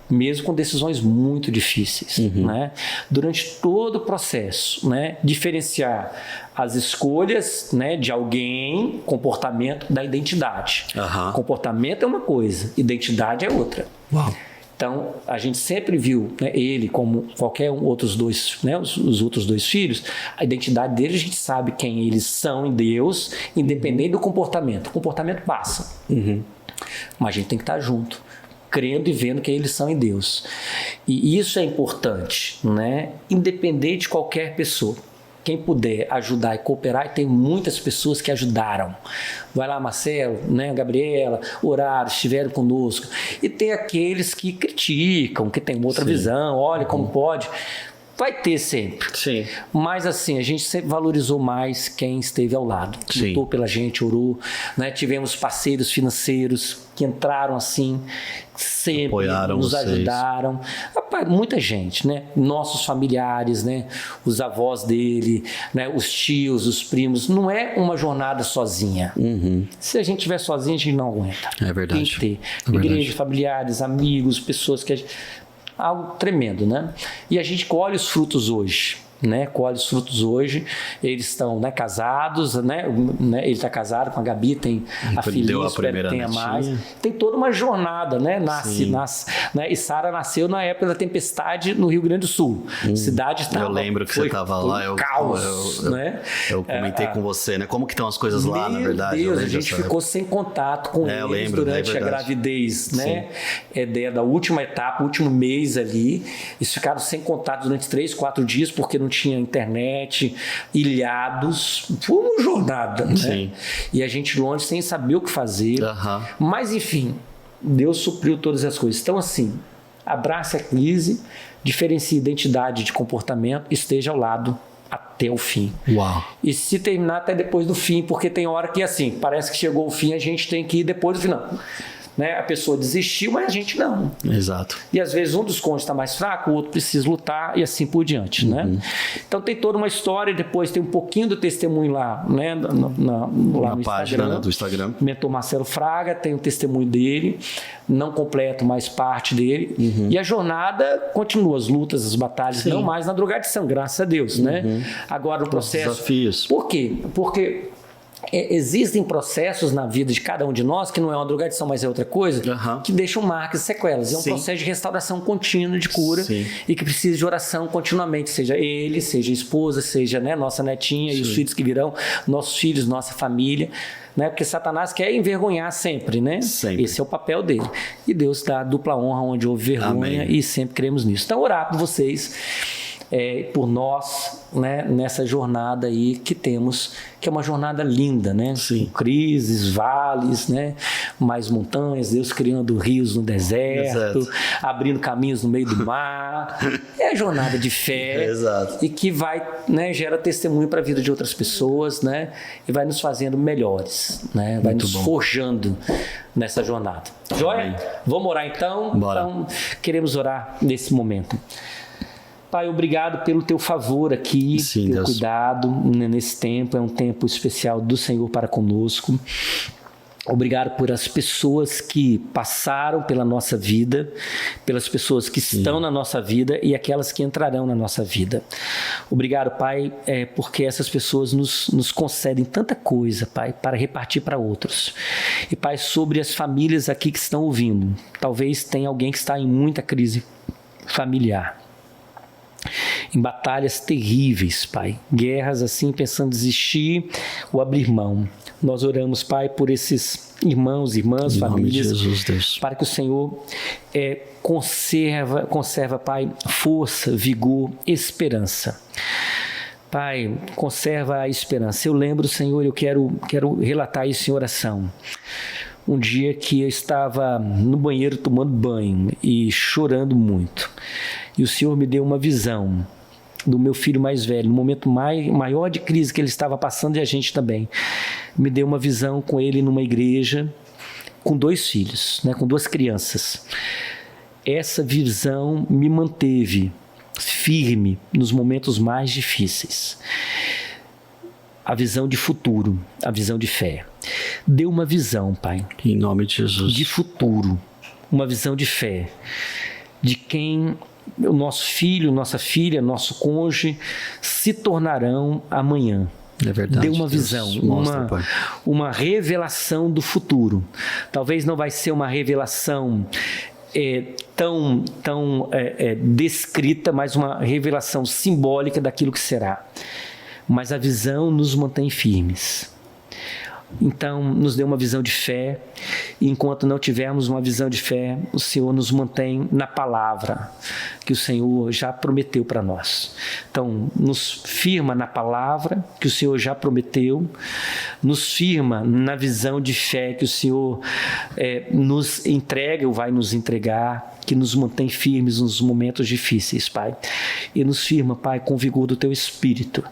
Mesmo com decisões muito difíceis, né? Durante todo o processo, né? Diferenciar as escolhas, né, de alguém, comportamento da identidade. Comportamento é uma coisa, identidade é outra. Então, a gente sempre viu, né, ele como qualquer outros dois, né, os outros dois filhos, a identidade deles, a gente sabe quem eles são em Deus, independente do comportamento. O comportamento passa, mas a gente tem que estar junto, crendo e vendo que eles são em Deus. E isso é importante, né? Independente de qualquer pessoa. Quem puder ajudar e cooperar, e tem muitas pessoas que ajudaram. Vai lá, Marcelo, né, Gabriela, oraram, estiveram conosco. E tem aqueles que criticam, que tem outra visão, olha como pode. Vai ter sempre. Mas assim, a gente sempre valorizou mais quem esteve ao lado. Lutou pela gente, orou. Né? Tivemos parceiros financeiros que entraram assim, sempre apoiaram nos vocês. Ajudaram. Rapaz, muita gente, né? Nossos familiares, né? Os avós dele, né? Os tios, os primos. Não é uma jornada sozinha. Se a gente estiver sozinho, a gente não aguenta. É verdade. Tem que ter. Igreja, familiares, amigos, pessoas que a gente... Algo tremendo, né? E a gente colhe os frutos hoje, né? Colhe os frutos hoje. Eles estão, né, casados, né? Ele está casado com a Gabi, tem a filhinha, espero que tenha mais. Tem toda uma jornada, né? Nasce, né? E Sara nasceu na época da tempestade no Rio Grande do Sul. Cidade estava... Eu lembro que você estava lá. Caos, né? Eu comentei com você, né? Como que estão as coisas lá, na verdade? Deus, a gente ficou sem contato com eles durante a gravidez, né? Da última etapa, último mês ali. Eles ficaram sem contato durante 3, 4 dias, porque não tinha internet, ilhados. Foi uma jornada, né? E a gente longe sem saber o que fazer. Mas, enfim, Deus supriu todas as coisas. Então, assim, abrace a crise, diferencie identidade de comportamento, esteja ao lado até o fim. E se terminar até depois do fim, porque tem hora que, assim, parece que chegou o fim, a gente tem que ir depois do final. Né? A pessoa desistiu, mas a gente não. Exato. E às vezes um dos cônjuges está mais fraco, o outro precisa lutar e assim por diante. Né? Então tem toda uma história, depois tem um pouquinho do testemunho lá, né? lá na no página Instagram, do Instagram. Mentor Marcelo Fraga, tem o testemunho dele, não completo, mas parte dele. E a jornada continua, as lutas, as batalhas, não mais na drogadição, graças a Deus. Né? Agora o processo... Os desafios. Por quê? Porque... existem processos na vida de cada um de nós, que não é uma drogadição, mas é outra coisa, que deixam marcas e sequelas. É um processo de restauração contínua, de cura, e que precisa de oração continuamente, seja ele, seja a esposa, seja, né, nossa netinha e os filhos que virão, nossos filhos, nossa família. Né? Porque Satanás quer envergonhar sempre, né? Esse é o papel dele. E Deus dá dupla honra onde houve vergonha. Amém. E sempre cremos nisso. Então, orar por vocês. por nós, né, nessa jornada aí que temos, que é uma jornada linda, né? Sim. Com crises, vales, né? Mais montanhas, Deus criando rios no deserto, Exato. abrindo caminhos no meio do mar. É a jornada de fé. Exato. E que vai, né, gera testemunho para a vida de outras pessoas, né? E vai nos fazendo melhores, né? Vai nos forjando nessa jornada. Joia? Vamos orar então? Bora. Então, queremos orar nesse momento. Pai, obrigado pelo teu favor aqui, Sim, teu Deus. cuidado nesse tempo. É um tempo especial do Senhor para conosco. Obrigado por as pessoas que passaram pela nossa vida, pelas pessoas que estão na nossa vida e aquelas que entrarão na nossa vida. Obrigado, Pai, porque essas pessoas nos concedem tanta coisa, Pai, para repartir para outros. E, Pai, sobre as famílias aqui que estão ouvindo, talvez tenha alguém que está em muita crise familiar, em batalhas terríveis, Pai, guerras assim, pensando em desistir ou abrir mão. Nós oramos, Pai, por esses irmãos, irmãs, famílias, Jesus, Deus. para que o Senhor conserva, Pai, força, vigor, esperança. Pai, conserva a esperança. Eu lembro, Senhor, eu quero relatar isso em oração. Um dia que eu estava no banheiro tomando banho e chorando muito. E o Senhor me deu uma visão do meu filho mais velho, no momento maior de crise que ele estava passando, e a gente também. Me deu uma visão com ele numa igreja, com 2 filhos, né, com 2 crianças. Essa visão me manteve firme nos momentos mais difíceis. A visão de futuro, a visão de fé. Deu uma visão, Pai. Em nome de Jesus. De futuro, uma visão de fé. De quem o nosso filho, nossa filha, nosso cônjuge se tornarão amanhã. É verdade. Deu uma visão, uma revelação do futuro. Talvez não vai ser uma revelação tão descrita, mas uma revelação simbólica daquilo que será. Mas a visão nos mantém firmes. Então, nos dê uma visão de fé, e enquanto não tivermos uma visão de fé, o Senhor nos mantém na palavra que o Senhor já prometeu para nós. Então, nos firma na palavra que o Senhor já prometeu, nos firma na visão de fé que o Senhor nos entrega ou vai nos entregar, que nos mantém firmes nos momentos difíceis, Pai. E nos firma, Pai, com o vigor do Teu Espírito.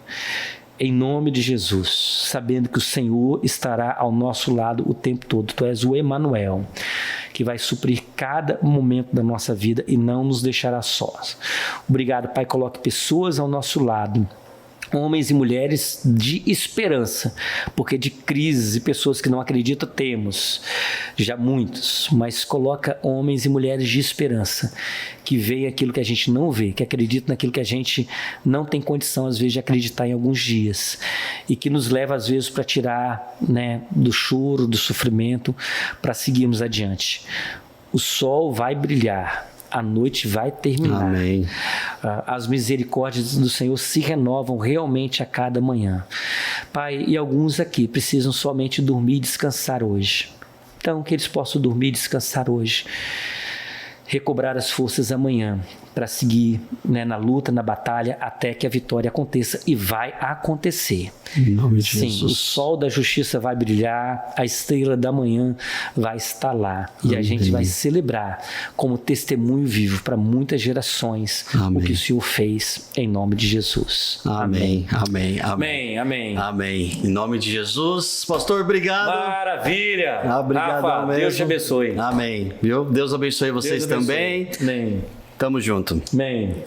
Em nome de Jesus, sabendo que o Senhor estará ao nosso lado o tempo todo. Tu és o Emanuel, que vai suprir cada momento da nossa vida e não nos deixará sós. Obrigado, Pai. Coloque pessoas ao nosso lado, homens e mulheres de esperança, porque de crises e pessoas que não acreditam temos já muitos, mas coloca homens e mulheres de esperança, que veem aquilo que a gente não vê, que acreditam naquilo que a gente não tem condição às vezes de acreditar em alguns dias, e que nos leva às vezes para tirar, né, do choro, do sofrimento, para seguirmos adiante. O sol vai brilhar, a noite vai terminar. Amém. As misericórdias do Senhor se renovam realmente a cada manhã. Pai, e alguns aqui precisam somente dormir e descansar hoje. Então, que eles possam dormir e descansar hoje. Recobrar as forças amanhã para seguir, né, na luta, na batalha, até que a vitória aconteça, e vai acontecer. Em nome de Sim, Jesus. o sol da justiça vai brilhar, a estrela da manhã vai estar lá. E a gente vai celebrar como testemunho vivo para muitas gerações. Amém. O que o Senhor fez, em nome de Jesus. Amém. Amém. Amém. Amém. Amém. Amém. Em nome de Jesus. Pastor, obrigado. Maravilha. Obrigado Rafa, mesmo. Deus te abençoe. Amém. Viu? Deus abençoe vocês Deus abençoe. também. Amém. Tamo junto. Amém.